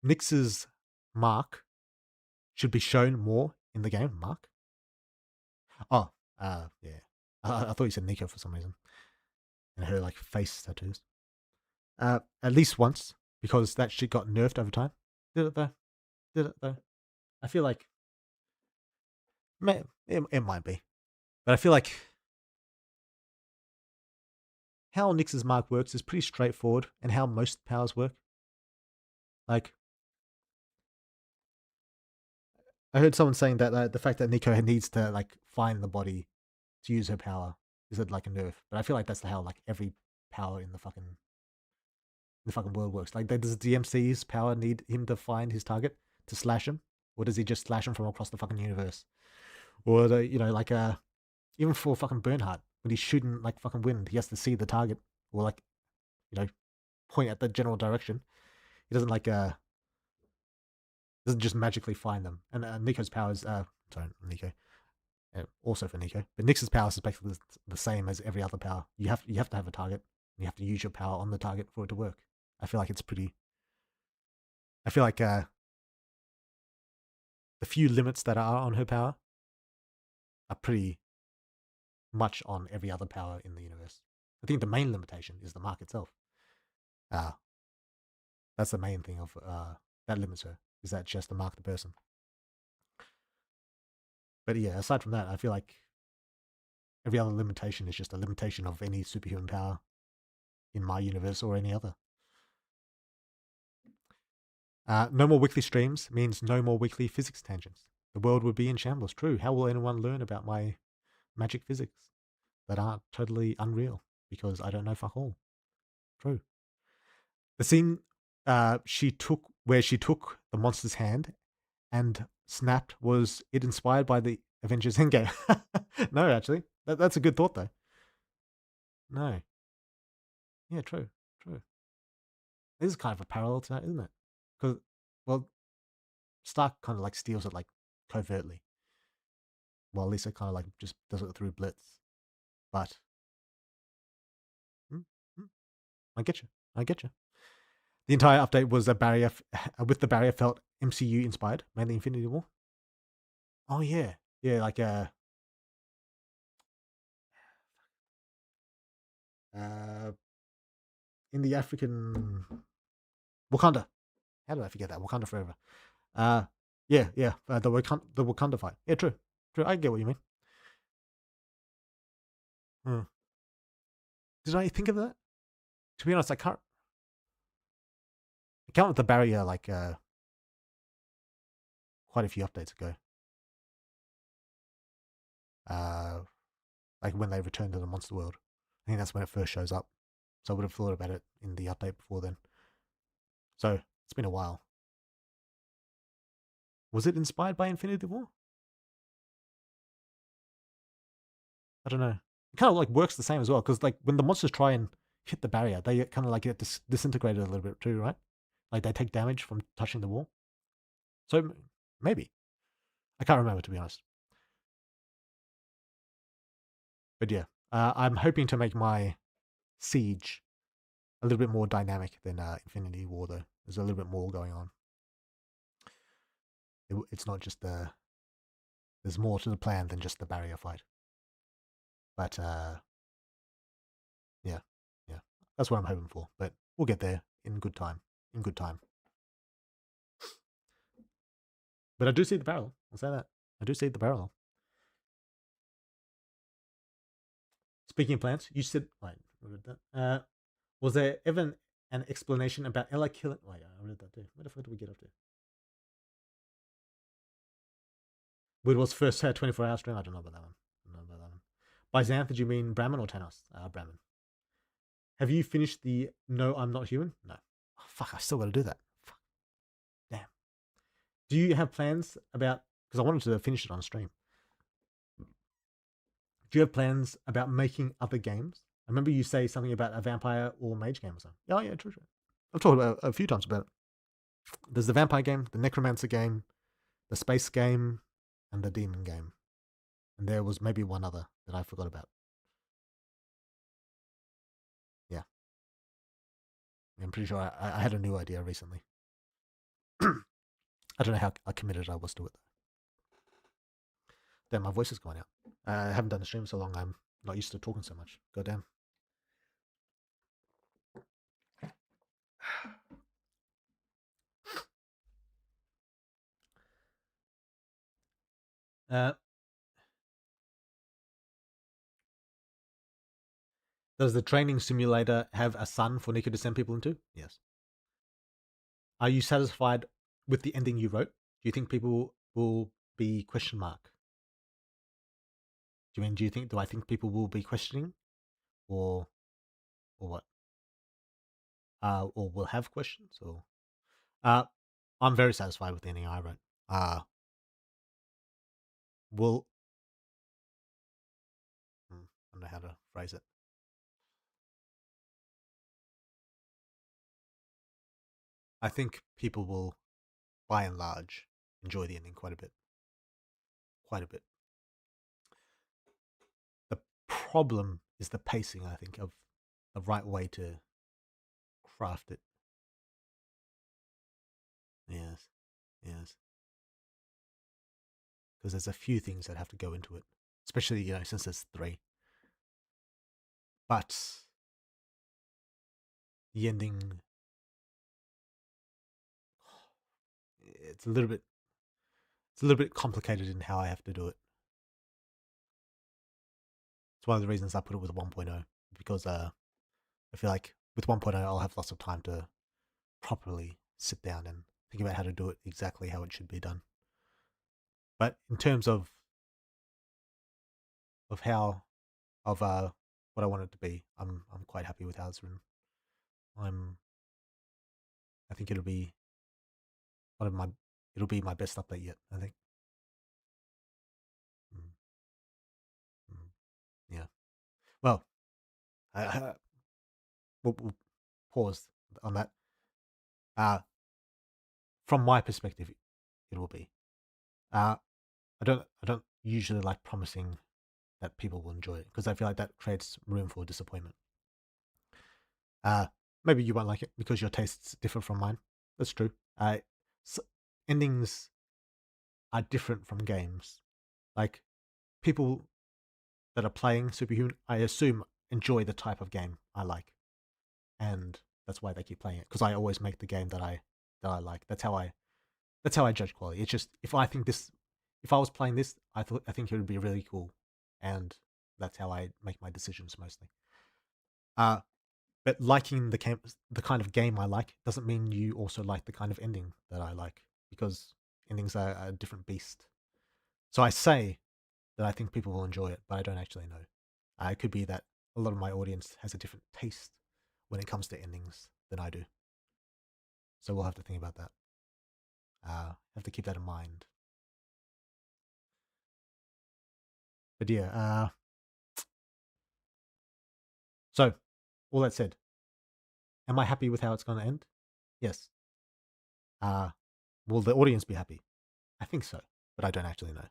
Nyx's mark should be shown more in the game. Mark? Oh, yeah. I thought you said Nico for some reason. And her face tattoos. At least once, because that shit got nerfed over time. Did it though? I feel like it might be. But I feel like how Nyx's mark works is pretty straightforward, and how most powers work. I heard someone saying that the fact that Nico needs to find the body to use her power is a nerf, but I feel like that's how every power in the fucking world works. Does DMC's power need him to find his target to slash him? or does he just slash him from across the fucking universe? Or like even for fucking Bernhardt, when he's shooting like fucking wind, he has to see the target or like point at the general direction. He doesn't doesn't just magically find them. And Nico's powers, sorry, Nico, also for Nico, but Nyx's power is basically the same as every other power. You have to have a target. You have to use your power on the target for it to work. I feel like it's pretty. I feel like the few limits that are on her power are pretty much on every other power in the universe. I think the main limitation is the mark itself. That's the main thing of that limits her, is that she has to mark the person. But yeah, aside from that, I feel like every other limitation is just a limitation of any superhuman power in my universe or any other. No more weekly streams means no more weekly physics tangents. The world would be in shambles. True. How will anyone learn about my magic physics that aren't totally unreal? Because I don't know fuck all. True. The scene where she took the monster's hand and snapped, was it inspired by the Avengers Endgame? No, actually. That's a good thought, though. No. Yeah, true. This is kind of a parallel to that, isn't it? Because, well, Stark kind of like steals it like covertly, while Lisa kind of like just does it through Blitz. But I get you. The entire update was a barrier with the barrier felt MCU inspired, mainly Infinity War. Oh yeah, like in the African Wakanda. How did I forget that? Wakanda Forever. The Wakanda fight. Yeah, true. I get what you mean. Did I think of that? To be honest, I can't. I counted the barrier like quite a few updates ago. Like when they return to the monster world. I think that's when it first shows up. So I would have thought about it in the update before then. So it's been a while. Was it inspired by Infinity War? I don't know. It kind of like works the same as well, because like when the monsters try and hit the barrier, they kind of like get disintegrated a little bit too, right? Like they take damage from touching the wall. So maybe. I can't remember, to be honest. But yeah, I'm hoping to make my Siege a little bit more dynamic than Infinity War, though. There's a little bit more going on. It's not just there's more to the plan than just the barrier fight. But yeah, that's what I'm hoping for. But we'll get there in good time. But I do see the barrel. I'll say that. I do see the barrel. Speaking of plants, you said, wait, I read that. Was there ever an explanation about Ella killing? Wait, I read that too. Where the fuck did we get up to? When was first 24-hour stream? I don't know about that one. By Xanth, did you mean Brahmin or Thanos? Brahmin. Have you finished the No, I'm Not Human? No. Oh, fuck, I still got to do that. Fuck. Damn. Do you have plans about, because I wanted to finish it on stream. Do you have plans about making other games? I remember you say something about a vampire or mage game or something. Oh, yeah, true. I've talked about a few times about it. There's the vampire game, the necromancer game, the space game, and the demon game. And there was maybe one other that I forgot about. Yeah. I'm pretty sure I had a new idea recently. I don't know how committed I was to it. Damn, my voice is going out. I haven't done a stream so long, I'm not used to talking so much. Goddamn. Does the training simulator have a sun for Nico to send people into? Yes. Are you satisfied with the ending you wrote? Do you think people will be question mark? Do I think people will be questioning? Or what? Or will have questions? Or I'm very satisfied with the ending I wrote. will I don't know how to phrase it. I think people will, by and large, enjoy the ending quite a bit. Quite a bit. The problem is the pacing, I think, of the right way to craft it. Yes. Yes. Because there's a few things that have to go into it. Especially, since there's 3. But the ending, it's a little bit complicated in how I have to do it. It's one of the reasons I put it with 1.0, because I feel like with 1.0 I'll have lots of time to properly sit down and think about how to do it exactly how it should be done. But in terms of how what I want it to be, I'm quite happy with how it's written. I think it'll be my best update yet, I think. Mm. Mm. Yeah. Well, we'll pause on that. From my perspective, it will be. I don't usually like promising that people will enjoy it, because I feel like that creates room for disappointment. Maybe you won't like it because your tastes differ from mine. That's true. Endings are different from games. Like, people that are playing Superhuman, I assume, enjoy the type of game I like, and that's why they keep playing it. Because I always make the game that I like. That's how I judge quality. It's just, if I was playing this, I think it would be really cool, and that's how I make my decisions mostly. But liking the kind of game I like doesn't mean you also like the kind of ending that I like, because endings are a different beast. So I say that I think people will enjoy it, but I don't actually know. It could be that a lot of my audience has a different taste when it comes to endings than I do. So we'll have to think about that. Have to keep that in mind. But yeah, so all that said, am I happy with how it's going to end? Yes. Will the audience be happy? I think so, but I don't actually know.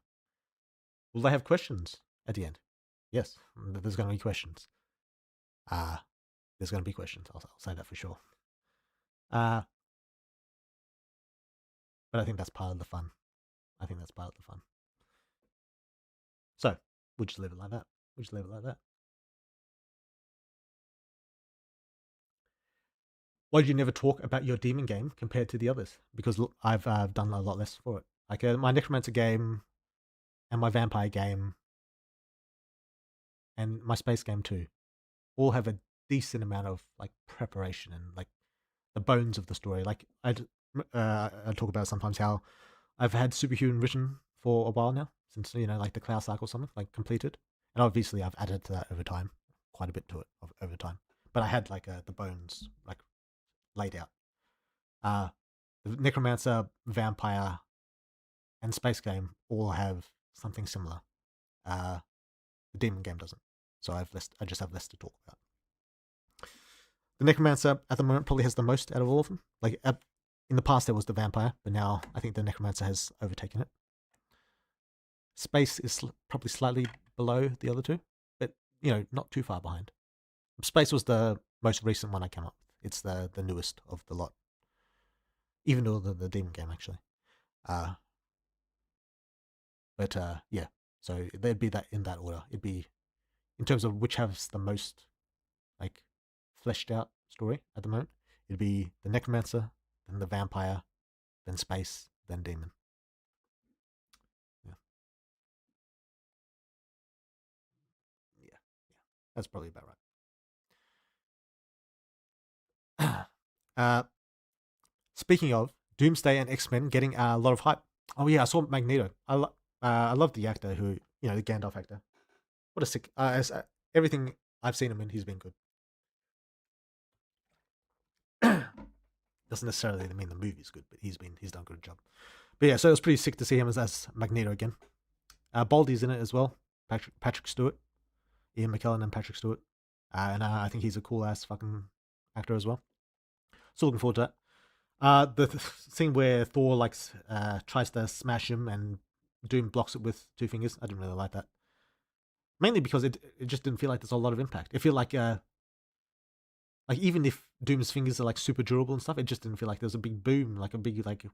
Will they have questions at the end? Yes, there's going to be questions. There's going to be questions. I'll say that for sure. But I think that's part of the fun. So we'll just leave it like that. Why did you never talk about your demon game compared to the others? Because I've done a lot less for it. Like my Necromancer game and my Vampire game and my Space game too all have a decent amount of like preparation and like the bones of the story. Like I talk about sometimes how I've had Superhuman written for a while now, since like the Cloud Cycle or something, like completed, and obviously I've added to that over time, quite a bit to it over time. But I had like the bones like laid out. The Necromancer, Vampire, and Space game all have something similar. The Demon game doesn't, so I just have less to talk about. The Necromancer at the moment probably has the most out of all of them. Like in the past, there was the Vampire, but now I think the Necromancer has overtaken it. Space is probably slightly below the other two, but not too far behind. Space was the most recent one I came up with. It's the newest of the lot, even though the Demon game actually. But yeah, so they'd be that in that order. It'd be in terms of which has the most like fleshed out story at the moment. It'd be the Necromancer, then the Vampire, then Space, then Demon. Yeah, that's probably about right. Speaking of Doomsday and X-Men getting a lot of hype. Oh yeah, I saw Magneto. I love the actor who the Gandalf actor. What a sick. Everything I've seen him in, he's been good. Doesn't necessarily mean the movie's good, but he's done a good job. But yeah, so it was pretty sick to see him as Magneto again. Baldy's in it as well. Patrick Stewart, Ian McKellen, and Patrick Stewart, and I think he's a cool ass fucking actor as well. So looking forward to that. The scene where Thor tries to smash him and Doom blocks it with 2 fingers. I didn't really like that. Mainly because it just didn't feel like there's a lot of impact. It felt like even if Doom's fingers are like super durable and stuff, it just didn't feel like there was a big boom, like a big like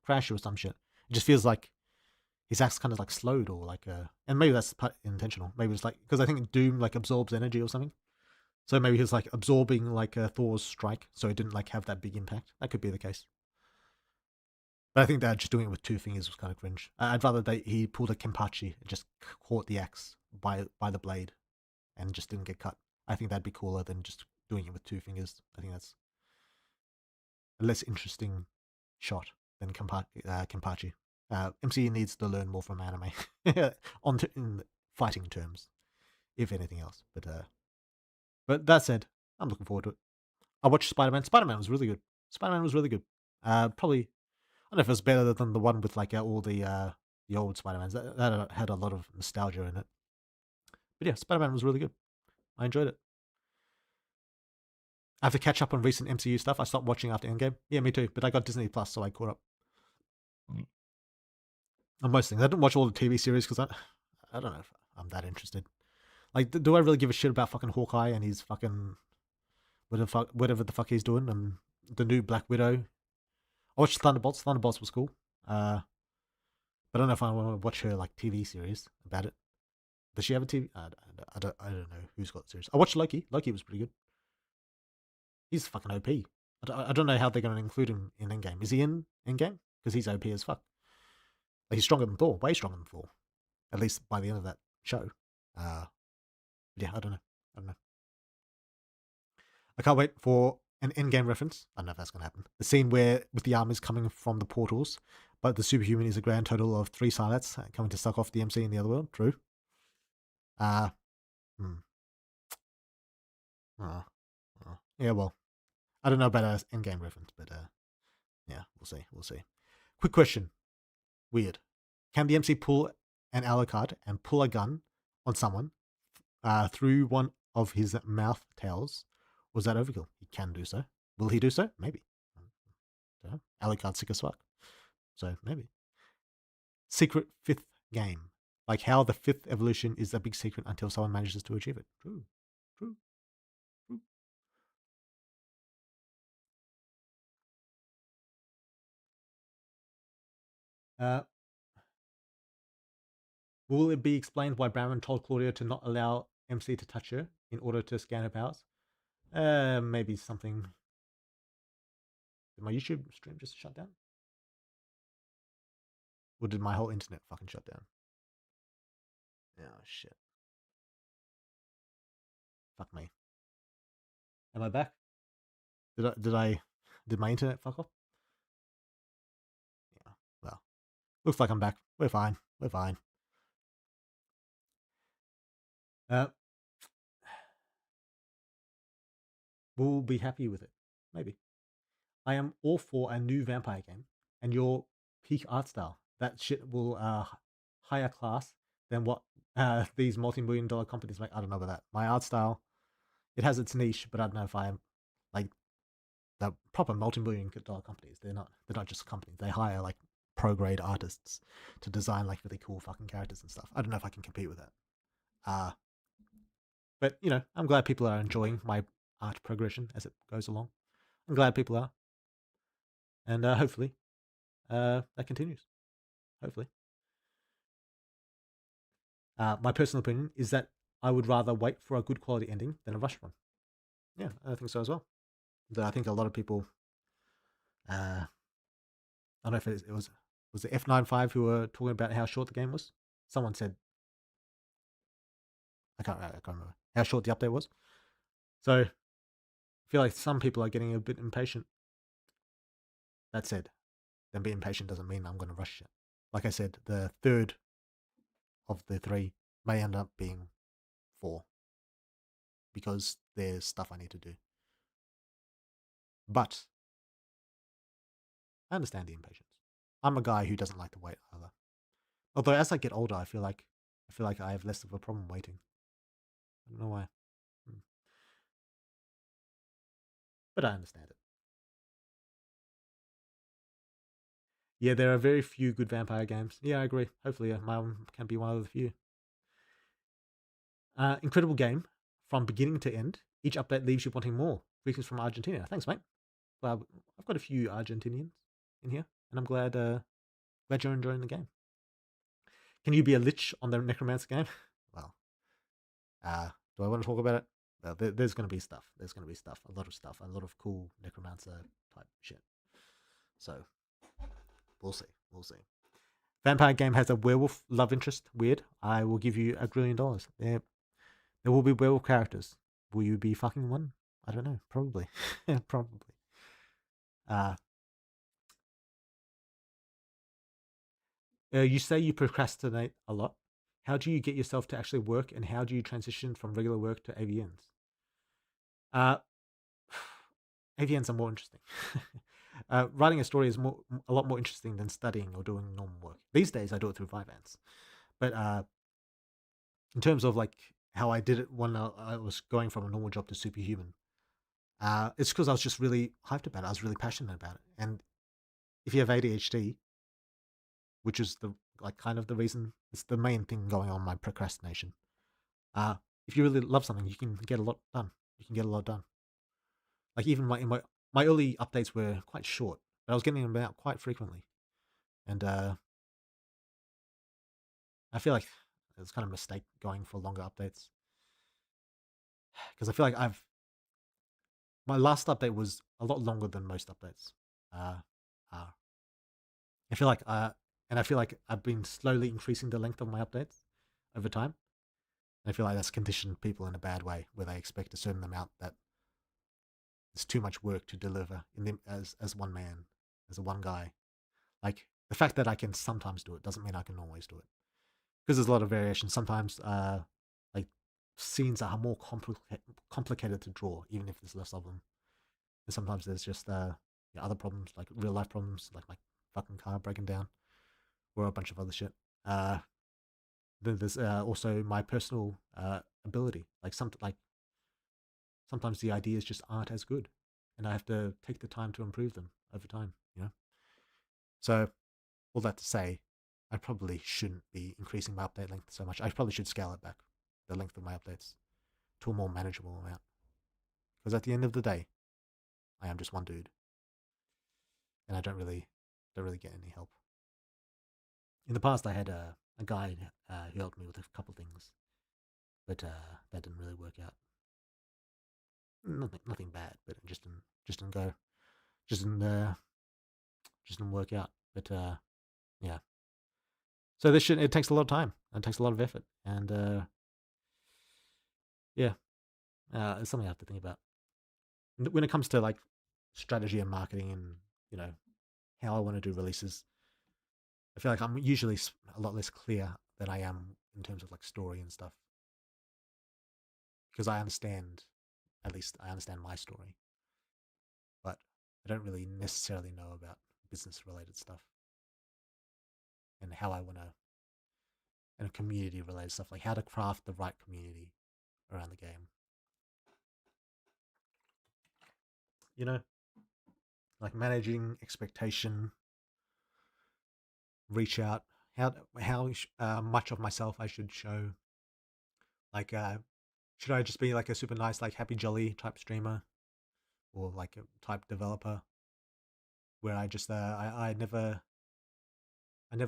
crash or some shit. It just feels like his axe kind of like slowed or like and maybe that's intentional. Maybe it's like because I think Doom like absorbs energy or something. So maybe he's like absorbing like Thor's strike, so it didn't like have that big impact. That could be the case. But I think that just doing it with 2 fingers was kind of cringe. I'd rather he pulled a Kenpachi and just caught the axe by the blade and just didn't get cut. I think that'd be cooler than just doing it with 2 fingers. I think that's a less interesting shot than Kenpachi. MCU needs to learn more from anime in fighting terms, if anything else. But that said, I'm looking forward to it. I watched Spider-Man. Spider-Man was really good. Probably I don't know if it was better than the one with like all the old Spider-Mans. That had a lot of nostalgia in it. But yeah, Spider-Man was really good. I enjoyed it. I have to catch up on recent MCU stuff. I stopped watching after Endgame. Yeah, me too. But I got Disney Plus, so I caught up on most things. I didn't watch all the TV series because I don't know if I'm that interested. Like, do I really give a shit about fucking Hawkeye and his fucking whatever the fuck he's doing and the new Black Widow? I watched Thunderbolts. Thunderbolts was cool. But I don't know if I want to watch her like TV series about it. Does she have a TV? I don't know who's got the series. I watched Loki. Loki was pretty good. He's fucking OP. I don't know how they're going to include him in Endgame. Is he in Endgame? Because he's OP as fuck. Like, he's stronger than Thor. Way stronger than Thor. At least by the end of that show. Yeah, I don't know. I can't wait for an Endgame reference. I don't know if that's going to happen. The scene where with the armors coming from the portals, but the superhuman is a grand total of 3 Silex coming to suck off the MC in the other world. True. Yeah, well, I don't know about an Endgame reference, but yeah, we'll see. Quick question. Weird. Can the MC pull an Alucard and pull a gun on someone through one of his mouth tails? Was that overkill? He can do so. Will he do so? Maybe. Alucard's sick as fuck. So maybe. Secret 5th game. Like how the 5th evolution is a big secret until someone manages to achieve it. True. Will it be explained why Bramman told Claudia to not allow MC to touch her in order to scan her powers? Maybe something. Did my YouTube stream just shut down? Or did my whole internet fucking shut down? Oh shit. Fuck me. Am I back? Did my internet fuck off? Yeah. Well, looks like I'm back. We're fine. We'll be happy with it. Maybe. I am all for a new vampire game and your peak art style. That shit will higher class than what these multi-million-dollar companies make. I don't know about that. My art style, it has its niche, but I don't know if I'm like the proper multi-million-dollar companies. They're not just companies. They hire like pro-grade artists to design like really cool fucking characters and stuff. I don't know if I can compete with that. But you know, I'm glad people are enjoying my art progression as it goes along. I'm glad people are, and hopefully, that continues. Hopefully. My personal opinion is that I would rather wait for a good quality ending than a rushed one. Yeah, I think so as well. I think a lot of people. I don't know if it was the F95 who were talking about how short the game was. Someone said, I can't remember how short the update was. So I feel like some people are getting a bit impatient. That said, then being impatient doesn't mean I'm going to rush it. Like I said, the third of the 3 may end up being 4 because there's stuff I need to do. But I understand the impatience. I'm a guy who doesn't like to wait either. Although as I get older, I feel like I have less of a problem waiting. I don't know why. But I understand it. Yeah, there are very few good vampire games. Yeah, I agree. Hopefully, mine can be one of the few. Incredible game from beginning to end. Each update leaves you wanting more. Greetings from Argentina. Thanks, mate. Well, I've got a few Argentinians in here, and I'm glad you're enjoying the game. Can you be a lich on the Necromancer game? Well, do I want to talk about it? Well, there's going to be stuff. There's going to be stuff. A lot of stuff. A lot of cool Necromancer type shit. So, we'll see. We'll see. Vampire game has a werewolf love interest. Weird. I will give you $1 billion. There will be werewolf characters. Will you be fucking one? I don't know. Probably. Probably. You say you procrastinate a lot. How do you get yourself to actually work, and how do you transition from regular work to AVNs? AVNs are more interesting. Writing a story is a lot more interesting than studying or doing normal work. These days, I do it through Vyvanse. But in terms of like how I did it when I was going from a normal job to superhuman, it's because I was just really hyped about it. I was really passionate about it. And if you have ADHD, which is the kind of the reason, it's the main thing going on my procrastination. If you really love something, you can get a lot done. You can get a lot done. Like even my early updates were quite short, but I was getting them out quite frequently, and I feel like it's kind of a mistake going for longer updates, because I feel like my last update was a lot longer than most updates. Uh, uh, I feel like I've been slowly increasing the length of my updates over time. And I feel like that's conditioned people in a bad way, where they expect a certain amount that it's too much work to deliver in them as one man, as a one guy. Like the fact that I can sometimes do it doesn't mean I can always do it, because there's a lot of variation. Sometimes like scenes are more complicated to draw, even if there's less of them. And sometimes there's just other problems, like real life problems, like my fucking car breaking down, or a bunch of other shit. Then there's also my personal ability. Like sometimes the ideas just aren't as good, and I have to take the time to improve them over time. So all that to say, I probably shouldn't be increasing my update length so much. I probably should scale it back, the length of my updates, to a more manageable amount. Because at the end of the day, I am just one dude, and I don't really get any help. In the past, I had a guy who helped me with a couple things, but that didn't really work out. Nothing bad, but just didn't go, just didn't work out. But yeah. So it takes a lot of time. It takes a lot of effort, and yeah, it's something I have to think about when it comes to like strategy and marketing, and how I want to do releases. I feel like I'm usually a lot less clear than I am in terms of like story and stuff, because at least I understand my story, but I don't really necessarily know about business related stuff and how I want to, and community related stuff, like how to craft the right community around the game. Like managing expectation, reach out, how much of myself I should show. Like, should I just be like a super nice, like happy jolly type streamer, or like a type developer, where I just I never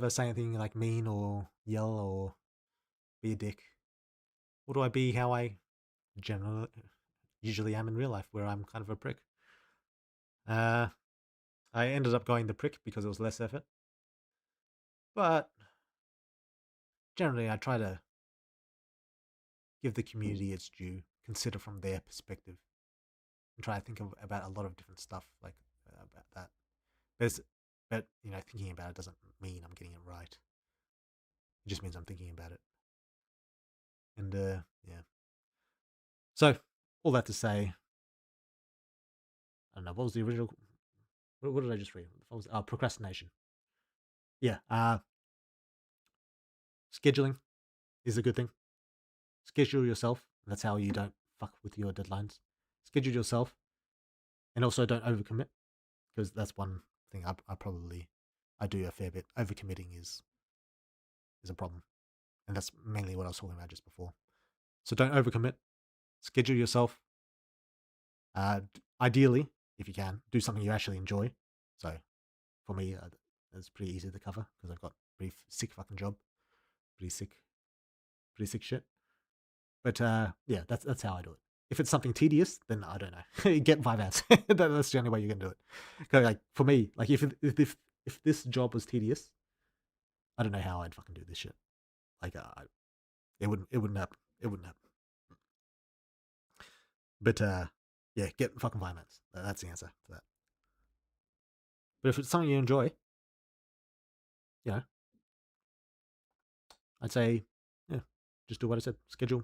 say anything like mean or yell or be a dick? Or do I be how I generally usually am in real life, where I'm kind of a prick? I ended up going the prick because it was less effort, but generally I try to give the community its due, consider from their perspective, and try to think about a lot of different stuff like about that. But thinking about it doesn't mean I'm getting it right. It just means I'm thinking about it. And yeah. So all that to say, I don't know, what was the original? What did I just read? Procrastination. yeah, scheduling is a good thing. Schedule yourself. That's how you don't fuck with your deadlines. Schedule yourself, and also don't overcommit, because that's one thing I do a fair bit. Overcommitting is a problem, and that's mainly what I was talking about just before. So don't overcommit. Schedule yourself. Ideally, if you can, do something you actually enjoy. So for me, it's pretty easy to cover because I've got pretty sick fucking job, pretty sick shit. But yeah, that's how I do it. If it's something tedious, then I don't know. Get 5 hours. That's the only way you can do it. Cause like for me, like if this job was tedious, I don't know how I'd fucking do this shit. Like it wouldn't happen. It wouldn't happen. But yeah, get fucking 5 hours. That's the answer to that. But if it's something you enjoy, you know, I'd say, yeah, just do what I said. Schedule.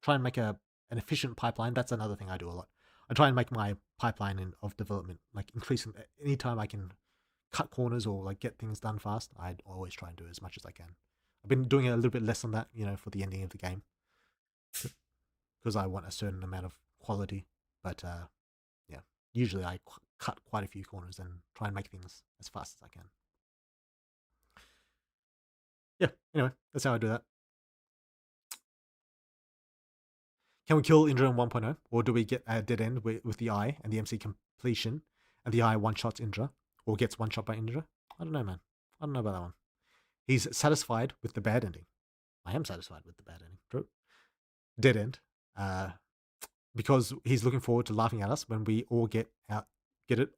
Try and make an efficient pipeline. That's another thing I do a lot. I try and make my pipeline of development like increasing. Anytime I can cut corners or like get things done fast, I'd always try and do as much as I can. I've been doing a little bit less on that, for the ending of the game, because I want a certain amount of quality. But yeah, usually I cut quite a few corners and try and make things as fast as I can. Yeah, anyway, that's how I do that. Can we kill Indra in 1.0? Or do we get a dead end with the eye and the MC completion and the eye one-shots Indra? Or gets one-shot by Indra? I don't know, man. I don't know about that one. He's satisfied with the bad ending. I am satisfied with the bad ending. True. Dead end. Because he's looking forward to laughing at us when we all get it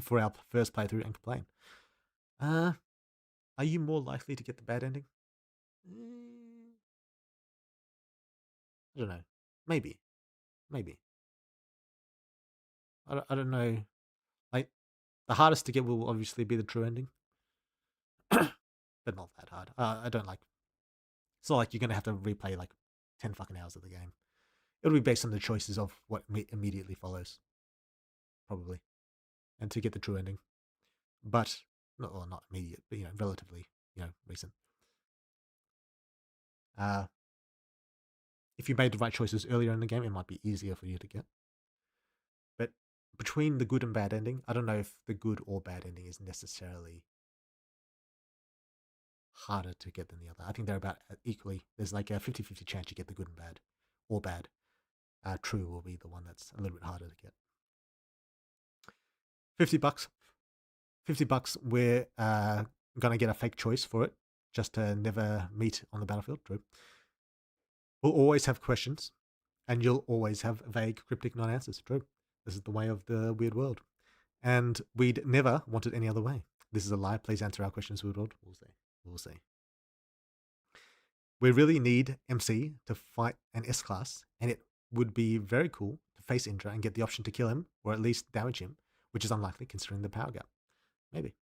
for our first playthrough and complain. Are you more likely to get the bad ending? I don't know. Maybe. I don't know. Like, the hardest to get will obviously be the true ending, but not that hard. I don't like. It's not like you're gonna have to replay like 10 fucking hours of the game. It'll be based on the choices of what immediately follows, probably, and to get the true ending. But not immediate, but relatively, recent. If you made the right choices earlier in the game, it might be easier for you to get. But between the good and bad ending, I don't know if the good or bad ending is necessarily harder to get than the other. I think they're about equally. There's like a 50-50 chance you get the good and bad, or bad. True will be the one that's a little bit harder to get. $50. $50. We're gonna get a fake choice for it, just to never meet on the battlefield. True. We'll always have questions, and you'll always have vague, cryptic non-answers. True. This is the way of the weird world, and we'd never want it any other way. This is a lie. Please answer our questions, weird world. We'll see. We really need MC to fight an S-class, and it would be very cool to face Indra and get the option to kill him, or at least damage him, which is unlikely considering the power gap. Maybe.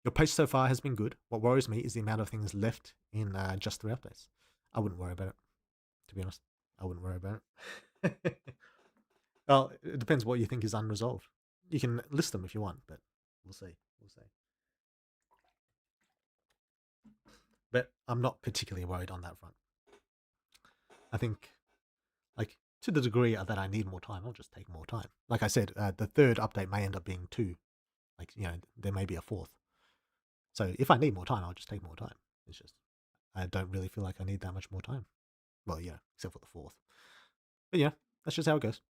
Your post so far has been good. What worries me is the amount of things left in just 3 updates. I wouldn't worry about it, to be honest. I wouldn't worry about it. Well, it depends what you think is unresolved. You can list them if you want, but we'll see. But I'm not particularly worried on that front. I think, like, to the degree that I need more time, I'll just take more time. Like I said, the 3rd update may end up being 2. Like, there may be a 4th. So if I need more time, I'll just take more time. It's just, I don't really feel like I need that much more time. Well, except for the 4th. But that's just how it goes.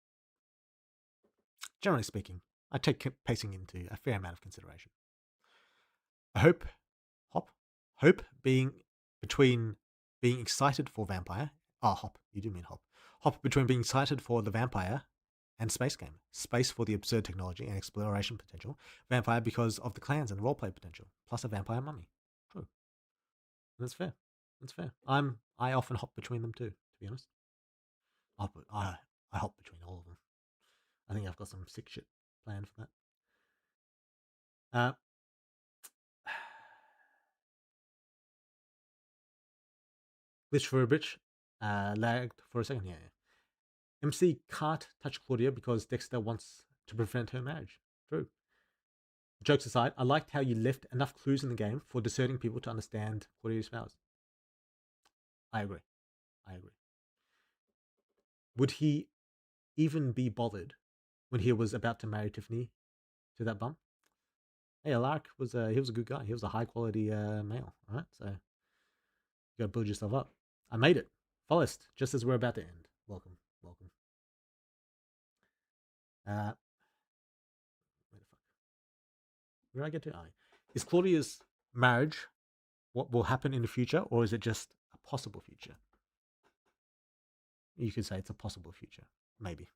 Generally speaking, I take pacing into a fair amount of consideration. Hope being between being excited for Vampire. Hop, you do mean Hop. Hop between being excited for the Vampire and Space game. Space for the absurd technology and exploration potential. Vampire because of the clans and roleplay potential. Plus a vampire mummy. True. That's fair. I often hop between them too, to be honest. I hop between all of them. I think I've got some sick shit planned for that. Glitch for a bitch. Lagged for a second. Yeah. MC can't touch Claudia because Dexter wants to prevent her marriage. True. Jokes aside, I liked how you left enough clues in the game for discerning people to understand Claudio's powers. I agree. Would he even be bothered when he was about to marry Tiffany to that bum? Hey, Alaric was he was a good guy. He was a high quality male. All right, so you gotta build yourself up. I made it. Fullest, just as we're about to end. Welcome. Where the fuck? Where did I get to? Is Claudia's marriage what will happen in the future, or is it just a possible future? You could say it's a possible future. Maybe.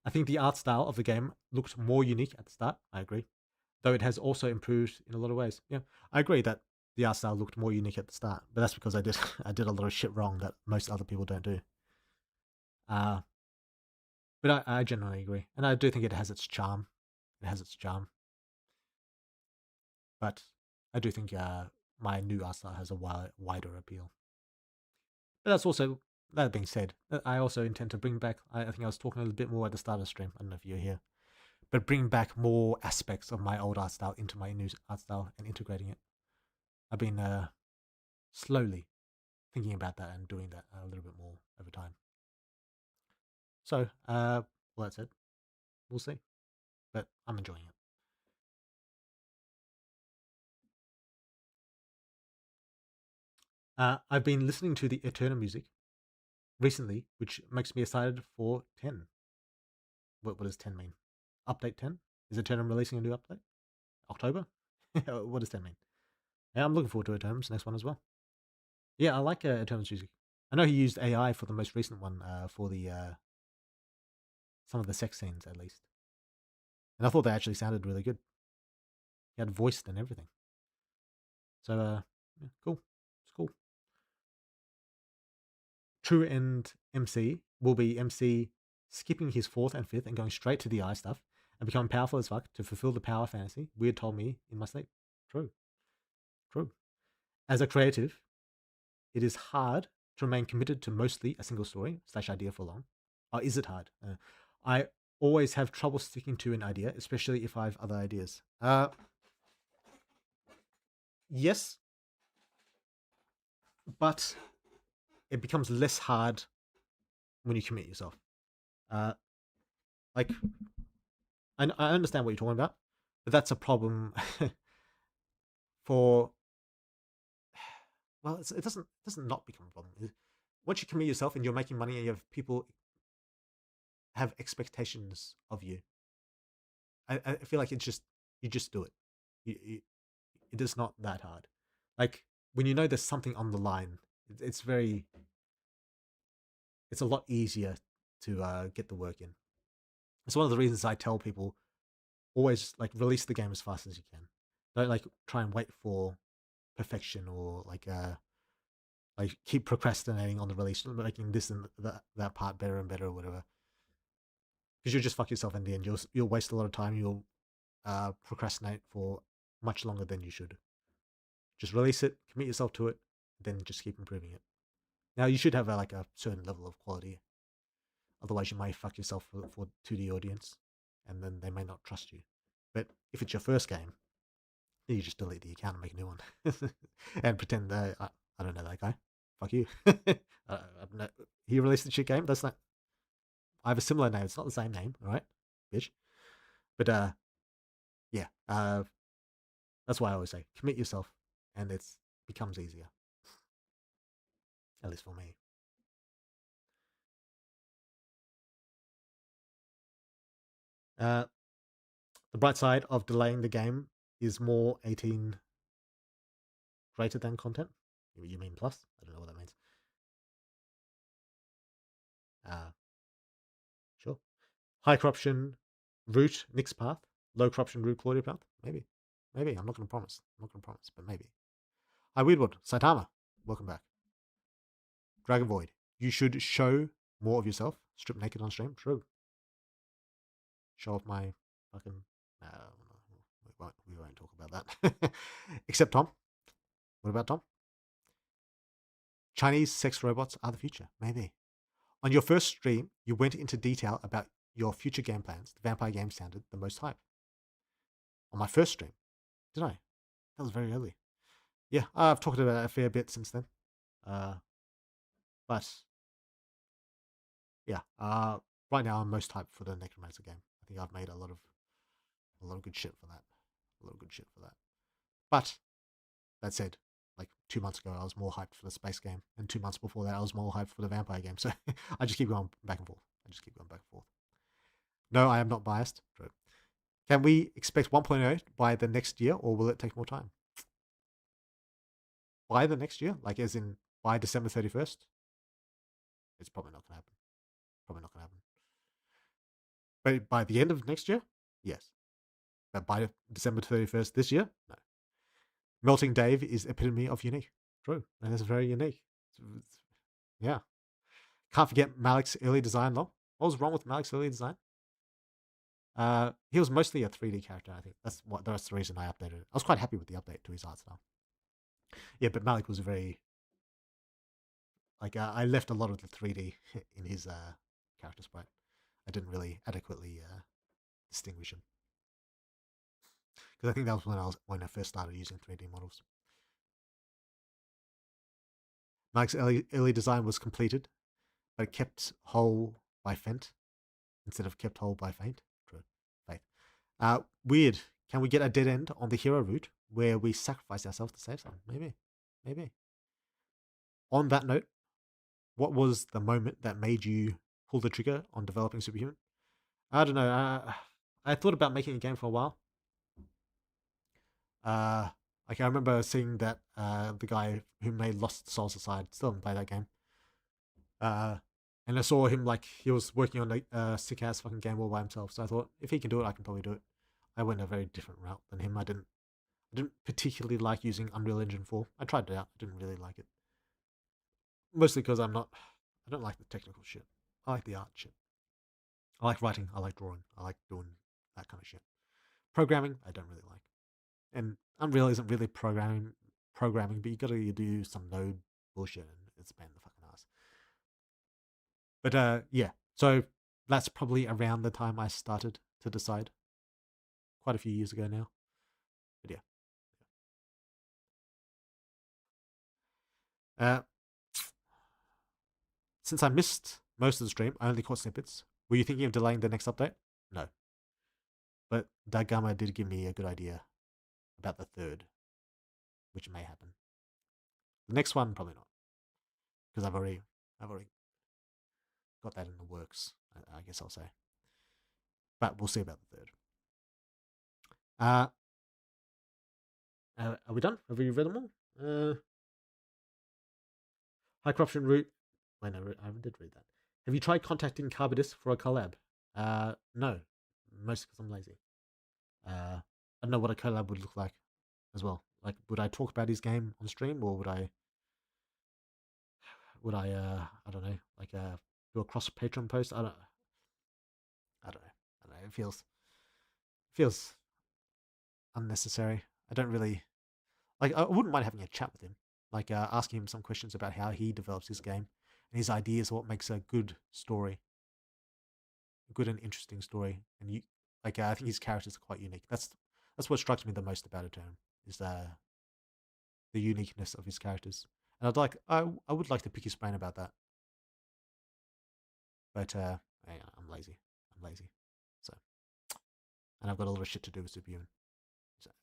I think the art style of the game looked more unique at the start. I agree. Though it has also improved in a lot of ways. Yeah, I agree that the art style looked more unique at the start, but that's because I did a lot of shit wrong that most other people don't do. But I generally agree, and I do think it has its charm. But I do think my new art style has a wider appeal. But that's also, that being said, I also intend to bring back, I think I was talking a little bit more at the start of the stream, I don't know if you're here, but bring back more aspects of my old art style into my new art style and integrating it. I've been slowly thinking about that and doing that a little bit more over time. So, well, that's it. We'll see. But I'm enjoying it. I've been listening to the Eterna music recently, which makes me excited for 10. What does 10 mean? Update 10? Is Eternum releasing a new update? October? What does 10 mean? Yeah, I'm looking forward to Eternum's next one as well. Yeah, I like Eternum's music. I know he used AI for the most recent one, for the some of the sex scenes at least. And I thought they actually sounded really good. He had voiced and everything. So, yeah, cool. It's cool. True End MC will be MC skipping his 4th and 5th and going straight to the eye stuff and becoming powerful as fuck to fulfill the power fantasy Weird told me in my sleep. True. As a creative, it is hard to remain committed to mostly a single story / idea for long. Or is it hard? I always have trouble sticking to an idea, especially if I have other ideas. Yes, but it becomes less hard when you commit yourself. Like, I understand what you're talking about, but that's a problem for. Well, it doesn't not become a problem. Once you commit yourself and you're making money and you have people have expectations of you, I feel like it's just, you just do it. It is not that hard. Like, when you know there's something on the line, it's a lot easier to get the work in. It's one of the reasons I tell people, always like release the game as fast as you can. Don't like try and wait for perfection, or like keep procrastinating on the release, making this and that part better and better or whatever. Because you'll just fuck yourself in the end. You'll waste a lot of time. You'll procrastinate for much longer than you should. Just release it, commit yourself to it, then just keep improving it. Now you should have a certain level of quality. Otherwise, you might fuck yourself for 2D audience, and then they may not trust you. But if it's your first game, then you just delete the account and make a new one, and pretend that I don't know that guy. Fuck you. He released the shit game. That's not. I have a similar name. It's not the same name, all right, bitch. But yeah. That's why I always say commit yourself, and it becomes easier. At least for me. The bright side of delaying the game is more 18 greater than content. You mean plus? I don't know what that means. Sure. High corruption root Nyx path. Low corruption root Claudia path. Maybe. I'm not going to promise. But maybe. Hi, Weirdwood. Saitama. Welcome back. Dragon Void. You should show more of yourself. Strip naked on stream. True. Show off my fucking. We won't talk about that. Except Tom. What about Tom? Chinese sex robots are the future. Maybe. On your first stream, you went into detail about your future game plans. The vampire game sounded the most hype. On my first stream, Did I? That was very early. Yeah, I've talked about it a fair bit since then. But yeah, right now I'm most hyped for the Necromancer game. I think I've made a lot of good shit for that. A lot of good shit for that. But that said, like 2 months ago, I was more hyped for the space game, and 2 months before that, I was more hyped for the vampire game. So I just keep going back and forth. No, I am not biased. True. Can we expect 1.0 by the next year, or will it take more time? By the next year, like as in by December 31st, it's probably not going to happen. But by the end of next year, yes. But by December 31st this year, no. Melting Dave is epitome of unique. True. And it's very unique. Yeah. Can't forget Malik's early design though. What was wrong with Malik's early design? He was mostly a 3D character, I think. That's the reason I updated it. I was quite happy with the update to his art style. Yeah, but Malik was very I left a lot of the 3D in his character sprite. I didn't really adequately distinguish him. Because I think that was when I first started using 3D models. Malik's early design was completed, but kept whole by Fent instead of kept whole by Faith. Weird. Can we get a dead end on the hero route where we sacrifice ourselves to save someone? Maybe. On that note, what was the moment that made you pull the trigger on developing Superhuman? I don't know. I thought about making a game for a while. I remember seeing that the guy who made Lost Souls Aside still haven't played that game. And I saw him he was working on a sick ass fucking game all by himself. So I thought if he can do it, I can probably do it. I went a very different route than him. I didn't particularly like using Unreal Engine 4. I tried it out. I didn't really like it. Mostly because I don't like the technical shit. I like the art shit. I like writing. I like drawing. I like doing that kind of shit. Programming, I don't really like. And Unreal isn't really programming, but you gotta do some node bullshit and it's a pain in the fucking ass. But yeah, so that's probably around the time I started to decide. Quite a few years ago now. But yeah. Since I missed most of the stream, I only caught snippets. Were you thinking of delaying the next update? No. But Dagama did give me a good idea about the third, which may happen. The next one, probably not. Because I've already got that in the works, I guess I'll say. But we'll see about the third. Are we done? Have we read them all? High corruption route. Wait, no, I did read that. Have you tried contacting Carbidus for a collab? No. Mostly because I'm lazy. I don't know what a collab would look like as well. Like, would I talk about his game on stream, or would I I don't know, do a cross Patreon post? I don't know. It feels unnecessary. I don't really I wouldn't mind having a chat with him, asking him some questions about how he develops his game and his ideas, what makes a good story, a good and interesting story. And I think his characters are quite unique. That's what strikes me the most about Eternum is the uniqueness of his characters. And I would like to pick his brain about that. But I'm lazy. So, and I've got a lot of shit to do with Superhuman.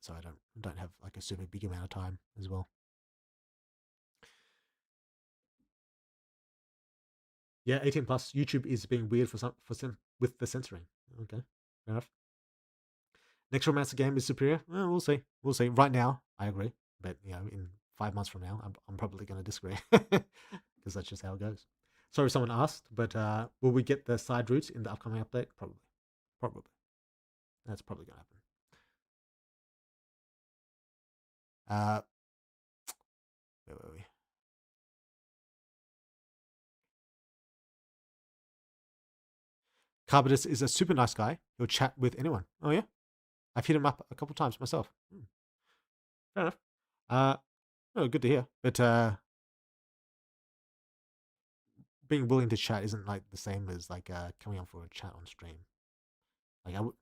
So I don't have a super big amount of time as well. Yeah, 18 plus. YouTube is being weird with the censoring. Okay, fair enough. Next Romancer game is superior. Well, we'll see. Right now, I agree, but in 5 months from now, I'm probably going to disagree because that's just how it goes. Sorry, someone asked, but will we get the side routes in the upcoming update? Probably. That's probably going to happen. Where were we? Carbidus is a super nice guy. He'll chat with anyone. Oh yeah, I've hit him up a couple times myself. Fair enough. Oh, good to hear. But being willing to chat isn't the same as coming on for a chat on stream. I would,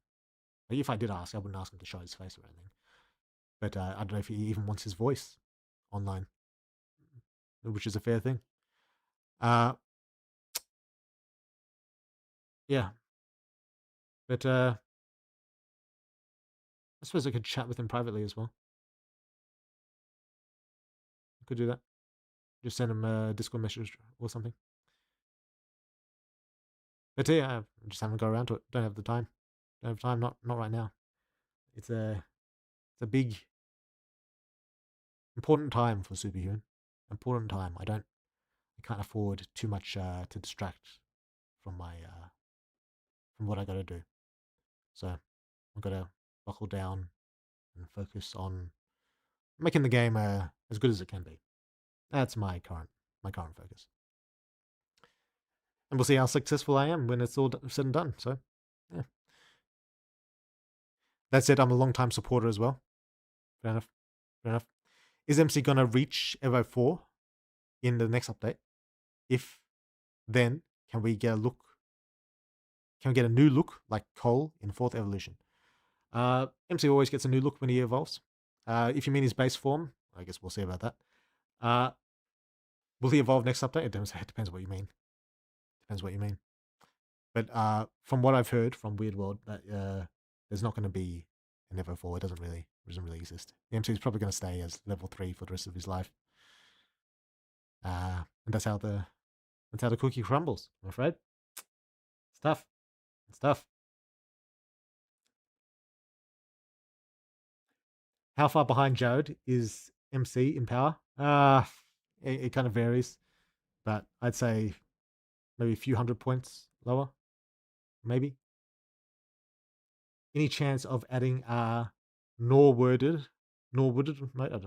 if I did ask, I wouldn't ask him to show his face or anything. But I don't know if he even wants his voice online, which is a fair thing. Yeah. But I suppose I could chat with him privately as well. I could do that. Just send him a Discord message or something. But yeah, I just haven't got around to it. Don't have the time. Don't have time. Not right now. It's a big, important time for Superhuman. Important time. I can't afford too much to distract from my from what I got to do. So I've got to buckle down and focus on making the game as good as it can be. That's my current focus. And we'll see how successful I am when it's all said and done. So, yeah. That said, I'm a long-time supporter as well. Fair enough. Fair enough. Is MC going to reach Evo 4 in the next update? If then, can we get a look? Can we get a new look like Cole in 4th Evolution? MC always gets a new look when he evolves. If you mean his base form, I guess we'll see about that. Will he evolve next update? It depends what you mean. Depends what you mean. But from what I've heard from Weird World, that there's not going to be an Evo 4. It doesn't really exist. The MC is probably going to stay as level 3 for the rest of his life. And that's how the cookie crumbles, I'm afraid. It's tough. It's tough. How far behind Jared is MC in power? It kind of varies, but I'd say maybe a few 100 points lower, maybe. Any chance of adding nor-worded mode? I don't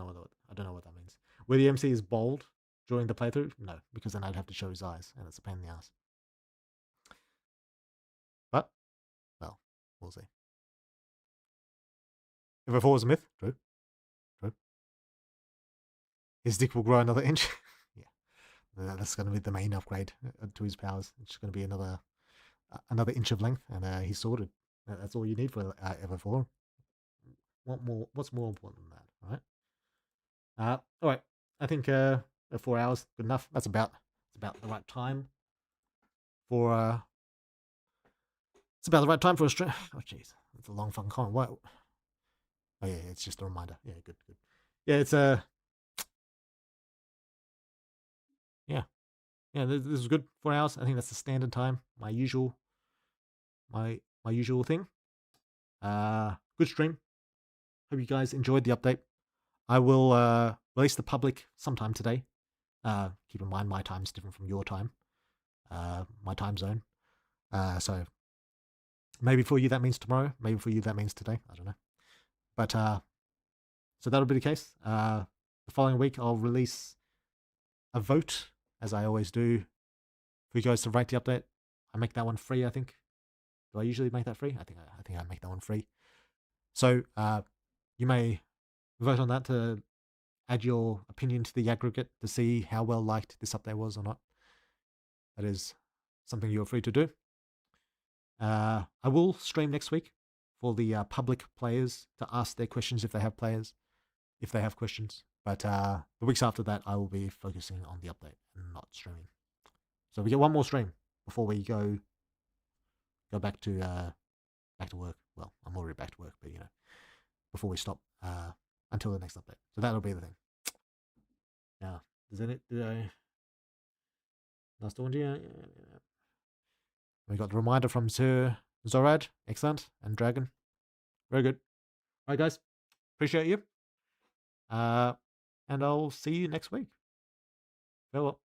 know what that means. Where the MC is bold during the playthrough? No, because then I'd have to show his eyes, and it's a pain in the ass. But, well, we'll see. Evo 4 is a myth? True. His dick will grow another inch. Yeah, that's going to be the main upgrade to his powers. It's going to be another inch of length, and he's sorted. That's all you need for Evo 4. What's more important than that, right? All right. I think 4 hours good enough. That's about the right time for. It's about the right time for a stream. Oh jeez, it's a long fucking comment. What? Oh yeah, it's just a reminder. Yeah, good. Yeah, it's yeah, this is good. 4 hours. I think that's the standard time. My usual thing. Good stream. Hope you guys enjoyed the update. I will release the public sometime today. Keep in mind my time's different from your time. My time zone. So maybe for you that means tomorrow. Maybe for you that means today. I don't know. But so that'll be the case. The following week I'll release a vote, as I always do, for you guys to rate the update. I make that one free, I think. Do I usually make that free? I think I make that one free. So you may vote on that to add your opinion to the aggregate to see how well liked this update was or not. That is something you're free to do. I will stream next week for the public players to ask their questions if they have questions. But the weeks after that, I will be focusing on the update and not streaming. So we get one more stream before we go back to work. Well, I'm already back to work, but before we stop until the next update. So that'll be the thing. Now, is that it? Did I last one? Yeah. We got the reminder from Sir Zorad, excellent, and Dragon. Very good. All right, guys. Appreciate you. And I'll see you next week. Farewell.